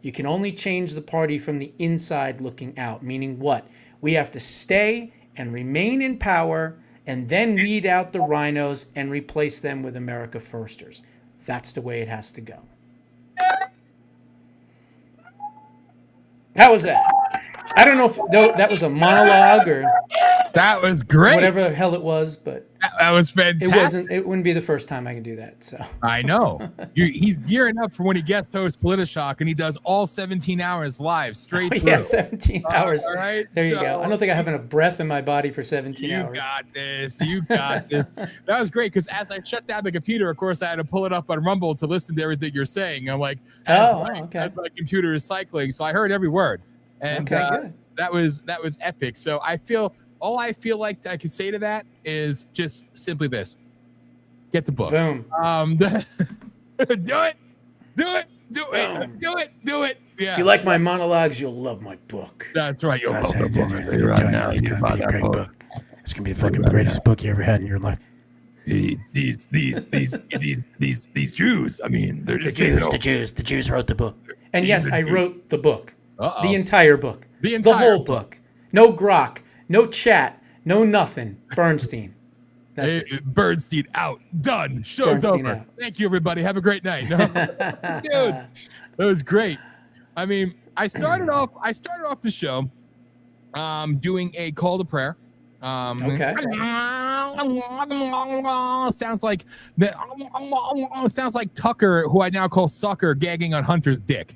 You can only change the party from the inside looking out, meaning what? We have to stay and remain in power and then weed out the rhinos and replace them with America Firsters. That's the way it has to go. How was that? I don't know if that was a monologue or that was great. Whatever the hell it was, but that was fantastic. It wouldn't be the first time I can do that. So I know he's gearing up for when he guest hosts Politi-Shock, and he does all 17 hours live straight through. Yeah, 17 hours. All right, there you go. I don't think I have enough breath in my body for 17 hours. You got this. You got this. That was great because as I shut down the computer, of course, I had to pull it up on Rumble to listen to everything you're saying. I'm like, as my computer is cycling, so I heard every word. And good. that was epic. So all I feel like I could say to that is just simply this: get the book. Boom. Do it. Yeah. If you like my monologues, you'll love my book. That's right. You'll love the book. It's gonna be a great book. It's gonna be the fucking greatest book you ever had in your life. These Jews. I mean, they're just the Jews wrote the book. And yes, I wrote the book. Uh-oh. The entire book. The whole book. No grok. No chat. No nothing. Bernstein. That's it. Bernstein out. Done. Show's Bernstein over. out. Thank you, everybody. Have a great night. No. Dude, that was great. I mean, I started off the show doing a call to prayer. Okay. Sounds like Tucker, who I now call Sucker, gagging on Hunter's dick.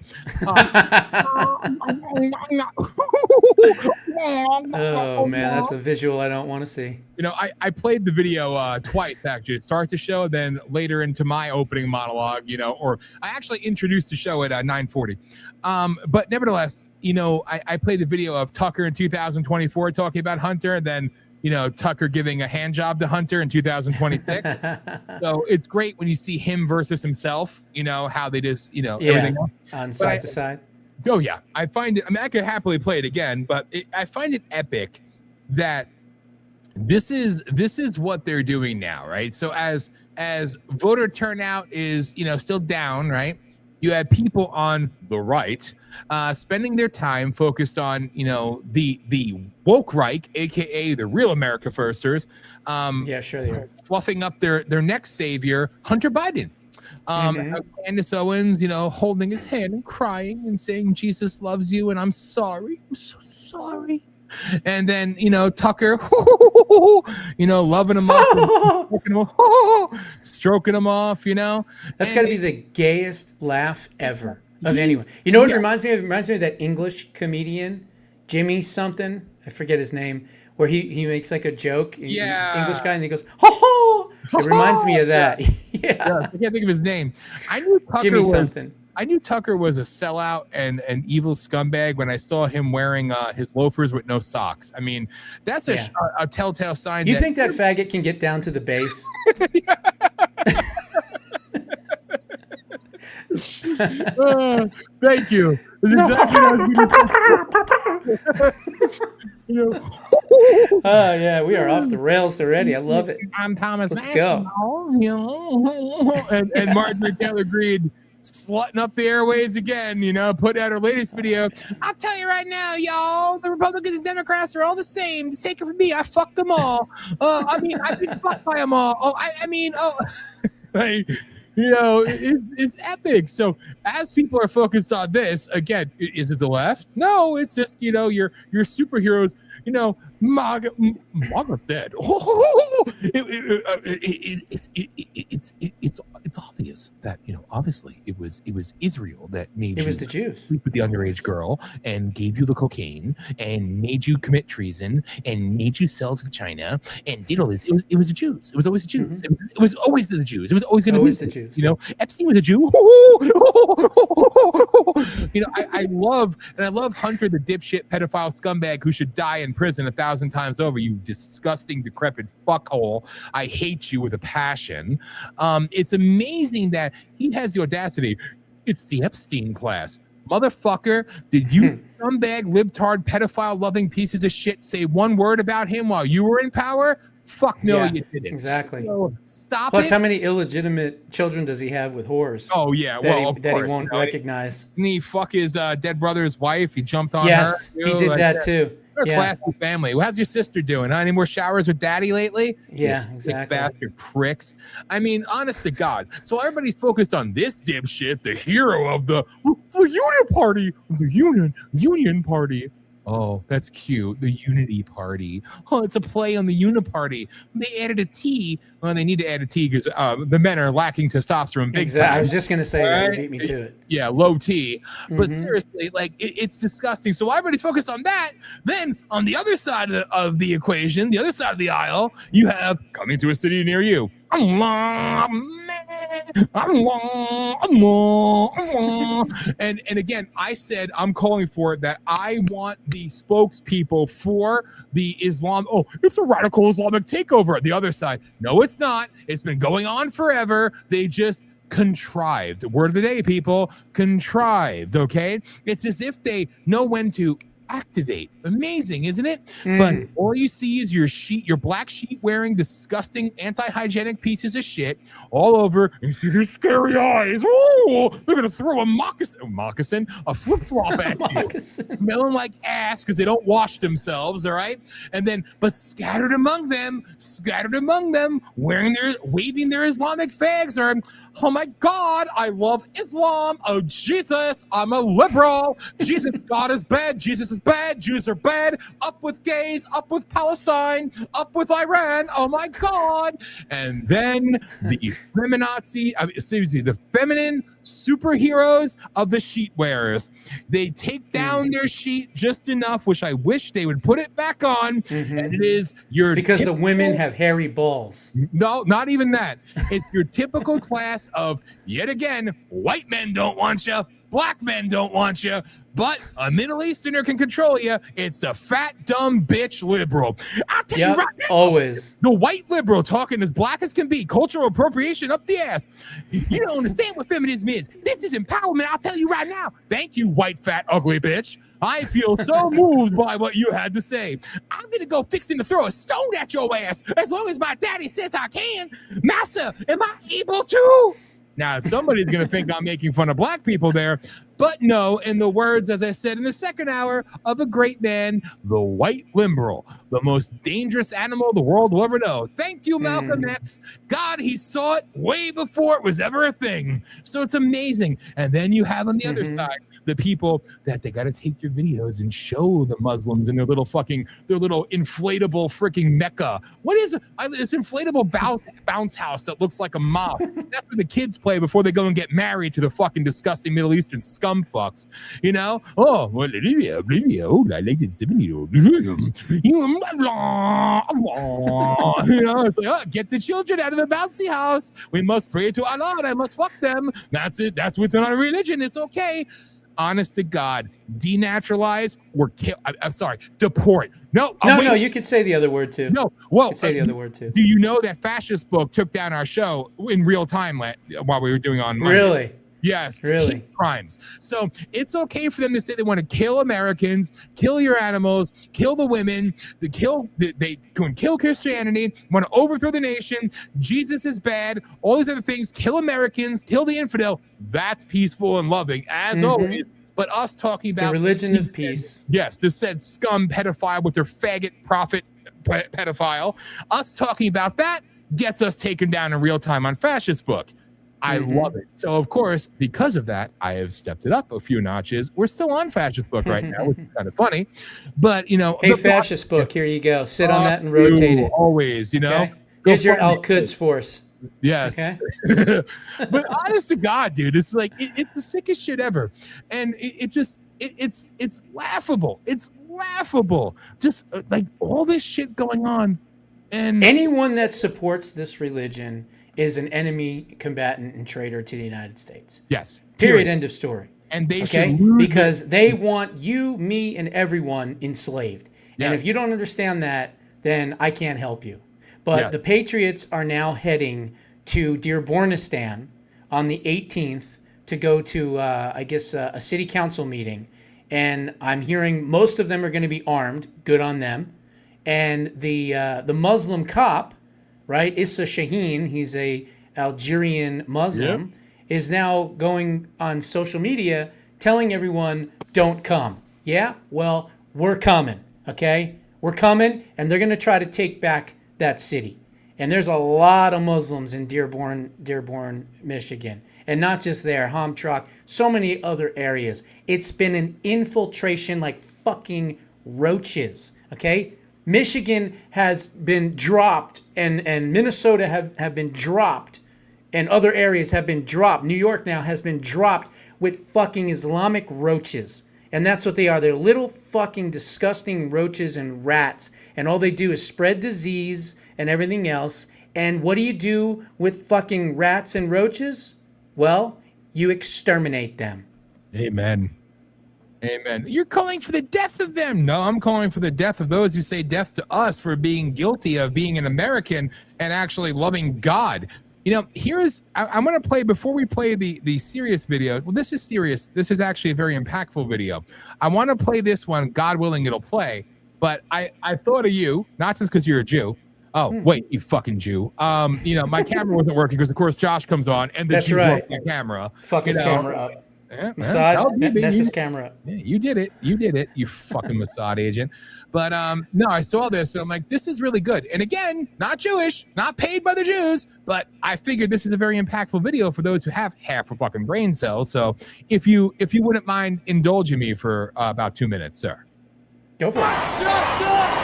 Oh man, that's a visual I don't want to see. You know, I played the video twice actually. It starts the show, then later into my opening monologue. You know, or I actually introduced the show at 9:40. But nevertheless, you know, I played the video of Tucker in 2024 talking about Hunter, and then, you know, Tucker giving a hand job to Hunter in 2026. So it's great when you see him versus himself, you know, how they just, you know, everything else. On side to side. Oh, yeah. I find it, I mean, I could happily play it again, but I find it epic that this is what they're doing now, right? So as voter turnout is, you know, still down, right? You have people on the right spending their time focused on, you know, the woke Reich, aka the real America Firsters. Yeah, sure they are. Fluffing up their next savior, Hunter Biden. Candace Owens, you know, holding his hand and crying and saying, Jesus loves you and I'm sorry. I'm so sorry. And then, you know, Tucker, you know, loving him up, stroking him off, you know. That's got to be the gayest laugh ever of anyone. You know what it reminds me of? It reminds me of that English comedian, Jimmy something. I forget his name, where he makes like a joke. He's an English guy, and he goes, ho. It reminds me of that. Yeah, I can't think of his name. I knew Tucker was a sellout and an evil scumbag when I saw him wearing his loafers with no socks. I mean, that's a telltale sign. You think that faggot can get down to the base? Thank you. Oh yeah, we are off the rails already. I love it. I'm Thomas. Let's go. And Marjorie Taylor Greene slutting up the airways again, you know, put out her latest video. I'll tell you right now, y'all, the Republicans and Democrats are all the same. Just take it from me. I fucked them all. I've been fucked by them all. Like, you know, it's epic. So as people are focused on this, again, is it the left? No, it's just, you know, your superheroes, you know, MAGA's dead. It's obvious that, you know, obviously it was Israel that made it was the Jews sleep with the underage girl and gave you the cocaine and made you commit treason and made you sell to China and did all this. It was the Jews. It was always the Jews. It was always the Jews. It was always going to be the Jews. You know, Epstein was a Jew. You know, I love Hunter, the dipshit pedophile scumbag who should die in prison 1,000 times over. You disgusting, decrepit fuckhole. I hate you with a passion. It's amazing that he has the audacity. It's the Epstein class. Motherfucker, did you scumbag, libtard, pedophile loving pieces of shit say one word about him while you were in power? Fuck no, Yeah, you didn't. exactly. So stop Plus, it. how many illegitimate children does he have with whores? Oh yeah, that well, of he course, won't recognize. Didn't he fuck his dead brother's wife? He jumped on Yes, her. he did that too. They're a Yeah. classy family. How's your sister doing? Huh? Any more showers with daddy lately? Yeah, You exactly. sick bastard pricks. I mean, honest to God. So everybody's focused on this dipshit, the hero of the Union Party, the Union Party. Oh, that's cute. The Unity Party. Oh, it's a play on the Uniparty. They added a T. Well, they need to add a T because the men are lacking testosterone big time. I was just going to say that. Beat me to it. Yeah, low T. But Mhm. seriously, like it's disgusting. So while everybody's focused on that, then on the other side of the equation, the other side of the aisle, you have coming to a city near you. And again, I said I'm calling for it that I want the spokespeople for the Islam. Oh, it's a radical Islamic takeover. The other side. No, it's not. It's been going on forever. They just contrived. Word of the day, people. Contrived. Okay. It's as if they know when to activate. Amazing, isn't it? But all you see is your black sheet wearing disgusting anti-hygienic pieces of shit all over. And you see their scary eyes. Oh, they're gonna throw a moccasin, a flip-flop at you, smelling like ass because they don't wash themselves. All right, and then but scattered among them, waving their Islamic fags are, oh my God, I love Islam. Oh Jesus, I'm a liberal. Jesus, God is bad. Jesus is bad. Jews are bad. Up with gays. Up with Palestine. Up with Iran. Oh my God. And then the the feminine superheroes of the sheet wearers. They take down their sheet just enough, which I wish they would put it back on. And it is your because the women have hairy balls. No, not even that. It's your typical class of, yet again, white men don't want you, black men don't want you, but a Middle Easterner can control you. It's the fat, dumb bitch liberal. I'll tell you right now. Always. The white liberal talking as black as can be. Cultural appropriation up the ass. You don't understand what feminism is. This is empowerment. I'll tell you right now. Thank you, white, fat, ugly bitch. I feel so moved by what you had to say. I'm going to go fixing to throw a stone at your ass as long as my daddy says I can. Massa, am I able to? Now, somebody's going to think I'm making fun of black people there, but no, in the words, as I said in the second hour, of a great man, the white liberal, the most dangerous animal the world will ever know. Thank you, Malcolm X. God, he saw it way before it was ever a thing. So it's amazing. And then you have on the other side, the people that they got to take your videos and show the Muslims in their little inflatable freaking Mecca. What is it? It's inflatable bounce house that looks like a mosque. That's where the kids play before they go and get married to the fucking disgusting Middle Eastern scum fucks. You know? Oh, well, I like it 7-year-old. You know, it's like, oh, get the children out of the bouncy house. We must pray to Allah and I must fuck them. That's it. That's within our religion. It's okay. Honest to God, denaturalize or kill. I'm sorry, deport. No, you could say the other word too. No, well, say the other word too. Do you know that Fascist Book took down our show in real time while we were doing on Monday? Really? Yes, really crimes. So it's okay for them to say they want to kill Americans, kill your animals, kill the women, they can kill Christianity, want to overthrow the nation. Jesus is bad. All these other things, kill Americans, kill the infidel. That's peaceful and loving, as always. But us talking about the religion of peace. Yes, this said scum pedophile with their faggot prophet pedophile. Us talking about that gets us taken down in real time on Fascist Book. I love it. So, of course, because of that, I have stepped it up a few notches. We're still on Fascist Book right now, which is kind of funny. But, you know. Hey, Fascist Book, here you go. Sit on that and rotate it. Always, you know. Okay. Here's your Al-Quds force. Yes. Okay. But honest to God, dude, it's like, it's the sickest shit ever. And it's laughable. It's laughable. Just like all this shit going on. And anyone that supports this religion is an enemy combatant and traitor to the United States. Yes. Period. End of story. And they should lose because they want you, me, and everyone enslaved. Yes. And if you don't understand that, then I can't help you. But the Patriots are now heading to Dearbornistan on the 18th to go to, a city council meeting. And I'm hearing most of them are going to be armed. Good on them. And the Muslim cop, right, Issa Shaheen, he's a Algerian Muslim, is now going on social media telling everyone, don't come. Yeah, well, we're coming, okay? We're coming, and they're going to try to take back that city. And there's a lot of Muslims in Dearborn, Michigan. And not just there, Hamtramck, so many other areas. It's been an infiltration like fucking roaches, okay? Michigan has been dropped, and Minnesota have been dropped, and other areas have been dropped. New York now has been dropped with fucking Islamic roaches. And that's what they are. They're little fucking disgusting roaches and rats. And all they do is spread disease and everything else. And what do you do with fucking rats and roaches? Well, you exterminate them. Amen. Amen. You're calling for the death of them. No, I'm calling for the death of those who say death to us for being guilty of being an American and actually loving God. You know, I'm going to play, before we play the serious video. Well, this is serious. This is actually a very impactful video. I want to play this one. God willing, it'll play. But I thought of you, not just because you're a Jew. Oh, wait, you fucking Jew. You know, my camera wasn't working because, of course, Josh comes on and the Jew broke the camera. Fuck his camera up. Mossad, that's his camera up. Yeah, you did it, you fucking Mossad agent. But no, I saw this and I'm like, this is really good. And again, not Jewish, not paid by the Jews, but I figured this is a very impactful video for those who have half a fucking brain cell. So if you wouldn't mind indulging me for about 2 minutes, sir. Go for it.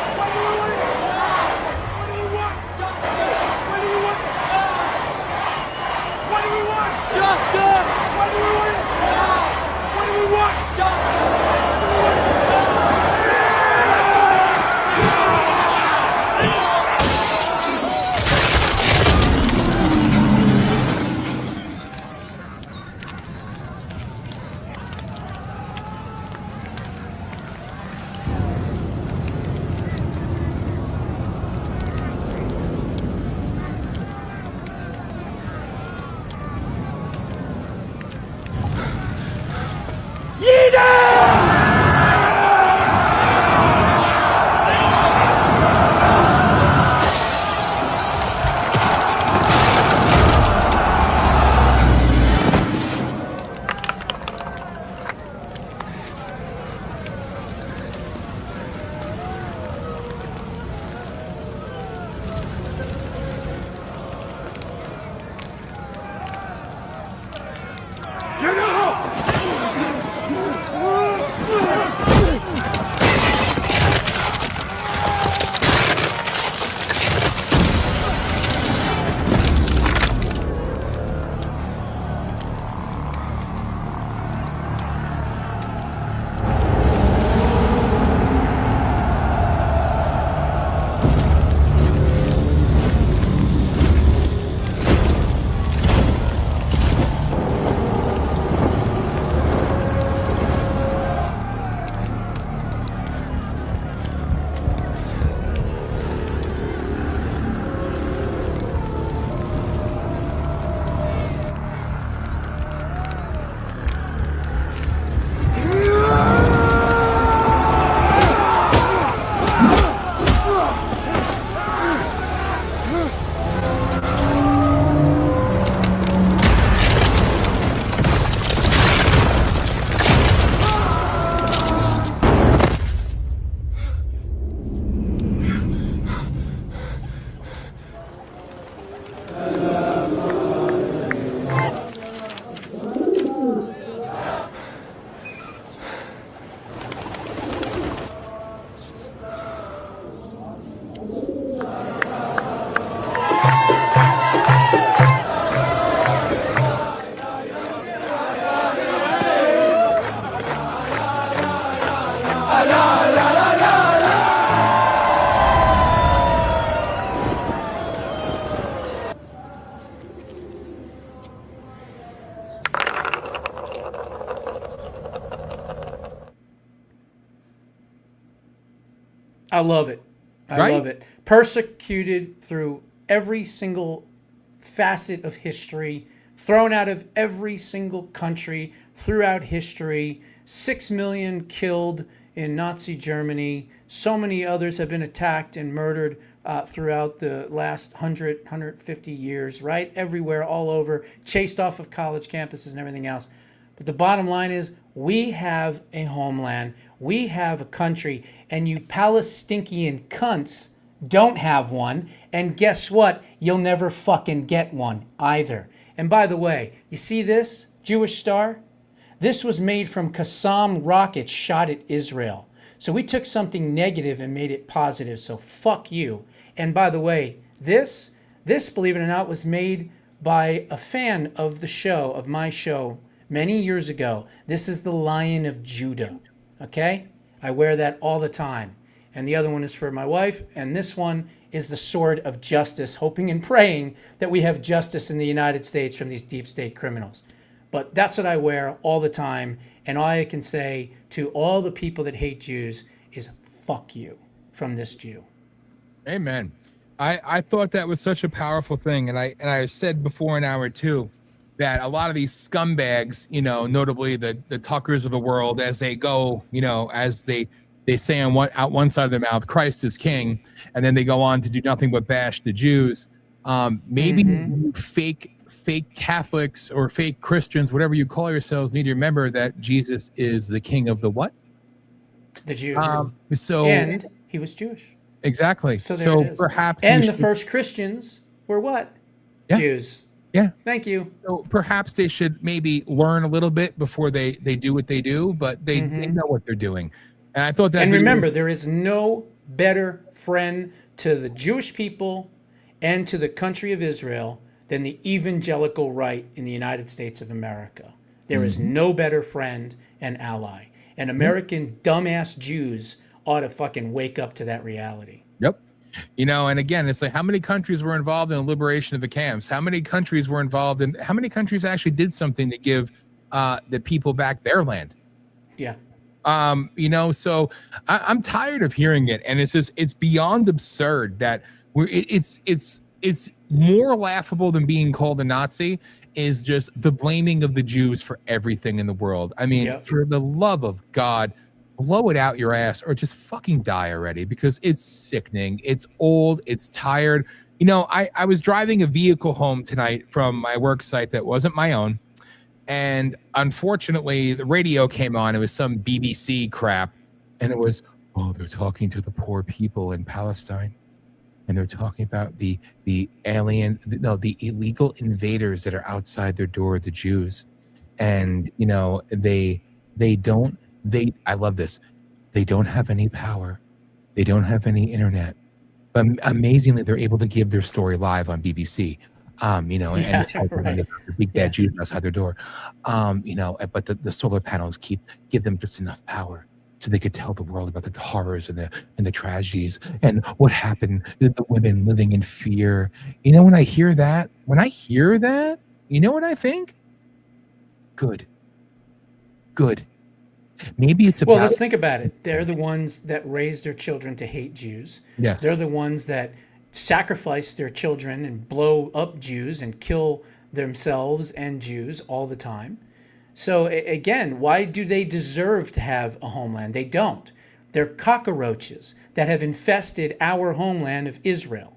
I love it. I love it. Persecuted through every single facet of history, thrown out of every single country throughout history, 6 million killed in Nazi Germany. So many others have been attacked and murdered throughout the last 150 years, right? Everywhere, all over, chased off of college campuses and everything else. But the bottom line is we have a homeland. We have a country. And you Palestinian cunts don't have one. And guess what? You'll never fucking get one either. And by the way, you see this Jewish star? This was made from Qassam rockets shot at Israel. So we took something negative and made it positive. So fuck you. And by the way, this, believe it or not, was made by a fan of the show, of my show, many years ago. This is the Lion of Judah. Okay? I wear that all the time. And the other one is for my wife. And this one is the Sword of Justice, hoping and praying that we have justice in the United States from these deep state criminals. But that's what I wear all the time. And all I can say to all the people that hate Jews is fuck you from this Jew. Amen. I thought that was such a powerful thing. And I said before an hour too, that a lot of these scumbags, notably the Tuckers of the world, as they go, as they say out one side of their mouth, Christ is king, and then they go on to do nothing but bash the Jews. Maybe fake Catholics or fake Christians, whatever you call yourselves, need to remember that Jesus is the king of the what? The Jews. And he was Jewish. Exactly. So perhaps the first Christians were what? Yeah. Jews. Yeah. Thank you. So perhaps they should maybe learn a little bit before they do what they do, but they know what they're doing. And I thought that. And remember, there is no better friend to the Jewish people and to the country of Israel than the evangelical right in the United States of America. There is no better friend and ally. And American dumbass Jews ought to fucking wake up to that reality. Yep. And again, it's like how many countries were involved in the liberation of the camps? How many countries were involved in, how many countries actually did something to give the people back their land? Yeah. So I'm tired of hearing it. And it's beyond absurd that it's more laughable than being called a Nazi is just the blaming of the Jews for everything in the world. I mean, for the love of God, blow it out your ass or just fucking die already, because it's sickening. It's old. It's tired. I was driving a vehicle home tonight from my work site that wasn't my own. And unfortunately, the radio came on. It was some BBC crap. And it was, they're talking to the poor people in Palestine. And they're talking about the illegal invaders that are outside their door, the Jews. And, I love this. They don't have any power. They don't have any internet. But amazingly, they're able to give their story live on BBC. And the big bad Jews outside their door. But the solar panels give them just enough power so they could tell the world about the horrors and the tragedies and what happened to the women living in fear. When I hear that, you know what I think? Good. Maybe it's about. Well, let's think about it. They're the ones that raise their children to hate Jews. Yes. They're the ones that sacrifice their children and blow up Jews and kill themselves and Jews all the time. So again, why do they deserve to have a homeland? They don't. They're cockroaches that have infested our homeland of Israel.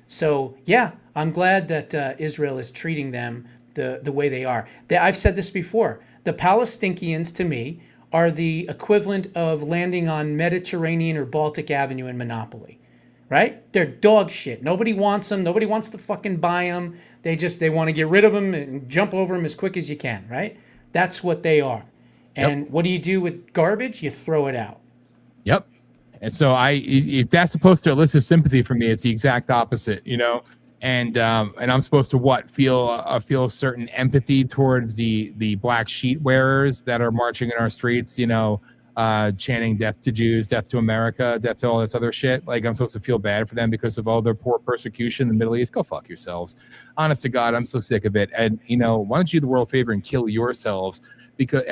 So yeah, I'm glad that Israel is treating them the way they are. I've said this before. The Palestinians, to me, are the equivalent of landing on Mediterranean or Baltic Avenue in Monopoly, right? They're dog shit. Nobody wants them. Nobody wants to fucking buy them. They want to get rid of them and jump over them as quick as you can, right? That's what they are. And what do you do with garbage? You throw it out. Yep. And so if that's supposed to elicit sympathy from me, it's the exact opposite, And I'm supposed to feel a certain empathy towards the black sheet wearers that are marching in our streets, chanting death to Jews, death to America, death to all this other shit. Like I'm supposed to feel bad for them because of all their poor persecution in the Middle East. Go fuck yourselves. Honest to God, I'm so sick of it. And why don't you do the world a favor and kill yourselves? Because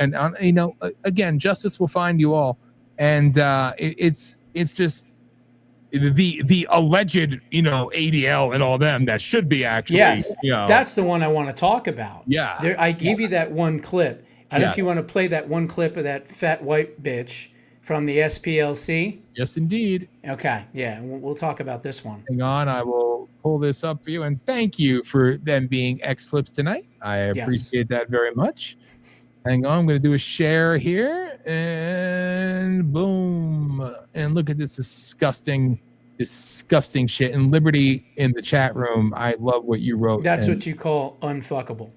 again, justice will find you all. And it's just the alleged, ADL and all them that should be actually. Yes, that's the one I want to talk about. Yeah. I gave you that one clip. I don't know if you want to play that one clip of that fat white bitch from the SPLC. Yes, indeed. Okay, yeah, we'll talk about this one. Hang on, I will pull this up for you. And thank you for them being X-Flips tonight. I appreciate that very much. Hang on, I'm going to do a share here. And boom. And look at this disgusting shit. And Liberty in the chat room, I love what you wrote. That's what you call unfuckable,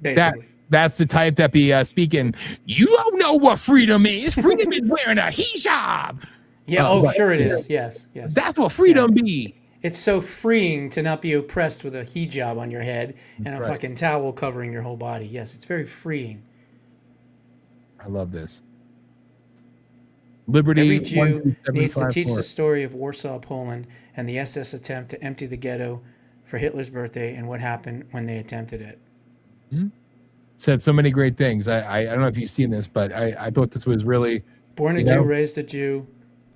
basically. That's the type that be speaking, you don't know what freedom is. Freedom is wearing a hijab. Yeah, sure it is. Yes. That's what freedom be. It's so freeing to not be oppressed with a hijab on your head and a fucking towel covering your whole body. Yes, it's very freeing. I love this. Liberty. Every Jew needs to teach the story of Warsaw, Poland, and the SS attempt to empty the ghetto for Hitler's birthday and what happened when they attempted it. Said so many great things. I don't know if you've seen this, but I thought this was really... Born a Jew, raised a Jew.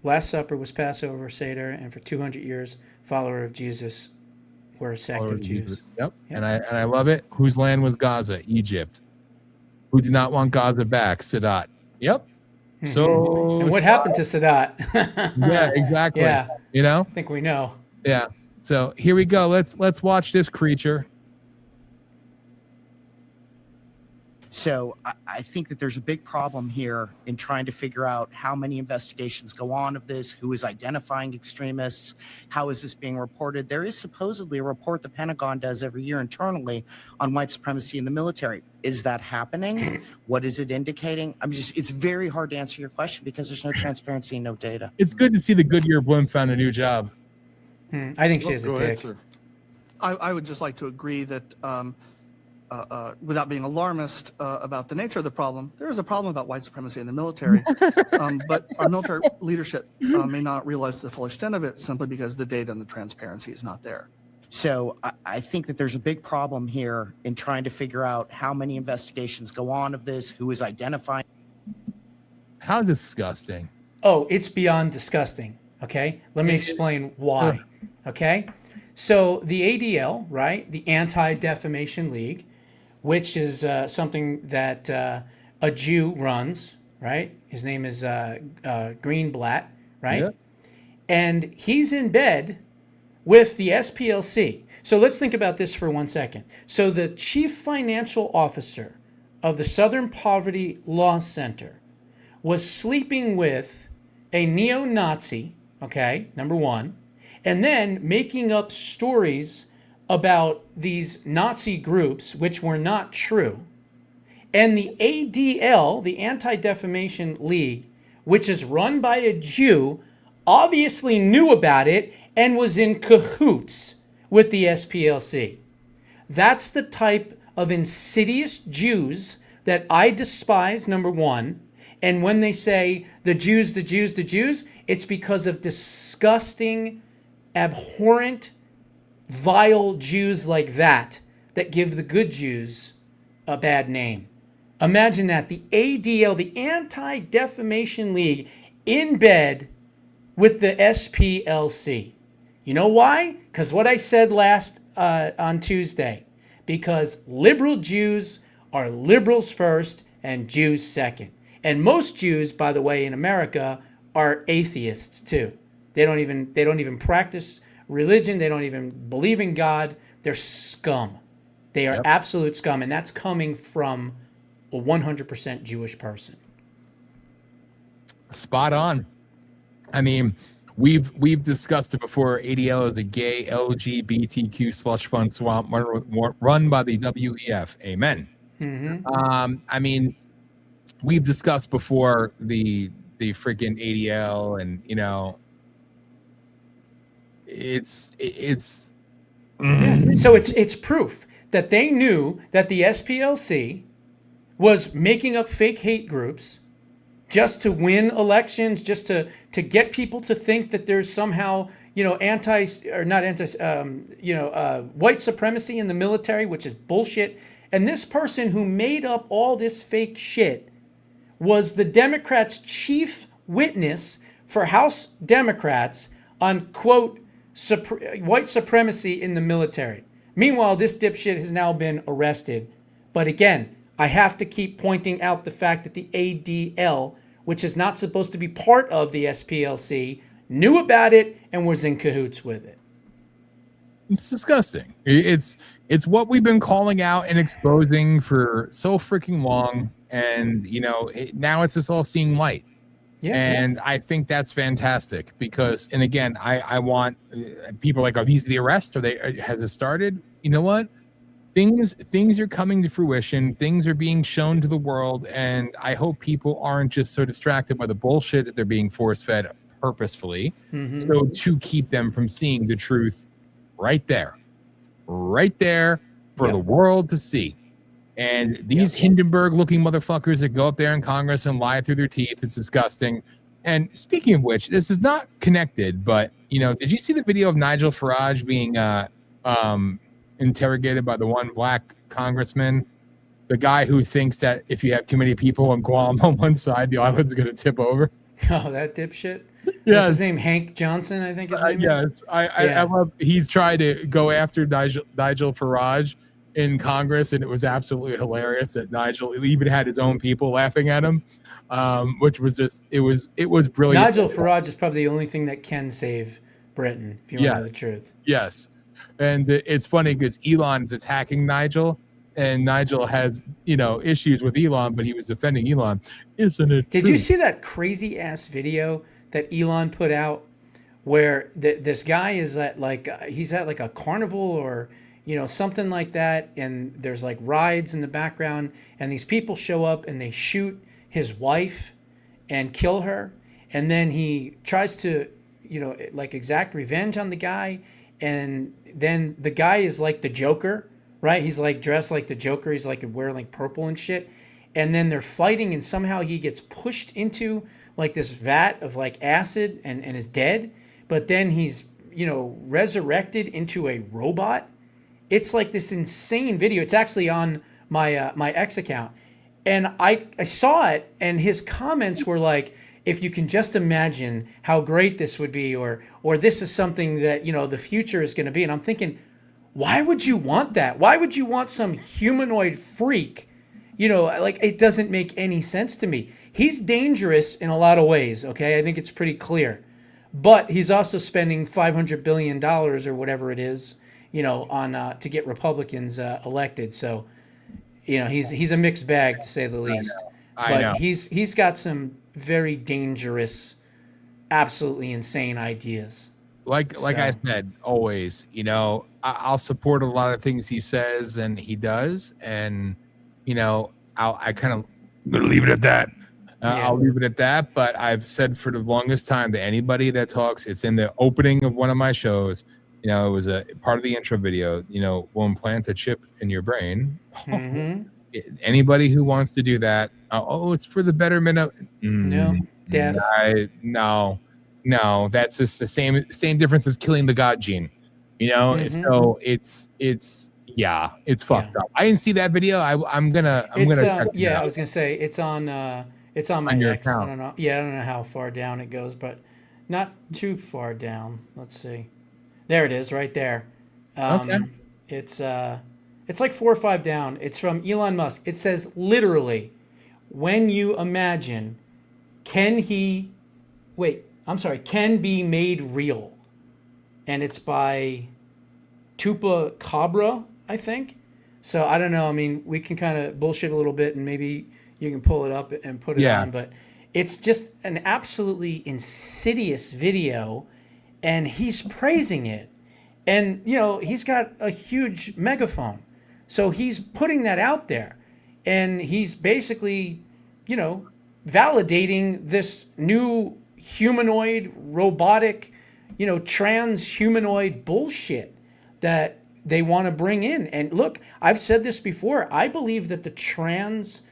Last Supper was Passover, Seder, and for 200 years, follower of Jesus were a sect of Jews. Yep. And I love it. Whose land was Gaza? Egypt. Who did not want Gaza back? Sadat. Yep. So... And what happened to Sadat? Yeah, exactly. Yeah. You know? I think we know. Yeah. So here we go. Let's watch this creature. So I think that there's a big problem here in trying to figure out how many investigations go on of this, who is identifying extremists, how is this being reported. There is supposedly a report the Pentagon does every year internally on white supremacy in the military. Is that happening? What is it indicating? It's very hard to answer your question because there's no transparency and no data. It's good to see the Goodyear Blimp found a new job. I think she's a dick. I would just like to agree that without being alarmist about the nature of the problem, there is a problem about white supremacy in the military, but our military leadership may not realize the full extent of it simply because the data and the transparency is not there. So I think that there's a big problem here in trying to figure out how many investigations go on of this, who is identifying. How disgusting. Oh, it's beyond disgusting. Okay. Let me explain why. Okay. So the ADL, right? The Anti-Defamation League, which is something that a Jew runs, right? His name is Greenblatt, right? Yeah. And he's in bed with the SPLC. So let's think about this for 1 second. So the chief financial officer of the Southern Poverty Law Center was sleeping with a neo-Nazi, okay, number one, and then making up stories about these Nazi groups, which were not true. And the ADL, the Anti-Defamation League, which is run by a Jew, obviously knew about it and was in cahoots with the SPLC. That's the type of insidious Jews that I despise, number one. And when they say the Jews, the Jews, the Jews, it's because of disgusting, abhorrent, vile Jews like that give the good Jews a bad name. Imagine that, the ADL, the Anti-Defamation League, in bed with the SPLC. You know why? Because what I said last on Tuesday. Because liberal Jews are liberals first and Jews second. And most Jews, by the way, in America are atheists too. They don't even practice religion. They don't even believe in God. They're scum. They are absolute scum, and that's coming from a 100% Jewish person. Spot on. I mean, we've discussed it before. ADL is a gay LGBTQ slush fund swamp run by the WEF. Amen. Mm-hmm. I mean, we've discussed before the freaking ADL, and you know, it's So it's proof that they knew that the SPLC was making up fake hate groups just to win elections, just to get people to think that there's somehow, white supremacy in the military, which is bullshit. And this person who made up all this fake shit was the Democrats' chief witness for House Democrats on, quote, white supremacy in the military. Meanwhile, this dipshit has now been arrested. But again, I have to keep pointing out the fact that the ADL which is not supposed to be part of the SPLC, knew about it and was in cahoots with it. It's disgusting. It's what we've been calling out and exposing for so freaking long, and now it's just all seeing light. Yeah, and I think that's fantastic because, and again, I want people like, are these the arrest? Has it started? You know what? Things are coming to fruition. Things are being shown to the world, and I hope people aren't just so distracted by the bullshit that they're being force fed purposefully, so to keep them from seeing the truth right there for the world to see. And these Hindenburg-looking motherfuckers that go up there in Congress and lie through their teeth, it's disgusting. And speaking of which, this is not connected, but, did you see the video of Nigel Farage being interrogated by the one black congressman? The guy who thinks that if you have too many people in Guam on one side, the island's going to tip over. Oh, that dipshit? Yeah. What's his name? Hank Johnson, I think his name is? Yes. I love, he's tried to go after Nigel Farage in Congress, and it was absolutely hilarious that Nigel even had his own people laughing at him, which was just it was brilliant. Nigel Farage is probably the only thing that can save Britain, if you want to know the truth. Yes, and it's funny because Elon is attacking Nigel, and Nigel has issues with Elon, but he was defending Elon. Isn't it? Did you see that crazy ass video that Elon put out where this guy is at he's at a carnival or something like that, and there's rides in the background, and these people show up and they shoot his wife and kill her, and then he tries to exact revenge on the guy, and then the guy is like the Joker, right? He's dressed like the Joker. He's wearing purple and shit, and then they're fighting, and somehow he gets pushed into this vat of acid and is dead, but then he's resurrected into a robot. It's this insane video. It's actually on my my X account, and I saw it, and his comments were if you can just imagine how great this would be, or this is something that the future is going to be. And I'm thinking, why would you want that? Why would you want some humanoid freak? It doesn't make any sense to me. He's dangerous in a lot of ways. Okay, I think it's pretty clear, but he's also spending $500 billion or whatever it is, on to get Republicans elected. So, he's a mixed bag to say the least. I know. He's got some very dangerous, absolutely insane ideas. Like I said, always, I'll support a lot of things he says and he does, and I'm gonna leave it at that. I'll leave it at that. But I've said for the longest time that anybody that talks, it's in the opening of one of my shows. It was a part of the intro video, we'll implant a chip in your brain. Anybody who wants to do that, it's for the betterment of death. No, that's just the same difference as killing the God gene. So it's fucked up. I didn't see that video. I'm gonna I was gonna say it's on my X. Account. I don't know. Yeah, I don't know how far down it goes, but not too far down. Let's see. There it is, right there. Okay. It's 4 or 5 down. It's from Elon Musk. It says literally, when you imagine, can be made real. And it's by Tupa Cabra, I think. So I don't know. I mean, we can kind of bullshit a little bit and maybe you can pull it up and put it on, but it's just an absolutely insidious video, and he's praising it. And, he's got a huge megaphone. So he's putting that out there, and he's basically, validating this new humanoid, robotic, transhumanoid bullshit that they want to bring in. And look, I've said this before. I believe that the trans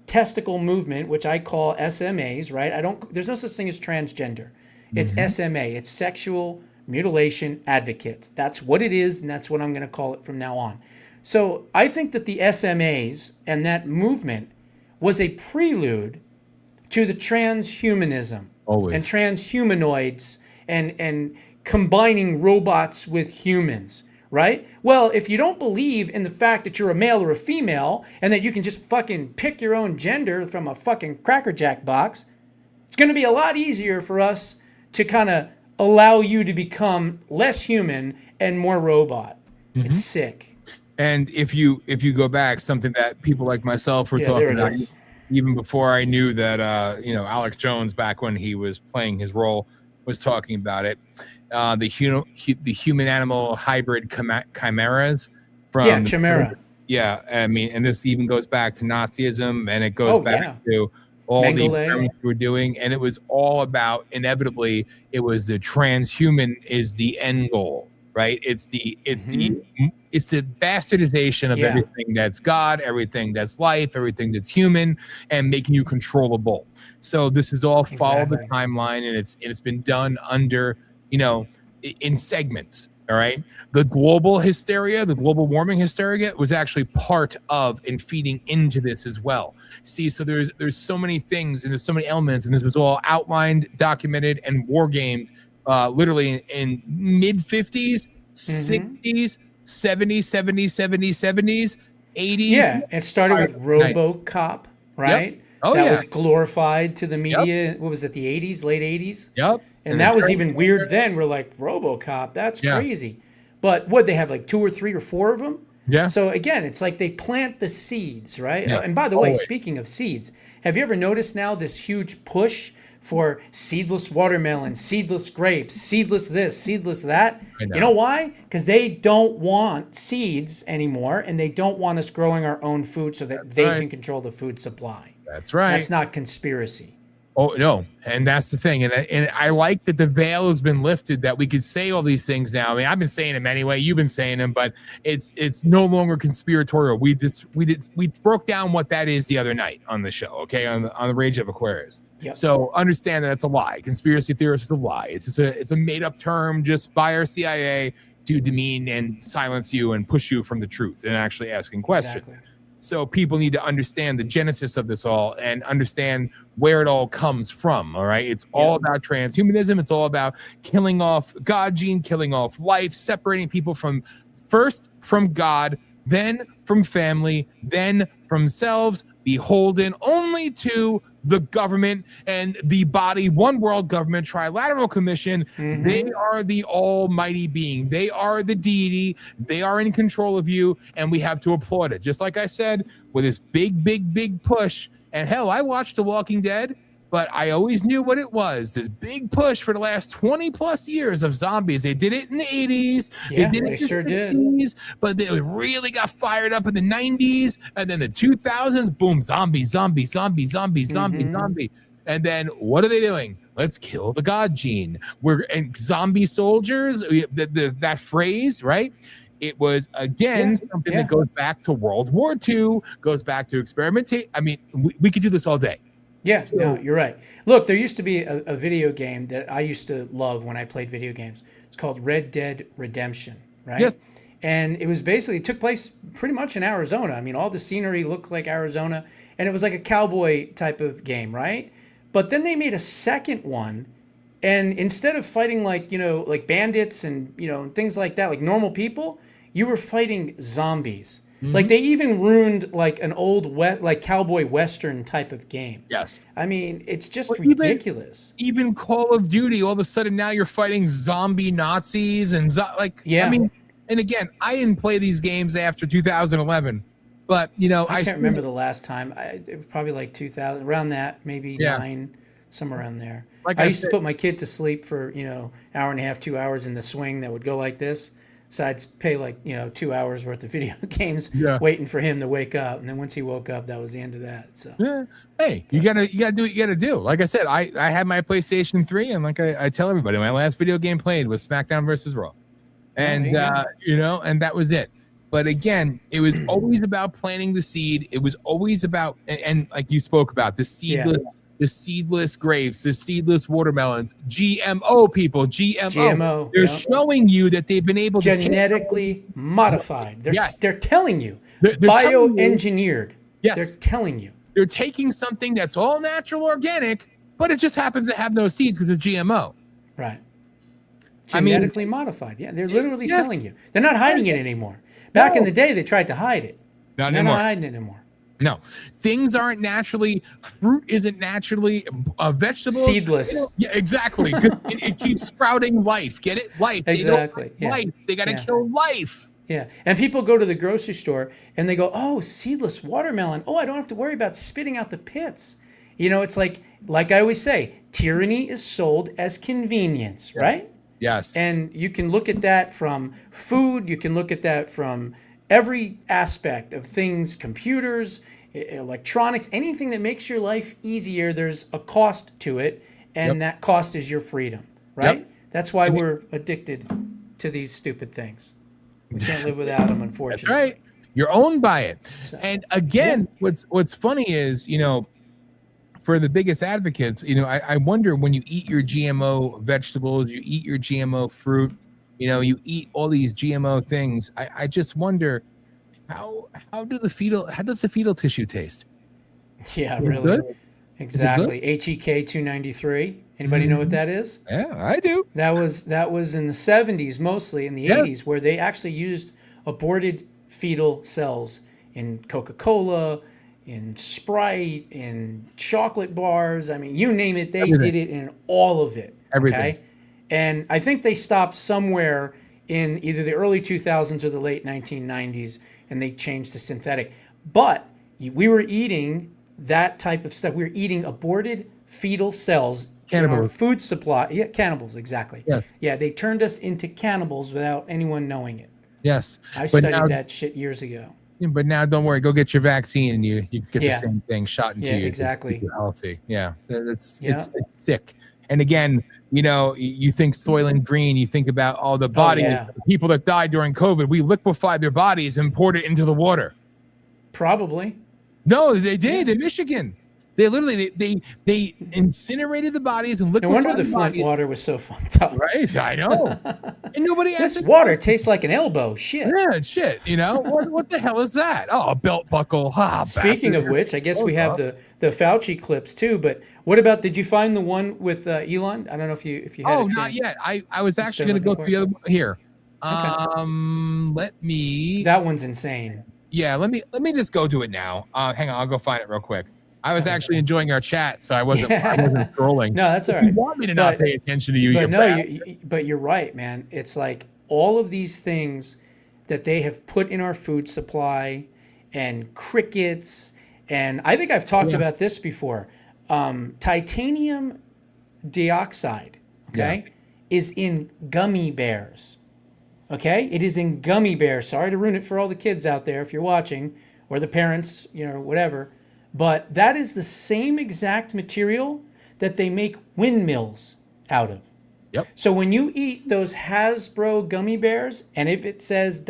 testicle movement, which I call SMAs, right? There's no such thing as transgender. It's SMA. It's sexual mutilation advocates. That's what it is, and that's what I'm going to call it from now on. So I think that the SMAs and that movement was a prelude to the transhumanism and transhumanoids and combining robots with humans, right? Well, if you don't believe in the fact that you're a male or a female and that you can just fucking pick your own gender from a fucking Cracker Jack box, It's going to be a lot easier for us to kind of allow you to become less human and more robot. It's sick. And if you go back, something that people like myself were talking about, even before I knew that, Alex Jones, back when he was playing his role, was talking about it. The human animal hybrid chimeras from chimera. Yeah, I mean, and this even goes back to Nazism, and it goes back to all Mengele. the experiments we were doing, and it was all about, inevitably, it was the transhuman is the end goal, right? It's the bastardization of everything that's God, everything that's life, everything that's human, and making you controllable. So this is all follow the timeline, and it's been done under, in segments. All right. The global hysteria, the global warming hysteria was actually part of and feeding into this as well. See, so there's so many things and there's so many elements, and this was all outlined, documented, and war gamed literally in mid 50s, 60s, 70s, 80s. Yeah, it started with RoboCop, right? Yep. Oh, that was glorified to the media. Yep. What was it, the 80s, late 80s? Yep. And that was even weird then. We're like, RoboCop, that's crazy. But what, they have like 2 or 3 or 4 of them? Yeah. So again, it's like they plant the seeds, right? Yeah. And by the way, speaking of seeds, have you ever noticed now this huge push for seedless watermelon, seedless grapes, seedless this, seedless that? You know why? Because they don't want seeds anymore, and they don't want us growing our own food so that they can control the food supply. That's right. That's not conspiracy. Oh, no. And that's the thing. And I like that the veil has been lifted, that we could say all these things now. I mean, I've been saying them anyway. You've been saying them, but it's no longer conspiratorial. We broke down what that is the other night on the show, okay, on the Rage of Aquarius. Yep. So understand that it's a lie. Conspiracy theorist is a lie. It's a made up term just by our CIA to demean and silence you and push you from the truth and actually asking questions. Exactly. So people need to understand the genesis of this all and understand where it all comes from. All right. It's all about transhumanism. It's all about killing off God gene, killing off life, separating people from God, then from family, then from themselves, beholden only to the government and the body, one world government, trilateral commission. They are the almighty being. They are the deity. They are in control of you, and we have to applaud it. Just like I said, with this big push. And hell, I watched The Walking Dead, but I always knew what it was. This big push for the last 20 plus years of zombies. They did it in the 80s. Yeah, they did it in the 60s, but they really got fired up in the 90s. And then the 2000s, boom, zombie. And then what are they doing? Let's kill the God gene. And zombie soldiers, that phrase, right? It was, again, something that goes back to World War II, goes back to experimentation. I mean, we could do this all day. Yeah, no, you're right. Look, there used to be a video game that I used to love when I played video games. It's called Red Dead Redemption, right? Yes. And it was basically, it took place pretty much in Arizona. I mean, all the scenery looked like Arizona, and it was like a cowboy type of game, right? But then they made a second one, and instead of fighting like bandits and, things like that, like normal people, you were fighting zombies. Like they even ruined like an old cowboy western type of game. Yes. I mean, it's just ridiculous. Even Call of Duty, all of a sudden now you're fighting zombie Nazis and I mean, and again, I didn't play these games after 2011, but I can't remember the last time. It was probably like 2000, around that, maybe 9, somewhere around there. Like I used to put my kid to sleep for hour and a half, 2 hours in the swing that would go like this. So I'd pay 2 hours worth of video games waiting for him to wake up. And then once he woke up, that was the end of that. So hey, you gotta do what you gotta do. Like I said, I had my PlayStation 3, and like I tell everybody, my last video game played was SmackDown versus Raw. And and that was it. But again, it was always about planting the seed. It was always about and like you spoke about, the seedless grapes, the seedless watermelons, GMO people, GMO. They're showing you that they've been able to genetically modified. They're telling you. They're bioengineered. Yes. They're telling you. They're taking something that's all natural, organic, but it just happens to have no seeds because it's GMO. Right. Genetically modified. Yeah, they're literally telling you. They're not hiding it anymore. Back in the day, they tried to hide it. Not They're anymore. not hiding it anymore. No, things aren't naturally. Fruit isn't naturally a vegetable. Seedless. Yeah, exactly. 'Cause it keeps sprouting life. Get it? Life. Exactly. They don't like life. They got to kill life. Yeah. And people go to the grocery store and they go, oh, seedless watermelon. Oh, I don't have to worry about spitting out the pits. You know, it's like I always say, tyranny is sold as convenience, right? Yes. And you can look at that from food. You can look at that from every aspect of things, computers, electronics, anything that makes your life easier, there's a cost to it. And that cost is your freedom, right? Yep. That's why we're addicted to these stupid things. We can't live without them, unfortunately. That's right. You're owned by it. And again, what's funny is, you know, for the biggest advocates, you know, I wonder when you eat your GMO vegetables, you eat your GMO fruit, you know, you eat all these GMO things. I just wonder how does the fetal tissue taste? Yeah, Is it really. good? Exactly. HEK 293. Anybody know what that is? Yeah, I do. That was in the 70s, mostly in the 80s, where they actually used aborted fetal cells in Coca-Cola, in Sprite, in chocolate bars. I mean, you name it, they did it in all of it. Everything. Okay? And I think they stopped somewhere in either the early 2000s or the late 1990s, and they changed to synthetic. But we were eating that type of stuff. We were eating aborted fetal cells in our food supply. Yeah, cannibals, exactly. Yes. Yeah, they turned us into cannibals without anyone knowing it. Yes. I studied that shit years ago. But now, don't worry. Go get your vaccine, and you get the same thing shot into you. Exactly. You're healthy. Yeah, it's sick. And again, you know, you think Soylent Green. You think about all the people that died during COVID. We liquefied their bodies and poured it into the water. Probably. No, they did in Michigan. They literally they incinerated the bodies and liquefied. No wonder the Flint water was so fucked up. Right, I know. And nobody asked. This water tastes like an elbow. Shit. Yeah, shit. You know what the hell is that? Oh, a belt buckle. Speaking of which, I guess we have the Fauci clips too. But what about? Did you find the one with Elon? I don't know if you had. Oh, not yet. I was actually going to go through the other one here. Okay. Let me. That one's insane. Yeah, let me just go to it now. Hang on, I'll go find it real quick. I was actually enjoying our chat, so I wasn't scrolling. No, that's all right. You want me to not pay attention to you? But you're right, man. It's like all of these things that they have put in our food supply, and crickets, and I think I've talked about this before. Titanium dioxide, is in gummy bears. Okay, it is in gummy bears. Sorry to ruin it for all the kids out there if you're watching, or the parents, you know, whatever. But that is the same exact material that they make windmills out of. Yep. So when you eat those Hasbro gummy bears, and if it says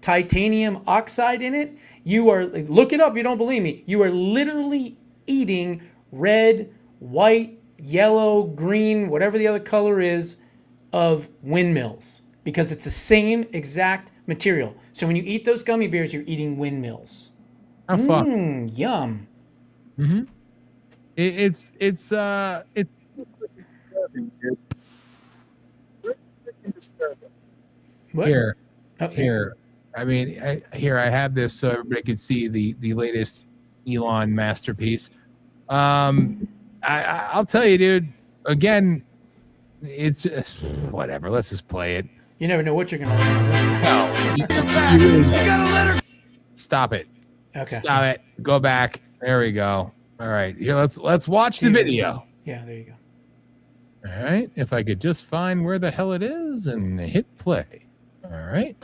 titanium oxide in it, you are, look it up if you don't believe me, you are literally eating red, white, yellow, green, whatever the other color is, of windmills. Because it's the same exact material. So when you eat those gummy bears, you're eating windmills. How fun. Yum. Mm-hmm. It's what? Here. I mean, here I have this so everybody can see the latest Elon masterpiece. I'll tell you, dude. Again, it's whatever. Let's just play it. You never know what you're gonna learn. No, you really gotta let her. Stop it. Okay. Stop it. Go back. There we go. All right. Here, let's watch the video. Yeah, there you go. All right. If I could just find where the hell it is and hit play. All right.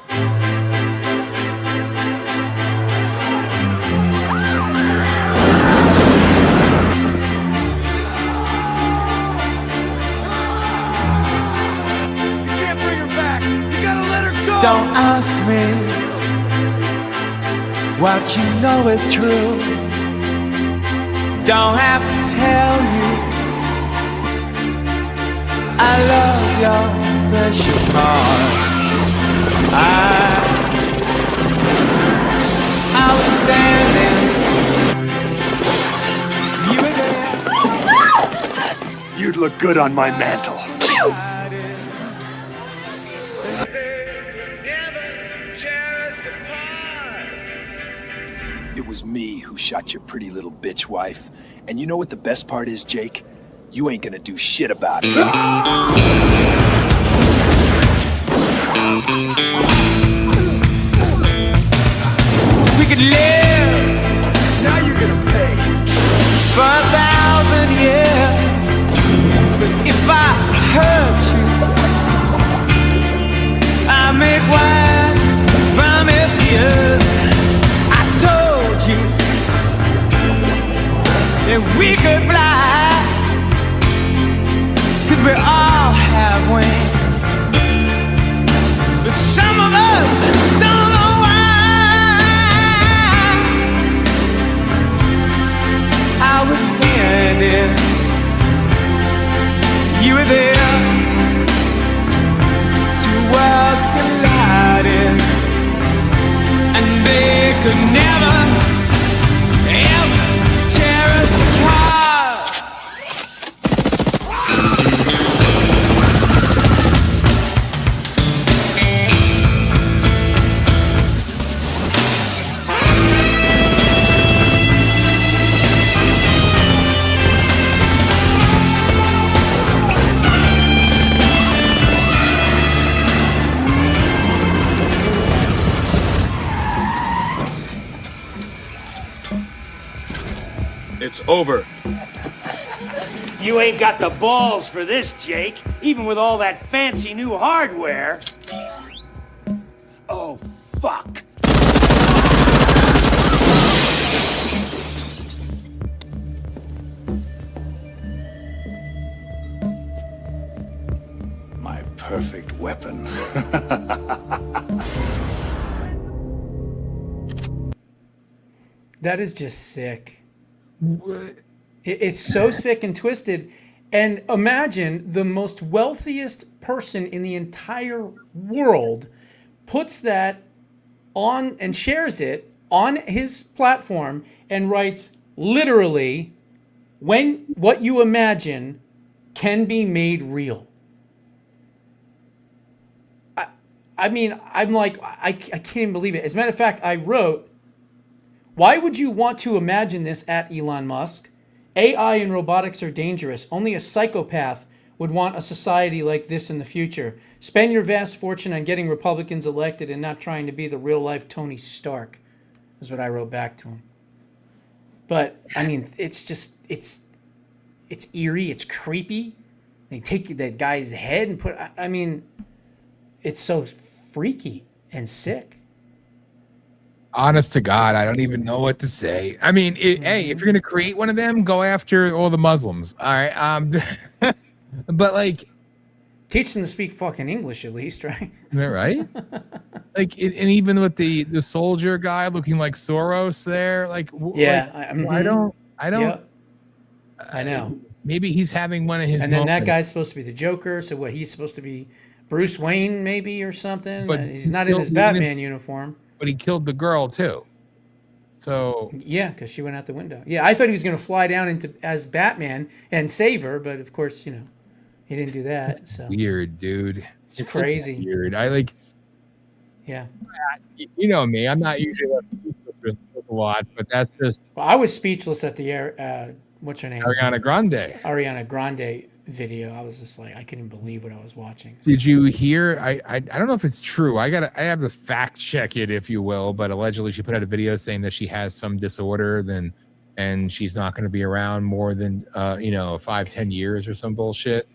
Don't ask me what you know is true. Don't have to tell you I love your precious heart. I was standing. You were there. You'd look good on my mantle. was me who shot your pretty little bitch wife. And you know what the best part is, Jake? You ain't gonna do shit about it. We could live, now you're gonna pay for 1,000 years. But if I hurt you, I make wine from your tears. I told you that we could fly, 'cause we all have wings. But some of us don't know why. I was standing, you were there. Two worlds collided, and they could never, ever tear us apart. It's over. You ain't got the balls for this, Jake, even with all that fancy new hardware. Oh, fuck. My perfect weapon. That is just sick. It's so sick and twisted. And imagine the most wealthiest person in the entire world puts that on and shares it on his platform and writes literally, when what you imagine can be made real. I mean, I'm like, I can't even believe it. As a matter of fact, I wrote, why would you want to imagine this at Elon Musk? AI and robotics are dangerous. Only a psychopath would want a society like this in the future. Spend your vast fortune on getting Republicans elected and not trying to be the real-life Tony Stark, is what I wrote back to him. But, I mean, it's just, it's eerie, it's creepy. They take that guy's head and put, I mean, it's so freaky and sick. Honest to God, I don't even know what to say. I mean, hey, if you're gonna create one of them, go after all the Muslims. All right, but like, teach them to speak fucking English at least, right? Is that right? Like, and even with the soldier guy looking like Soros there, like, yeah, like, I don't. Yep. I know. Maybe he's having one of his. And then that guy's supposed to be the Joker. So what? He's supposed to be Bruce Wayne, maybe, or something. But he's not in his Batman uniform. But he killed the girl too. So yeah, because she went out the window. Yeah, I thought he was going to fly down as Batman and save her, but of course, you know, he didn't do that. So weird, dude. It's crazy. So weird. I like. Yeah. You know me. I'm not usually speechless a lot, but that's just. Well, I was speechless at the what's her name? Ariana Grande video. I was just like, I couldn't believe what I was watching. Did you hear? I don't know if it's true. I have to fact check it, if you will. But allegedly, she put out a video saying that she has some disorder, and she's not going to be around more than 5-10 years or some bullshit.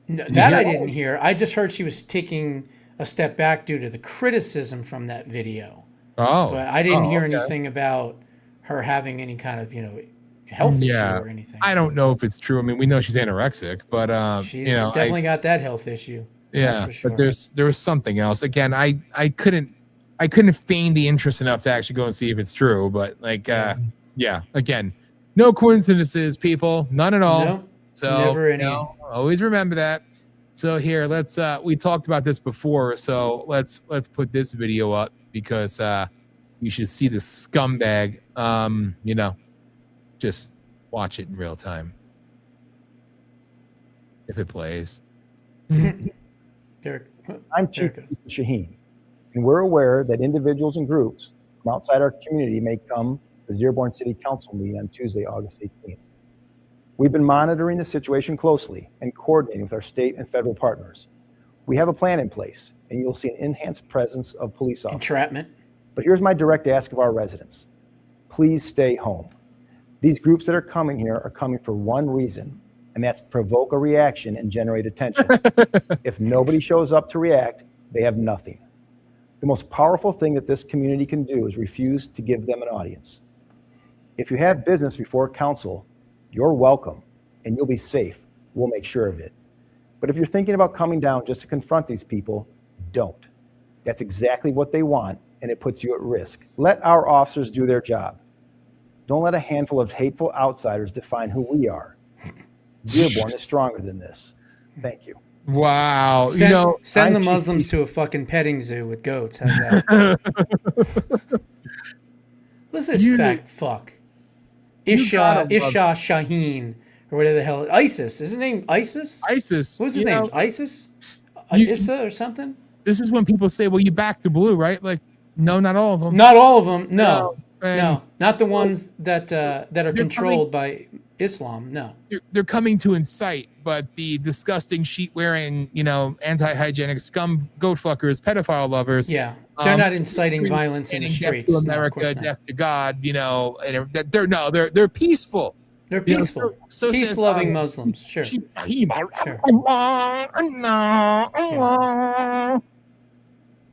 No, that I didn't hear. I just heard she was taking a step back due to the criticism from that video. Oh, but I didn't hear anything about her having any kind of health issue or anything. I don't know if it's true. I mean, we know she's anorexic, but she's definitely got that health issue. Yeah, for sure. But there was something else. Again, I couldn't feign the interest enough to actually go and see if it's true. But again, no coincidences, people, none at all. No, so never any. Always remember that. So here, let's we talked about this before, so let's put this video up because you should see the scumbag. Just watch it in real time if it plays. I'm Chief Shaheen, and we're aware that individuals and groups from outside our community may come the Dearborn City Council meeting on Tuesday, August 18th. We've been monitoring the situation closely and coordinating with our state and federal partners. We have a plan in place, and you'll see an enhanced presence of police officers. Entrapment. But here's my direct ask of our residents. Please stay home. These groups that are coming here are coming for one reason, and that's to provoke a reaction and generate attention. If nobody shows up to react, they have nothing. The most powerful thing that this community can do is refuse to give them an audience. If you have business before council, you're welcome, and you'll be safe. We'll make sure of it. But if you're thinking about coming down just to confront these people, don't. That's exactly what they want, and it puts you at risk. Let our officers do their job. Don't let a handful of hateful outsiders define who we are. Dearborn is stronger than this. Thank you. Wow. Send the Muslims to a fucking petting zoo with goats. How's that? Listen to this fat fuck. Isha Shaheen, or whatever the hell. ISIS. Is his name ISIS? ISIS. What was his name? ISIS? Issa or something? This is when people say, well, you back the blue, right? Like, no, not all of them. Not all of them. No. Not the ones that are controlled by Islam. No. They're coming to incite, but the disgusting sheet-wearing, anti-hygienic scum goat fuckers, pedophile lovers. Yeah. They're not inciting violence in the streets. Death to America, death to God, and they're peaceful. They're peaceful. Peace-loving Muslims. Sure.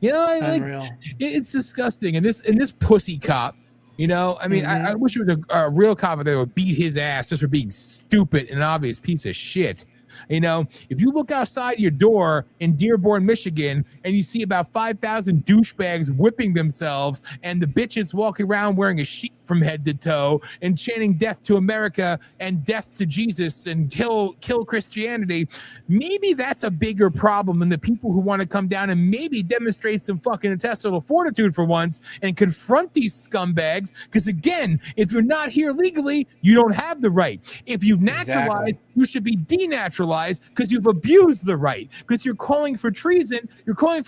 Unreal. It's disgusting. And this pussy cop, I wish it was a real cop that would beat his ass just for being stupid and an obvious piece of shit. If you look outside your door in Dearborn, Michigan, and you see about 5,000 douchebags whipping themselves and the bitches walking around wearing a sheet from head to toe and chanting death to America and death to Jesus and kill Christianity, maybe that's a bigger problem than the people who want to come down and maybe demonstrate some fucking intestinal fortitude for once and confront these scumbags. Because again, if you're not here legally, you don't have the right. If you've naturalized, you should be denaturalized because you've abused the right, because you're calling for treason, you're calling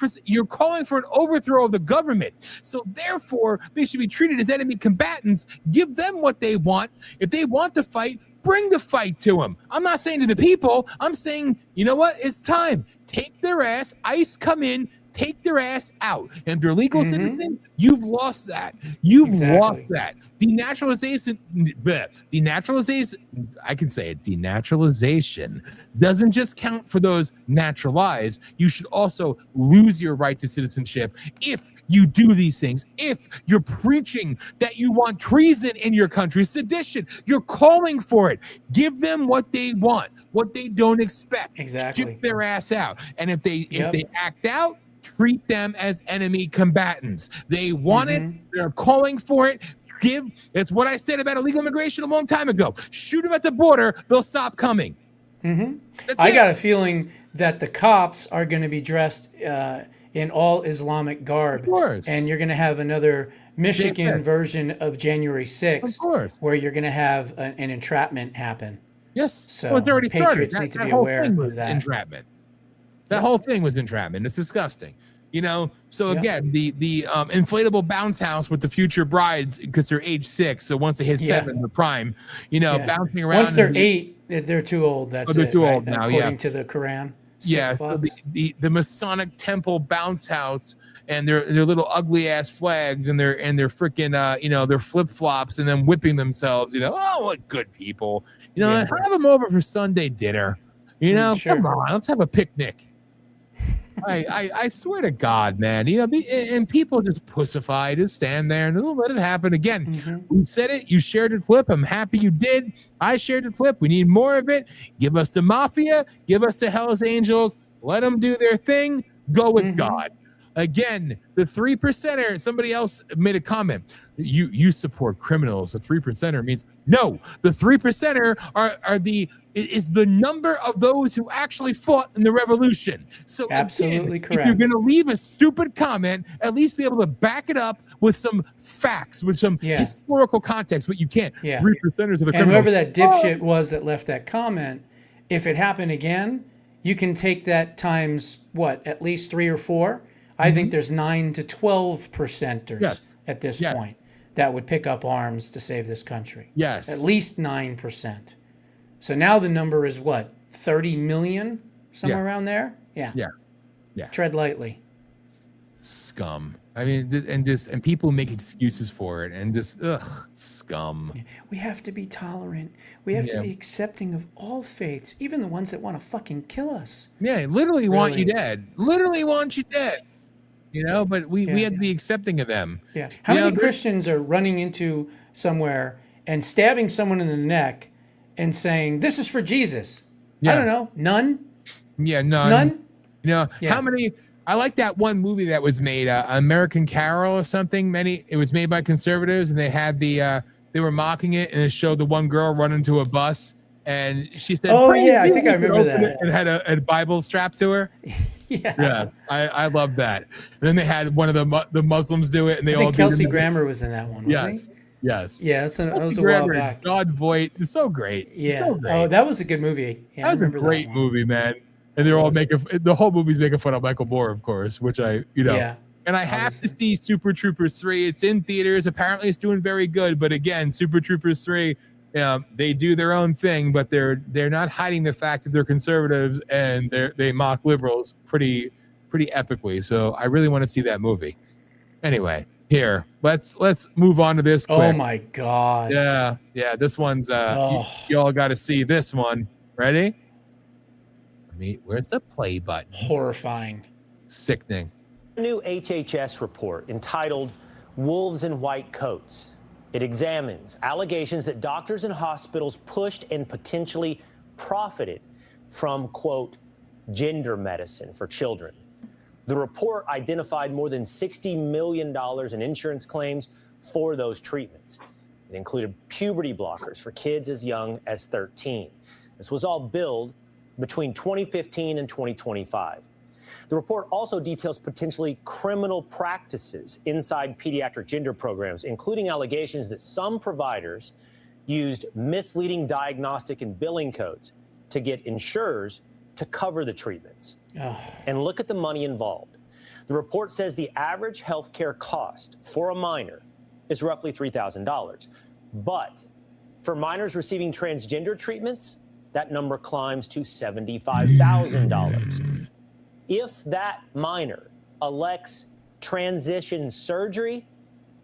for an overthrow of the government. So therefore, they should be treated as enemy combatants. Give them what they want. If they want to fight, bring the fight to them. I'm not saying to the people, I'm saying, you know what? It's time. Take their ass. ICE come in. Take their ass out. And if they're legal citizens, you've lost that. You've lost that. Denaturalization, I can say it, denaturalization doesn't just count for those naturalized. You should also lose your right to citizenship if you do these things. If you're preaching that you want treason in your country, sedition, you're calling for it. Give them what they want, what they don't expect. Exactly. Ship their ass out. And if they act out, treat them as enemy combatants. They want it. They're calling for it. It's what I said about illegal immigration a long time ago. Shoot them at the border. They'll stop coming. I got a feeling that the cops are going to be dressed in all Islamic garb. Of course. And you're going to have another Michigan version of January 6th, where you're going to have an entrapment happen. Yes. So it's already Patriots started. need to be aware of that. Entrapment. That whole thing was entrapment. It's disgusting. So again, the inflatable bounce house with the future brides, because they're age 6, so once they hit 7, they're prime. Bouncing around. Once they're 8, they're too old. They're too old now. According to the Quran. So the Masonic temple bounce house and their little ugly ass flags and their freaking their flip flops and then whipping themselves. Oh, what good people. Have them over for Sunday dinner. Come on, let's have a picnic. I swear to God, man, and people just pussify, just stand there and let it happen again. We said it. You shared the clip. I'm happy you did. I shared the clip. We need more of it. Give us the mafia. Give us the Hells Angels. Let them do their thing. Go with God. Again, the 3%er, somebody else made a comment. You support criminals. The 3%er means no. The 3%er is the number of those who actually fought in the revolution. So absolutely correct. If you're going to leave a stupid comment, at least be able to back it up with some facts, with some historical context. But you can't. 3%ers of the criminals. And whoever that dipshit was that left that comment, if it happened again, you can take that times at least 3 or 4. I think there's 9 to 12%ers at this point. that would pick up arms to save this country. Yes. At least 9%. So now the number is what? 30 million? Somewhere around there? Yeah. Yeah. Tread lightly. Scum. I mean, and people make excuses for it, and just scum. We have to be tolerant. We have to be accepting of all faiths, even the ones that want to fucking kill us. Yeah, literally want you dead. Literally want you dead. You know, but we have to be accepting of them. Yeah. How many Christians are running into somewhere and stabbing someone in the neck and saying, "This is for Jesus"? Yeah. I don't know. None? Yeah, none. You know, how many? I like that one movie that was made, American Carol or something. It was made by conservatives, and they had they were mocking it, and it showed the one girl run into a bus, and she said, "Oh Praise yeah, I Jesus," think I remember that. and had a Bible strapped to her. Yeah, I love that. And then they had one of the Muslims do it, and they I all think Kelsey Grammer was in that one. Yes. Wasn't Yes. Yeah, that was a Grammer, while back. God Voight, it's so great. Yeah. So great. Oh, that was a good movie. Yeah, That was a great movie, man. And they're all the whole movie's making fun of Michael Moore, of course, which Yeah. And I have to see Super Troopers 3. It's in theaters. Apparently it's doing very good. But again, Super Troopers 3, they do their own thing, but they're not hiding the fact that they're conservatives, and they mock liberals pretty epically. So I really want to see that movie. Anyway, here, let's move on to this quick. Oh my God. Yeah. This one's you all got to see this one. Ready? Where's the play button? Horrifying. Sickening. A new HHS report entitled Wolves in White Coats. It examines allegations that doctors and hospitals pushed and potentially profited from, quote, gender medicine for children. The report identified more than $60 million in insurance claims for those treatments. It included puberty blockers for kids as young as 13. This was all billed between 2015 and 2025. The report also details potentially criminal practices inside pediatric gender programs, including allegations that some providers used misleading diagnostic and billing codes to get insurers to cover the treatments. And look at the money involved. The report says the average healthcare cost for a minor is roughly $3,000. But for minors receiving transgender treatments, that number climbs to $75,000. If that minor elects transition surgery,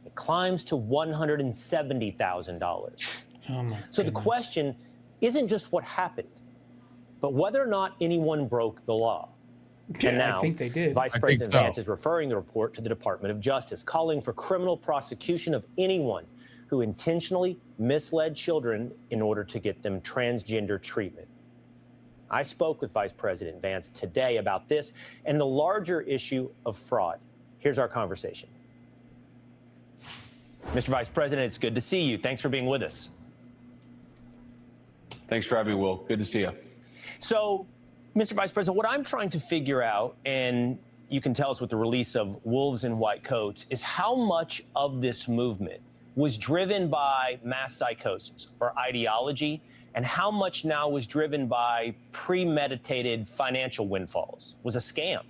it climbs to $170,000. So the question isn't just what happened, but whether or not anyone broke the law. And now, I think they did. Vice President Vance is referring the report to the Department of Justice, calling for criminal prosecution of anyone who intentionally misled children in order to get them transgender treatment. I spoke with Vice President Vance today about this and the larger issue of fraud. Here's our conversation. Mr. Vice President, it's good to see you. Thanks for being with us. Thanks for having me, Will. Good to see you. So, Mr. Vice President, what I'm trying to figure out, and you can tell us with the release of Wolves in White Coats, is how much of this movement was driven by mass psychosis or ideology, and how much now was driven by premeditated financial windfalls, was a scam.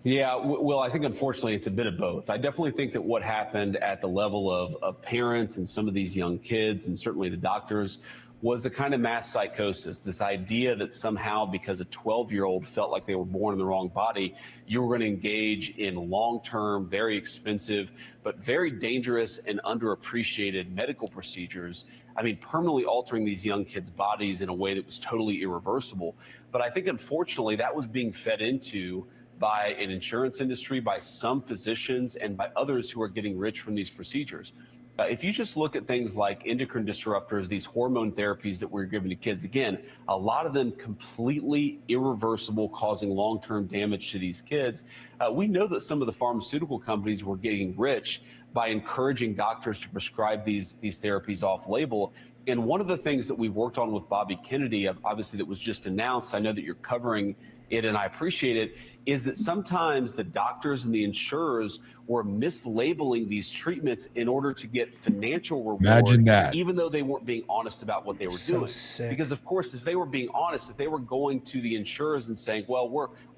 Yeah, well, I think unfortunately it's a bit of both. I definitely think that what happened at the level of parents and some of these young kids, and certainly the doctors, was a kind of mass psychosis, this idea that somehow because a 12-year-old felt like they were born in the wrong body, you were going to engage in long-term, very expensive, but very dangerous and underappreciated medical procedures. I mean, permanently altering these young kids' bodies in a way that was totally irreversible. But I think, unfortunately, that was being fed into by an insurance industry, by some physicians, and by others who are getting rich from these procedures. If you just look at things like endocrine disruptors, these hormone therapies that we're giving to kids, again, a lot of them completely irreversible, causing long-term damage to these kids. We know that some of the pharmaceutical companies were getting rich by encouraging doctors to prescribe these therapies off-label. And one of the things that we've worked on with Bobby Kennedy, obviously that was just announced, I know that you're covering it and I appreciate it, is that sometimes the doctors and the insurers were mislabeling these treatments in order to get financial reward. Imagine that. Even though they weren't being honest about what they were doing. Sick. Because of course, if they were being honest, if they were going to the insurers and saying, well,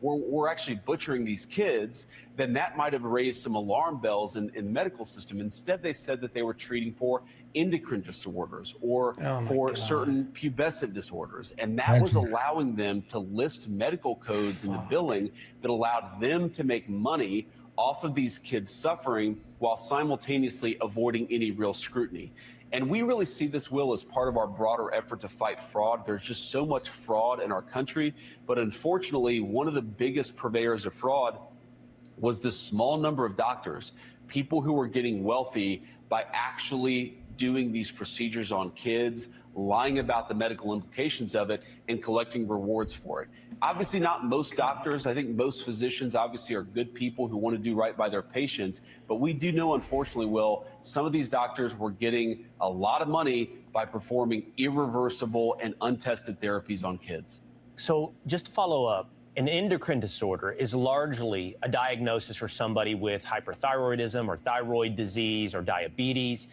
we're actually butchering these kids, then that might have raised some alarm bells in the medical system. Instead, they said that they were treating for endocrine disorders or for certain pubescent disorders. And that was allowing them to list medical codes in the billing that allowed them to make money off of these kids suffering while simultaneously avoiding any real scrutiny. And we really see this, Will, as part of our broader effort to fight fraud. There's just so much fraud in our country. But unfortunately, one of the biggest purveyors of fraud was this small number of doctors, people who were getting wealthy by actually doing these procedures on kids, lying about the medical implications of it, and collecting rewards for it. Obviously not most doctors. I think most physicians obviously are good people who want to do right by their patients. But we do know, unfortunately, Will, some of these doctors were getting a lot of money by performing irreversible and untested therapies on kids. So just to follow up, an endocrine disorder is largely a diagnosis for somebody with hyperthyroidism or thyroid disease or diabetes.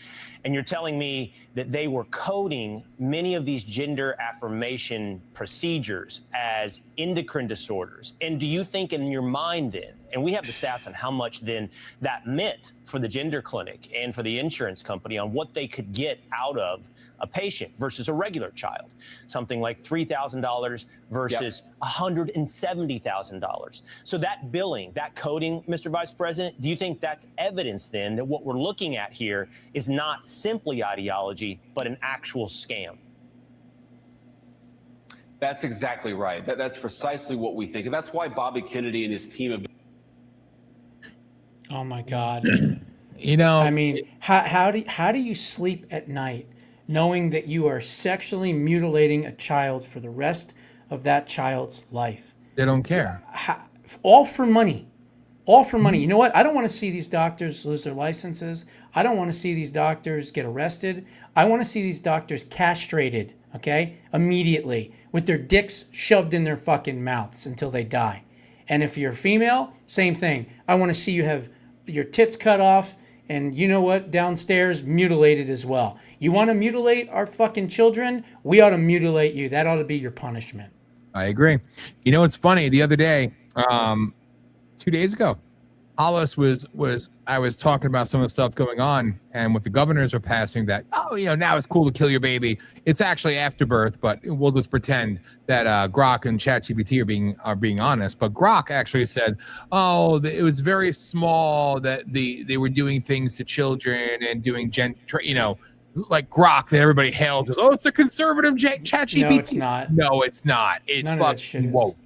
And you're telling me that they were coding many of these gender affirmation procedures as endocrine disorders. And do you think in your mind then, and we have the stats on how much then that meant for the gender clinic and for the insurance company on what they could get out of a patient versus a regular child, something like $3,000 versus $170,000. So that billing, that coding, Mr. Vice President, do you think that's evidence then that what we're looking at here is not simply ideology, but an actual scam? That's exactly right. That's precisely what we think. And that's why Bobby Kennedy and his team have been. Oh my God. You know, I mean, how do you sleep at night knowing that you are sexually mutilating a child for the rest of that child's life? They don't care. All for money. All for money. You know what? I don't want to see these doctors lose their licenses. I don't want to see these doctors get arrested. I want to see these doctors castrated, okay, immediately, with their dicks shoved in their fucking mouths until they die. And if you're female, same thing. I want to see you have your tits cut off and, you know what, downstairs, mutilated as well. You want to mutilate our fucking children? We ought to mutilate you. That ought to be your punishment. I agree. You know, it's funny. The other day, 2 days ago, Hollis I was talking about some of the stuff going on and what the governors are passing that, now it's cool to kill your baby. It's actually afterbirth, but we'll just pretend that Grok and ChatGPT are being honest. But Grok actually said, it was very small that they were doing things to children and doing like Grok that everybody hails as, it's a conservative ChatGPT. No, it's not. No, it's not. It's fucking woke.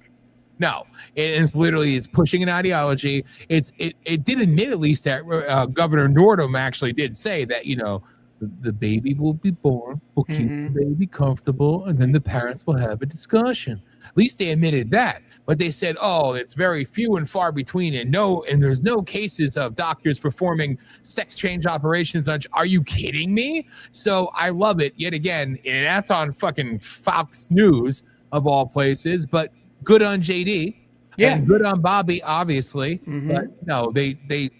No, it's literally pushing an ideology. It did admit at least that Governor Nordum actually did say that, the baby will be born, we'll keep the baby comfortable, and then the parents will have a discussion. At least they admitted that. But they said, it's very few and far between, and there's no cases of doctors performing sex change operations. Are you kidding me? So I love it yet again, and that's on fucking Fox News of all places. But good on JD, and good on Bobby, obviously. But no, they.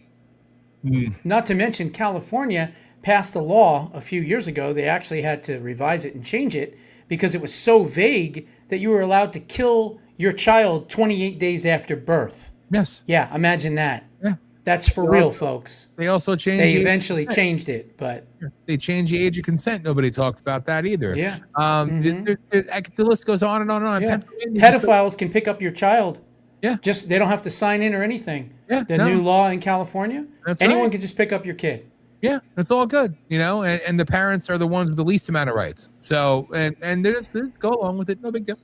Not to mention California passed a law a few years ago. They actually had to revise it and change it because it was so vague that you were allowed to kill your child 28 days after birth. Yes. Yeah, imagine that. Yeah. That's for real, folks. They also changed. They eventually changed it, but they changed the age of consent. Nobody talked about that either. Yeah. The list goes on and on and on. Yeah. Pedophiles can pick up your child. Yeah. Just they don't have to sign in or anything. Yeah. The new law in California. That's anyone right. can just pick up your kid. Yeah, it's all good, and the parents are the ones with the least amount of rights. So and they just go along with it. No big deal.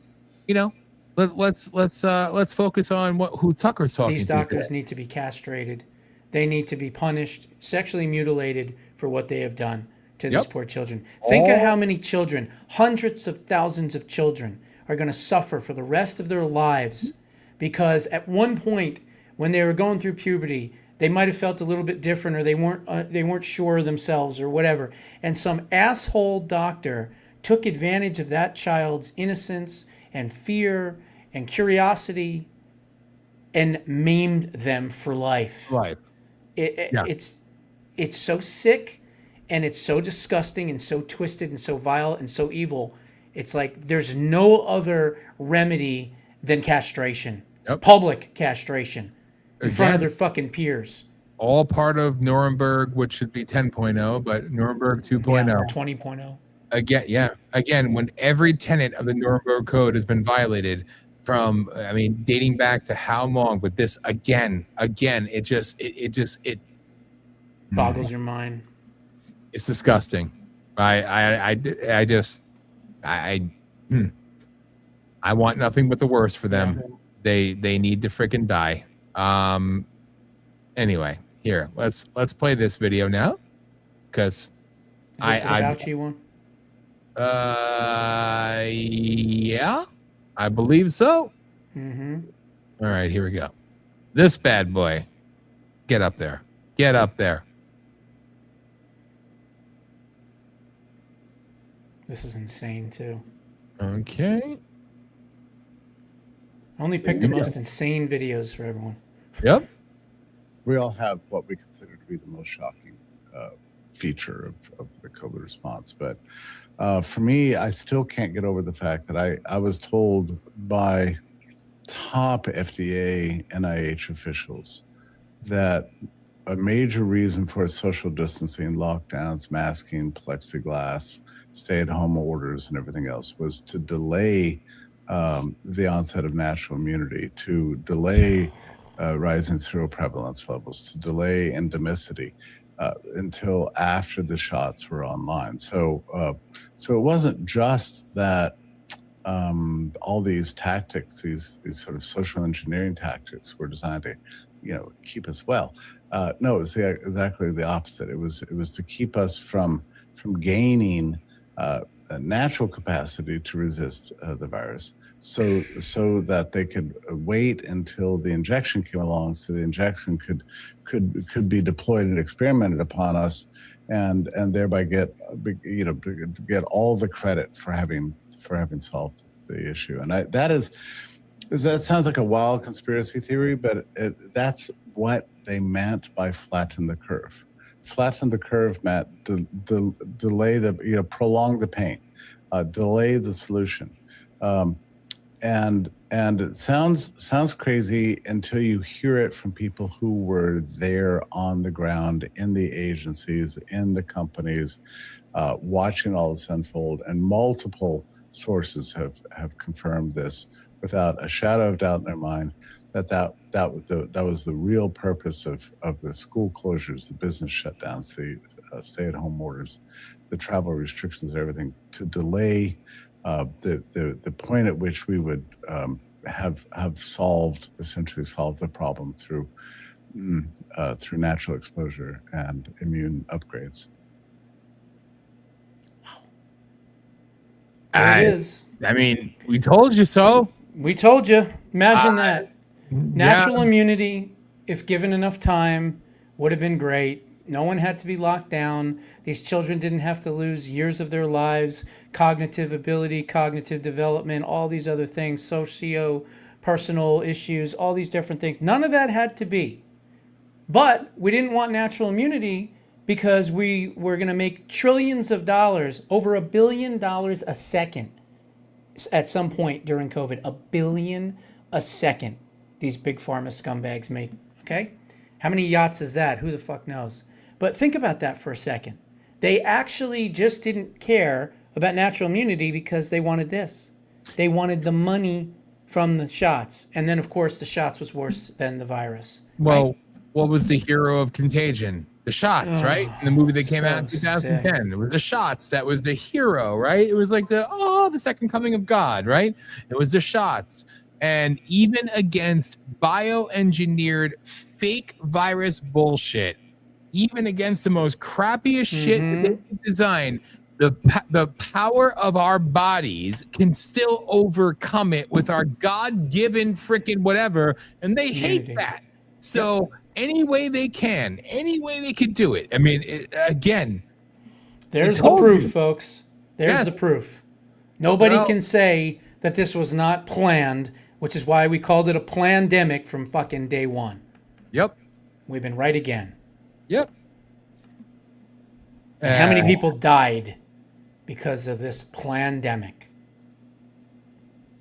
Let's focus on who Tucker's talking to. These doctors need to be castrated. They need to be punished, sexually mutilated for what they have done to these poor children. Think of how many children, hundreds of thousands of children, are going to suffer for the rest of their lives because at one point when they were going through puberty, they might have felt a little bit different, or they weren't sure of themselves, or whatever. And some asshole doctor took advantage of that child's innocence and fear and curiosity and maimed them for life. Right. It's so sick, and it's so disgusting, and so twisted, and so vile, and so evil. It's like there's no other remedy than castration, public castration. in front of their fucking peers. All part of Nuremberg, which should be 10.0, but Nuremberg 2.0. Yeah, 20.0. Again, when every tenet of the Nuremberg Code has been violated from, I mean, dating back to how long, but this again, it just boggles your mind. It's disgusting. I want nothing but the worst for them. Yeah. They need to freaking die. Anyway, here, let's play this video now, because Is this the Fauci one? Yeah, I believe so. Mm-hmm. All right, here we go. This bad boy. Get up there. Get up there. This is insane too. Okay. I only picked the most insane videos for everyone. Yep. We all have what we consider to be the most shocking feature of the COVID response. But for me, I still can't get over the fact that I was told by top FDA, NIH officials that a major reason for social distancing, lockdowns, masking, plexiglass, stay-at-home orders, and everything else was to delay the onset of natural immunity, to delay rising seroprevalence levels, to delay endemicity until after the shots were online. So it wasn't just that all these tactics, these sort of social engineering tactics, were designed to, keep us well. No, it was exactly the opposite. It was to keep us from gaining a natural capacity to resist the virus, so that they could wait until the injection came along, so the injection could be deployed and experimented upon us, and thereby get all the credit for having solved the issue. And that sounds like a wild conspiracy theory, but that's what they meant by flatten the curve. Flatten the curve, Matt. Delay prolong the pain, delay the solution. And it sounds crazy until you hear it from people who were there on the ground, in the agencies, in the companies, watching all this unfold. And multiple sources have confirmed this without a shadow of doubt in their mind, that was the real purpose of the school closures, the business shutdowns, the stay-at-home orders, the travel restrictions, everything, to delay the point at which we would have essentially solved the problem through natural exposure and immune upgrades. There it is. I mean, we told you so. We told you. Imagine that. Natural immunity, if given enough time, would have been great. No one had to be locked down. These children didn't have to lose years of their lives, cognitive ability, cognitive development, all these other things, socio-personal issues, all these different things. None of that had to be. But we didn't want natural immunity because we were going to make trillions of dollars, over $1 billion a second at some point during COVID. $1 billion a second these big pharma scumbags make. Okay? How many yachts is that? Who the fuck knows? But think about that for a second. They actually just didn't care about natural immunity because they wanted this. They wanted the money from the shots. And then, of course, the shots was worse than the virus. Well, right? What was the hero of Contagion? The shots, right? In the movie that came out in 2010. Sick. It was the shots that was the hero, right? It was like the second coming of God, right? It was the shots. And even against bioengineered fake virus bullshit, even against the most crappiest shit that they could design, the power of our bodies can still overcome it with our God-given freaking whatever, and they hate that. So any way they can, any way they could do it. I mean, again, there's the proof, folks. There's the proof. Nobody can say that this was not planned, which is why we called it a plandemic from fucking day one. Yep. We've been right again. Yep. And how many people died because of this plandemic?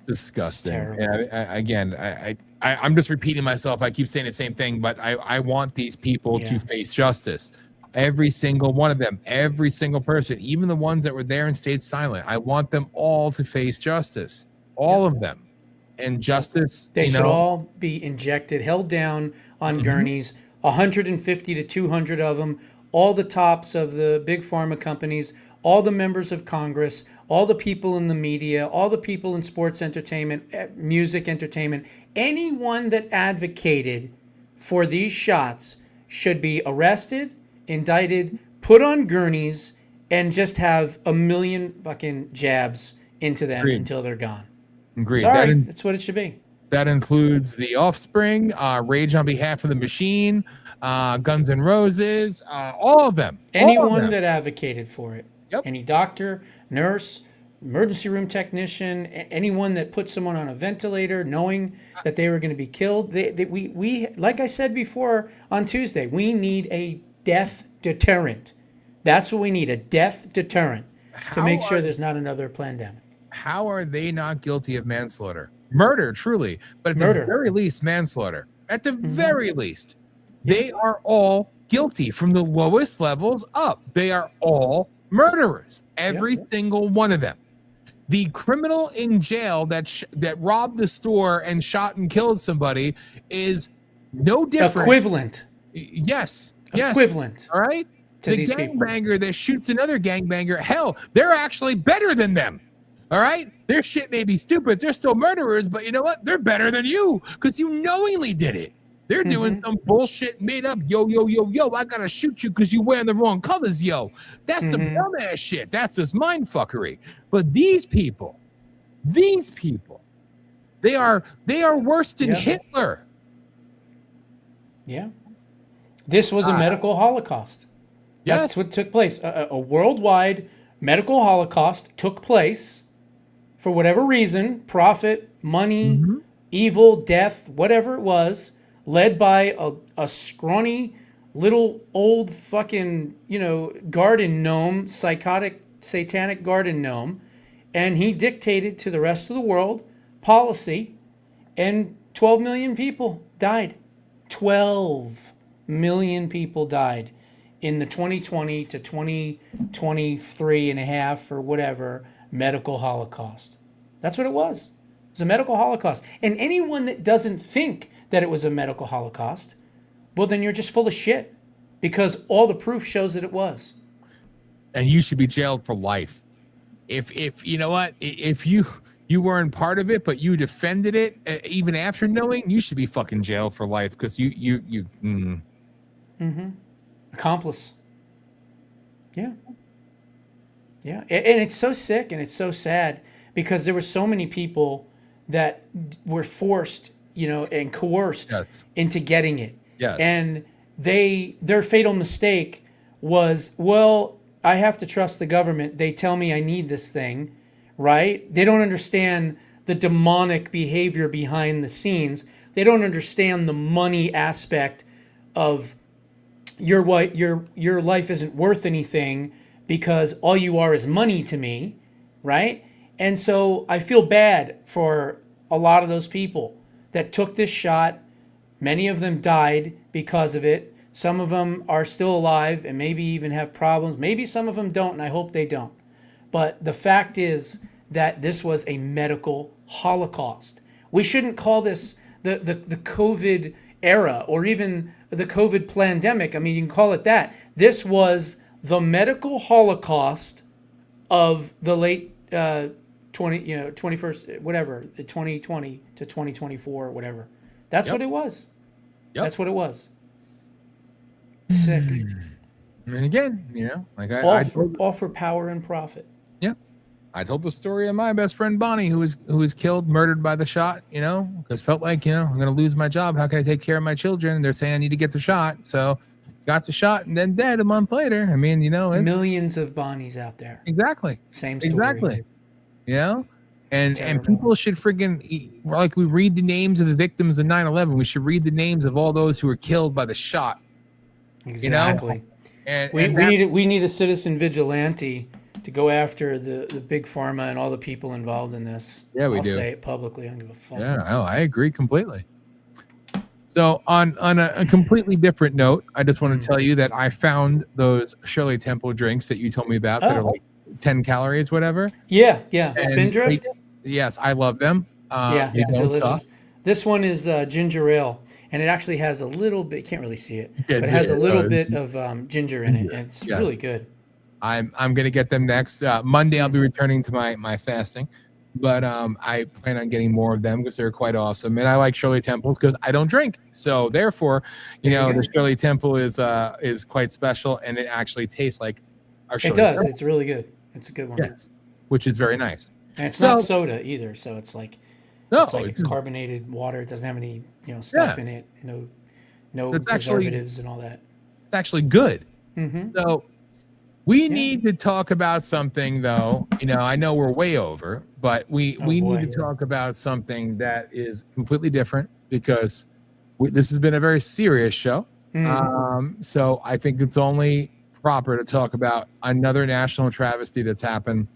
Disgusting. Yeah, I'm just repeating myself. I keep saying the same thing, but I want these people to face justice. Every single one of them, every single person, even the ones that were there and stayed silent. I want them all to face justice. All of them. And justice, They should all be injected, held down on gurneys, 150 to 200 of them, all the tops of the big pharma companies, all the members of Congress, all the people in the media, all the people in sports entertainment, music entertainment, anyone that advocated for these shots should be arrested, indicted, put on gurneys, and just have a million fucking jabs into them until they're gone. Agreed. Sorry, that's what it should be. That includes The Offspring, Rage on Behalf of the Machine, Guns N' Roses, all of them. Anyone that advocated for it. Yep. Any doctor, nurse, emergency room technician, anyone that put someone on a ventilator knowing that they were going to be killed. We like I said before on Tuesday, we need a death deterrent. That's what we need, a death deterrent to make sure there's not another pandemic. How are they not guilty of manslaughter? Murder, truly, but at the very least, manslaughter. At the very least, they are all guilty from the lowest levels up. They are all murderers, every single one of them. The criminal in jail that robbed the store and shot and killed somebody is no different. Equivalent. Yes. Equivalent. All right. The gangbanger that shoots another gangbanger, hell, they're actually better than them. All right? Their shit may be stupid. They're still murderers, but you know what? They're better than you because you knowingly did it. They're doing some bullshit made up. Yo, I got to shoot you because you're wearing the wrong colors, yo. That's some dumbass shit. That's just mind fuckery. But these people, they are worse than Hitler. Yeah. This was a medical holocaust. That's what took place. A worldwide medical holocaust took place for whatever reason, profit, money, evil, death, whatever it was, led by a scrawny little old fucking, garden gnome, psychotic, satanic garden gnome. And he dictated to the rest of the world policy, and 12 million people died. 12 million people died in the 2020 to 2023 and a half or whatever medical holocaust. That's what it was. It was a medical holocaust. And anyone that doesn't think that it was a medical holocaust, well, then you're just full of shit because all the proof shows that it was. And you should be jailed for life. If you know what, if you weren't part of it, but you defended it, even after knowing, you should be fucking jailed for life because you. Accomplice. Yeah. Yeah. And it's so sick and it's so sad because there were so many people that were forced, and coerced into getting it. Yes. And their fatal mistake was, well, I have to trust the government. They tell me I need this thing, right? They don't understand the demonic behavior behind the scenes. They don't understand the money aspect of your life isn't worth anything because all you are is money to me, right? And so I feel bad for a lot of those people that took this shot. Many of them died because of it. Some of them are still alive and maybe even have problems. Maybe some of them don't, and I hope they don't. But the fact is that this was a medical holocaust. We shouldn't call this the COVID era or even the COVID pandemic. I mean, you can call it that. This was the medical holocaust of the late 21st, whatever, the 2020 to 2024, whatever. That's what it was. That's what it was. Sick. And again, all for power and profit. Yeah. I told the story of my best friend Bonnie, who was killed, murdered by the shot, because felt like, I'm going to lose my job. How can I take care of my children? And they're saying I need to get the shot. So got the shot and then dead a month later. I mean, it's millions of Bonnies out there. Exactly. Same story. Exactly. And people should friggin', like we read the names of the victims of 9/11. We should read the names of all those who were killed by the shot. Exactly. And we need a citizen vigilante to go after the big pharma and all the people involved in this. Yeah, we I'll do. say it publicly. I don't give a fuck. Yeah, I agree completely. So on a completely different note, I just want to tell you that I found those Shirley Temple drinks that you told me about that are like 10 calories, whatever. Yeah. And Spindrift. yes, I love them. Yeah, they don't delicious. suck. This one is ginger ale, and it actually has a little bit. Can't really see it, Yeah, but it has a little it bit of ginger in it, and it's Yes. really good. I'm gonna get them next Monday. I'll be returning to my fasting, but I plan on getting more of them because they're quite awesome, and I like Shirley Temples because I don't drink, so therefore, the Shirley Temple is quite special, and it actually tastes like our It Shirley does. Temple. It's really good. It's a good one. Yes, which is very nice. And it's not soda either, so it's like it's carbonated water. It doesn't have any stuff in it. No It's preservatives and all that. It's actually good. Mm-hmm. So we need to talk about something, though. I know we're way over, but we need to talk about something that is completely different because this has been a very serious show. So I think it's only proper to talk about another national travesty that's happened.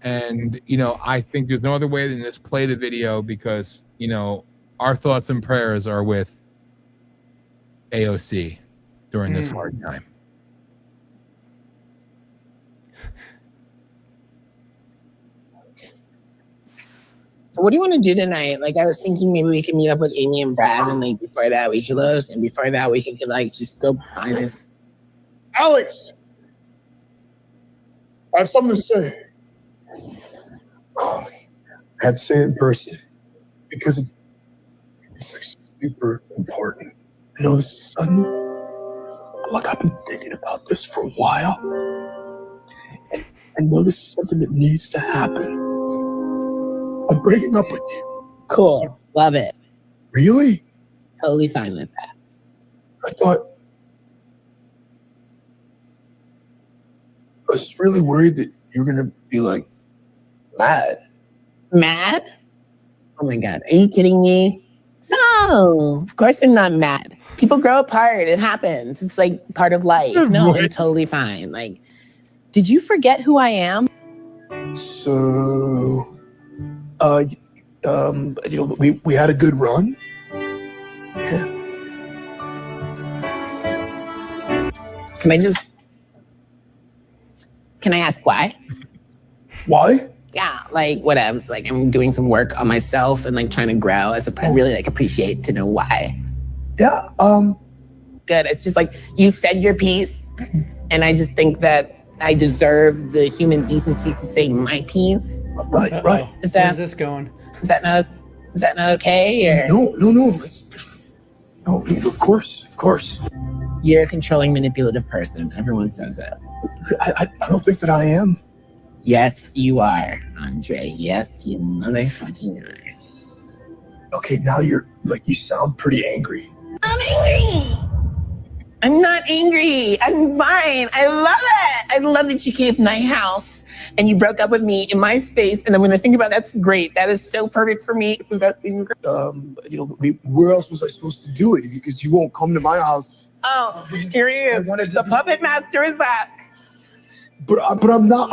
And, I think there's no other way than just play the video because, our thoughts and prayers are with AOC during this hard time. What do you want to do tonight? Like, I was thinking maybe we can meet up with Amy and Brad, and like before that we could lose, and before that we could like just go behind it. Alex, I have something to say. I had to say it in person because it's like super important. I know this is sudden, but like I've been thinking about this for a while, and I know this is something that needs to happen. I'm breaking up with you. Cool. Love it. Really? Totally fine with that. I thought I was really worried that you were gonna be like mad. Mad? Oh my God. Are you kidding me? No, of course I'm not mad. People grow apart. It happens. It's like part of life. No, I'm totally fine. Like, did you forget who I am? So, we had a good run. Can I ask why? Why? Yeah, like whatevs. Like I'm doing some work on myself and like trying to grow. I really like appreciate to know why. Yeah. Good. It's just like you said your piece, and I just think that I deserve the human decency to say my piece. Right. Where's this going? Is that not okay? Or? No. No, of course. You're a controlling, manipulative person. Everyone says it. I don't think that I am. Yes, you are, Andre. Yes, you motherfucking are. Okay, now you sound pretty angry. I'm angry. I'm not angry. I'm fine. I love it. I love that you came to my house and you broke up with me in my space. And I'm going to think about that's great. That is so perfect for me. That's been great. Where else was I supposed to do it? Because you won't come to my house. Oh, here he is. The puppet master is back. But I'm not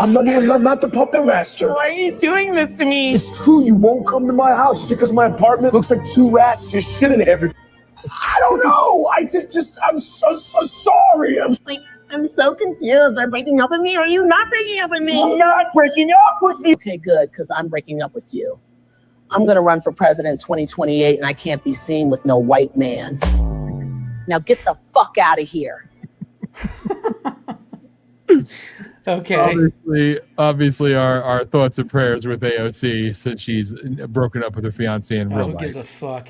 the puppet master. Why are you doing this to me? It's true. You won't come to my house because my apartment looks like two rats just shitting everywhere. I don't know. I'm so sorry. I'm so confused. Are you breaking up with me or are you not breaking up with me? I'm not breaking up with you. Okay, good, because I'm breaking up with you. I'm going to run for president 2028 and I can't be seen with no white man. Now get the fuck out of here. Okay. Obviously, our thoughts and prayers with AOC since she's broken up with her fiance in real Who life. gives a fuck?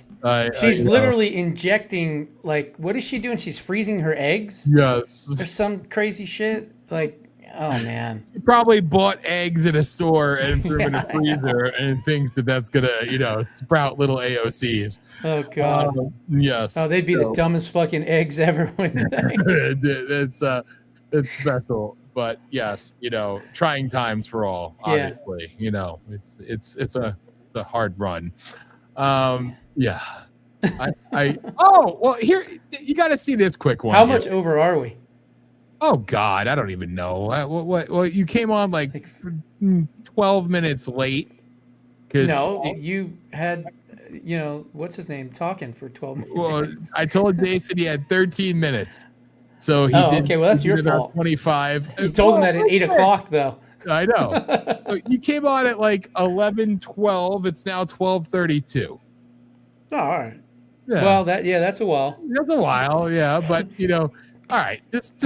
She's literally injecting, like, what is she doing? She's freezing her eggs? Yes. Or some crazy shit? Like, oh, man. She probably bought eggs in a store and threw them in a freezer and thinks that's going to, sprout little AOCs. Oh, God. Yes. Oh, they'd be the dumbest fucking eggs ever, wouldn't they? It's special. But yes, trying times for all, obviously. It's a hard run. Yeah. Here you got to see this quick one. How much over are we? Oh God, I don't even know. What you came on like 12 minutes late. No, you had what's his name, talking for 12 minutes. Well, I told Jason he had 13 minutes. So he did. Okay, well, that's he your did about fault. 25. You told him that at 8 o'clock, though. I know. So you came on at like 11:12. It's now 12:32. Oh, all right. Yeah. Well, that's a while. That's a while, yeah. But all right, just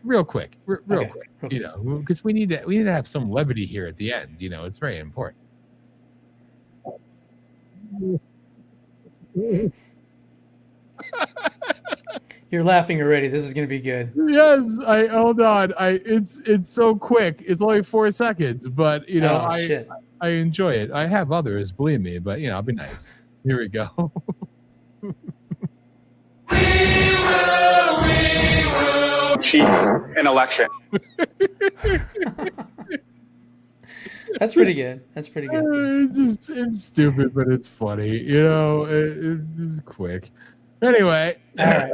real quick, real quick. Because we need to have some levity here at the end. It's very important. You're laughing already. This is going to be good. Yes, hold on. It's so quick. It's only 4 seconds, but shit. I enjoy it. I have others, believe me, but I'll be nice. Here we go. We will cheat an election. That's pretty good. That's pretty good. It's stupid, but it's funny. It's quick. Anyway, all right.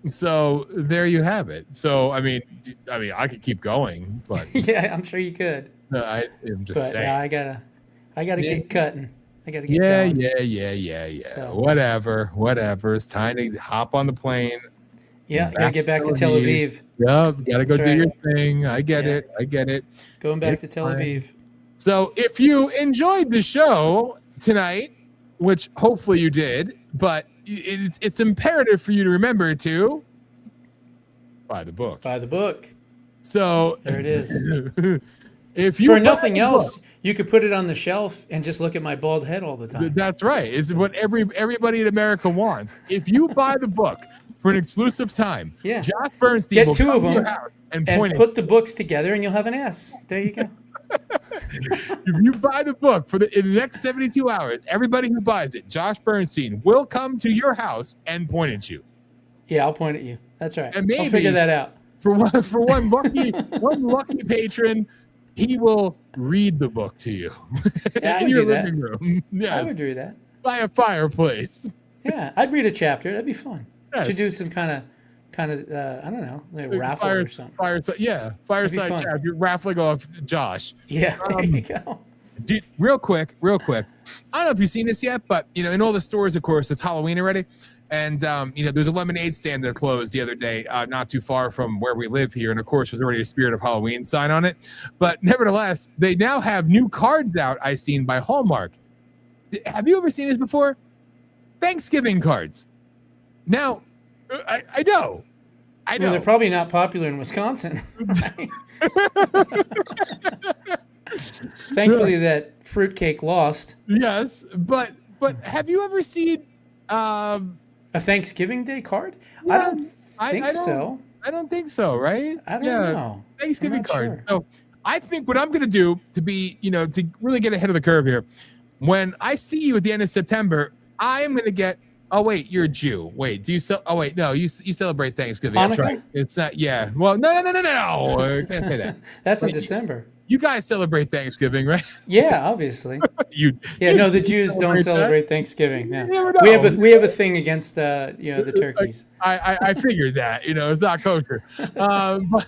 So there you have it. So I mean, I could keep going, but yeah, I'm sure you could. I'm just saying. I gotta get cutting. I gotta get going. Yeah. So. Whatever. It's time to hop on the plane. Yeah, gotta get back to Tel Aviv. Yep, gotta go That's do right. your thing. I get it. Going back to Tel Aviv. So if you enjoyed the show tonight, which hopefully you did, but it's imperative for you to remember to buy the book. Buy the book. So there it is. If you for nothing else, you could put it on the shelf and just look at my bald head all the time. That's right. It's what everybody in America wants. If you buy the book for an exclusive time, Josh Bernstein get will 2 come of to them your house and put the books together, and you'll have an S. There you go. If you buy the book in the next 72 hours, everybody who buys it, Josh Bernstein, will come to your house and point at you. Yeah, I'll point at you. That's right. And maybe I'll figure that out. For one lucky patron, he will read the book to you Yeah, I in would your do that. living room. Yes. I would do that. By a fireplace. Yeah, I'd read a chapter. That'd be fun. Yes. Should do some kind of I don't know, like a raffle or something. Fireside fun. chat. You're raffling off Josh. Yeah, there you go. Dude, real quick. I don't know if you've seen this yet, but in all the stores, of course, it's Halloween already. And there's a lemonade stand that closed the other day, not too far from where we live here. And of course, there's already a Spirit of Halloween sign on it. But nevertheless, they now have new cards out I've seen by Hallmark. Have you ever seen this before? Thanksgiving cards. Now, I know. Well, they're probably not popular in Wisconsin. Thankfully, that fruitcake lost. Yes, but have you ever seen a Thanksgiving Day card? Yeah, I don't think so. I don't think so, right? I don't know. Thanksgiving card. Sure. So I think what I'm going to do to be, to really get ahead of the curve here, when I see you at the end of September, I'm going to get. Oh wait, you're a Jew. Wait, do you? Oh wait, no, you celebrate Thanksgiving. Hanukkah? That's right. It's not. Yeah. Well, no. I can't say that. That's in December. You guys celebrate Thanksgiving, right? Yeah, obviously. No, the Jews don't celebrate Thanksgiving. Yeah. We have a thing against the turkeys. I figured that. It's not kosher. But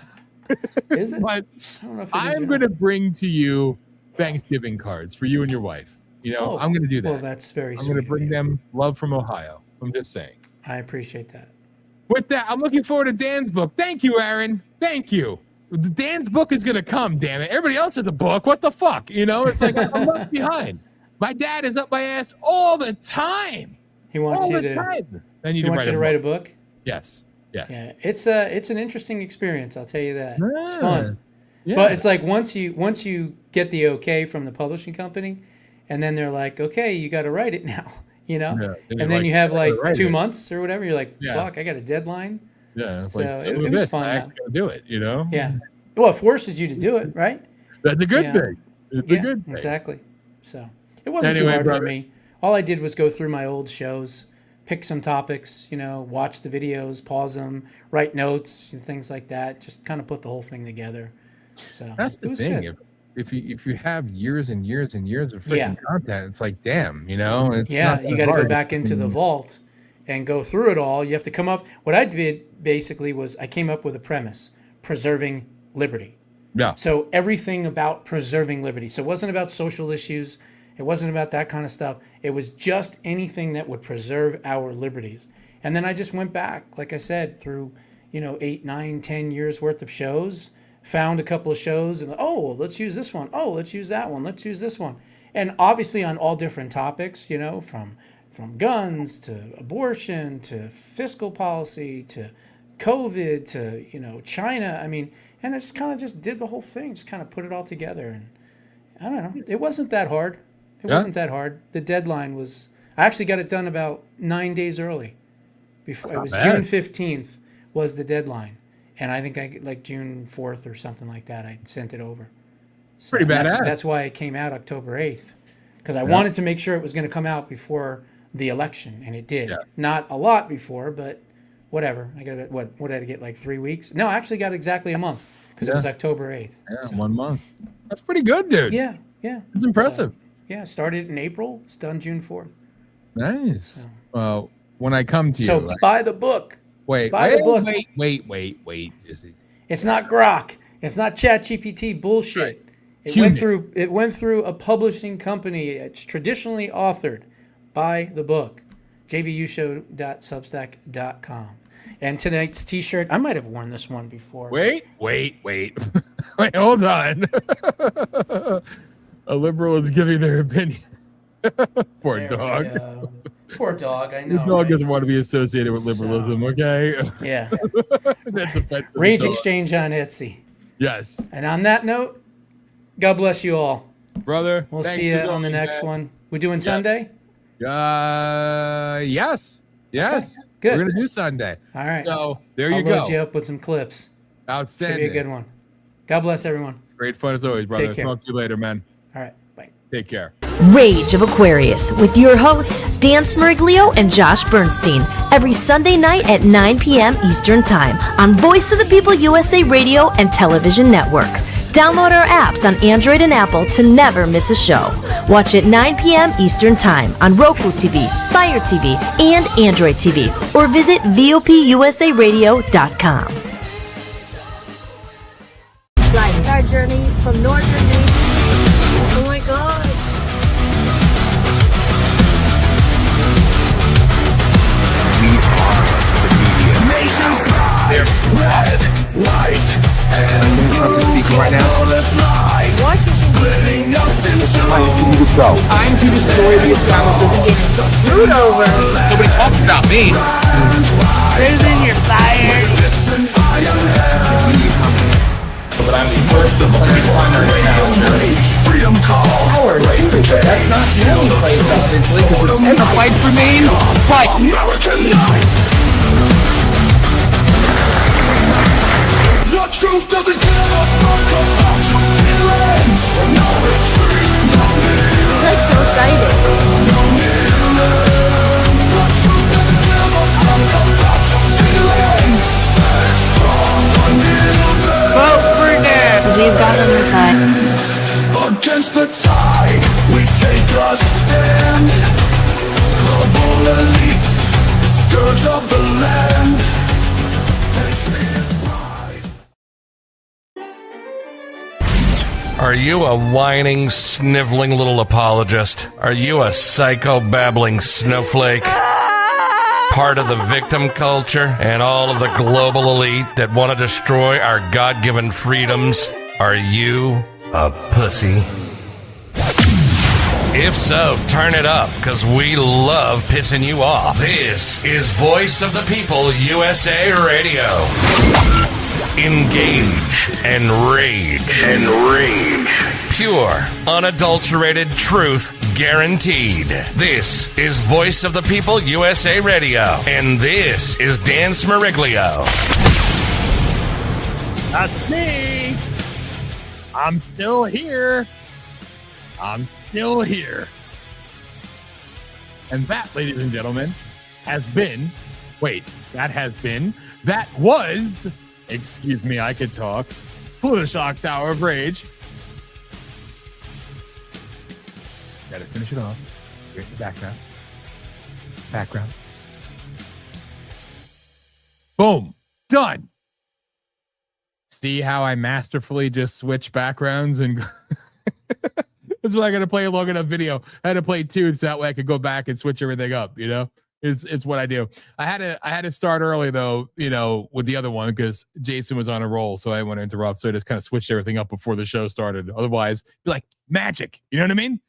is it? But I don't know if it is I'm or going to bring to you Thanksgiving cards for you and your wife. I'm going to do that. Well, that's very I'm sweet. going to bring them love from Ohio. I'm just saying. I appreciate that. With that, I'm looking forward to Dan's book. Thank you, Aaron. Thank you. Dan's book is going to come, damn it. Everybody else has a book. What the fuck? It's like I'm left behind. My dad is up my ass all the time. He wants all you the to. time. He wants you to write a book. Yes. Yeah, it's an interesting experience. I'll tell you that. It's fun. Yeah. But it's like once you get the okay from the publishing company, and then they're like, okay, you got to write it now. Yeah. And then you have like 2 months or whatever. You're like, Yeah. fuck, I got a deadline. Yeah. It's So like, it was fun. I actually gotta do it, Yeah. Well, it forces you to do it, right? That's a good Yeah. thing. It's a good thing. Exactly. So it wasn't Anyway, too hard brother. for me. All I did was go through my old shows, pick some topics, watch the videos, pause them, write notes, and things like that. Just kind of put the whole thing together. So That's it the was thing. good. If you have years and years and years of freaking Yeah. content, it's like, damn, it's Yeah, not that you got to go hard. back into the vault and go through it all. You have to come up. What I did basically was I came up with a premise: preserving liberty. Yeah. So everything about preserving liberty. So it wasn't about social issues. It wasn't about that kind of stuff. It was just anything that would preserve our liberties. And then I just went back, like I said, through, 8, 9, 10 years worth of shows, found a couple of shows and, oh, let's use this one. Oh, let's use that one. Let's use this one. And obviously on all different topics, from guns to abortion to fiscal policy to COVID to, China. I mean, and I just kind of just did the whole thing, just kind of put it all together. And I don't know. It wasn't that hard. It wasn't that hard. The deadline was, I actually got it done about 9 days early. Before it was June 15th was the deadline. And I think like June 4th or something like that, I sent it over. So Pretty badass. That's why it came out October 8th. Because I wanted to make sure it was going to come out before the election. And it did. Yeah. Not a lot before, but whatever. I got it, what did I get, like 3 weeks? No, I actually got exactly a month. Because it was October 8th. Yeah, so. 1 month. That's pretty good, dude. Yeah. It's impressive. So, started in April. It's done June 4th. Nice. So. Well, when I come to you. So buy the book. Wait. Wait. It's not Grok. It's not ChatGPT bullshit. Right. It went through a publishing company. It's traditionally authored. Buy the book. jvushow.substack.com. And tonight's t-shirt, I might have worn this one before. Wait. Hold on. A liberal is giving their opinion. Poor dog. Poor dog, I know. The dog doesn't want to be associated with liberalism, okay? Yeah. That's offensive. Rage Exchange on Etsy. Yes. And on that note, God bless you all. Brother. We'll see you on the next one. We doing Sunday? Yes. Okay. Good. We're going to do Sunday. All right. So there I'll you go. load you up with some clips. Outstanding. Should be a good one. God bless everyone. Great fun as always, brother. Take care. Talk to you later, man. All right. Bye. Take care. Rage of Aquarius with your hosts, Dan Smeriglio and Josh Bernstein, every Sunday night at 9 p.m. Eastern Time on Voice of the People USA Radio and Television Network. Download our apps on Android and Apple to never miss a show. Watch at 9 p.m. Eastern Time on Roku TV, Fire TV, and Android TV, or visit VOPUSARadio.com. Driving our journey from northern Maine. Oh my God. Nation's pride, red, white, and blue. Right now. Washington, splitting us into two. I'm here to story the Osama getting screwed over. Nobody talks about me. Susan, you're fired. But I'm the first of 100 climbers right now. Freedom calls. Howard, that's not the only place, obviously, because it's ever fight for me. Fight. American nights. The truth doesn't give a fuck about your feelings. No retreat, no kneeling. That's so exciting. No kneeling. The truth doesn't give a fuck about your feelings. Strong unyielding. Vote for Dad. We've got on your side. Against the tide, we take a stand. Global elites, scourge of the land. Are you a whining, sniveling little apologist? Are you a psycho-babbling snowflake? Part of the victim culture and all of the global elite that want to destroy our God-given freedoms? Are you a pussy? If so, turn it up, because we love pissing you off. This is Voice of the People USA Radio. Engage and rage. Pure, unadulterated truth guaranteed. This is Voice of the People USA Radio. And this is Dan Smeriglio. That's me. I'm still here. And that, ladies and gentlemen, that was, excuse me, I could talk, Politi-Shock's Hour of Rage. Gotta finish it off. Here in the background. Boom. Done. See how I masterfully just switch backgrounds and That's why I got to play a long enough video. I had to play 2 so that way I could go back and switch everything up. It's what I do. I had to start early though, with the other one because Jason was on a roll, so I want to interrupt. So I just kind of switched everything up before the show started. Otherwise, be like magic. You know what I mean?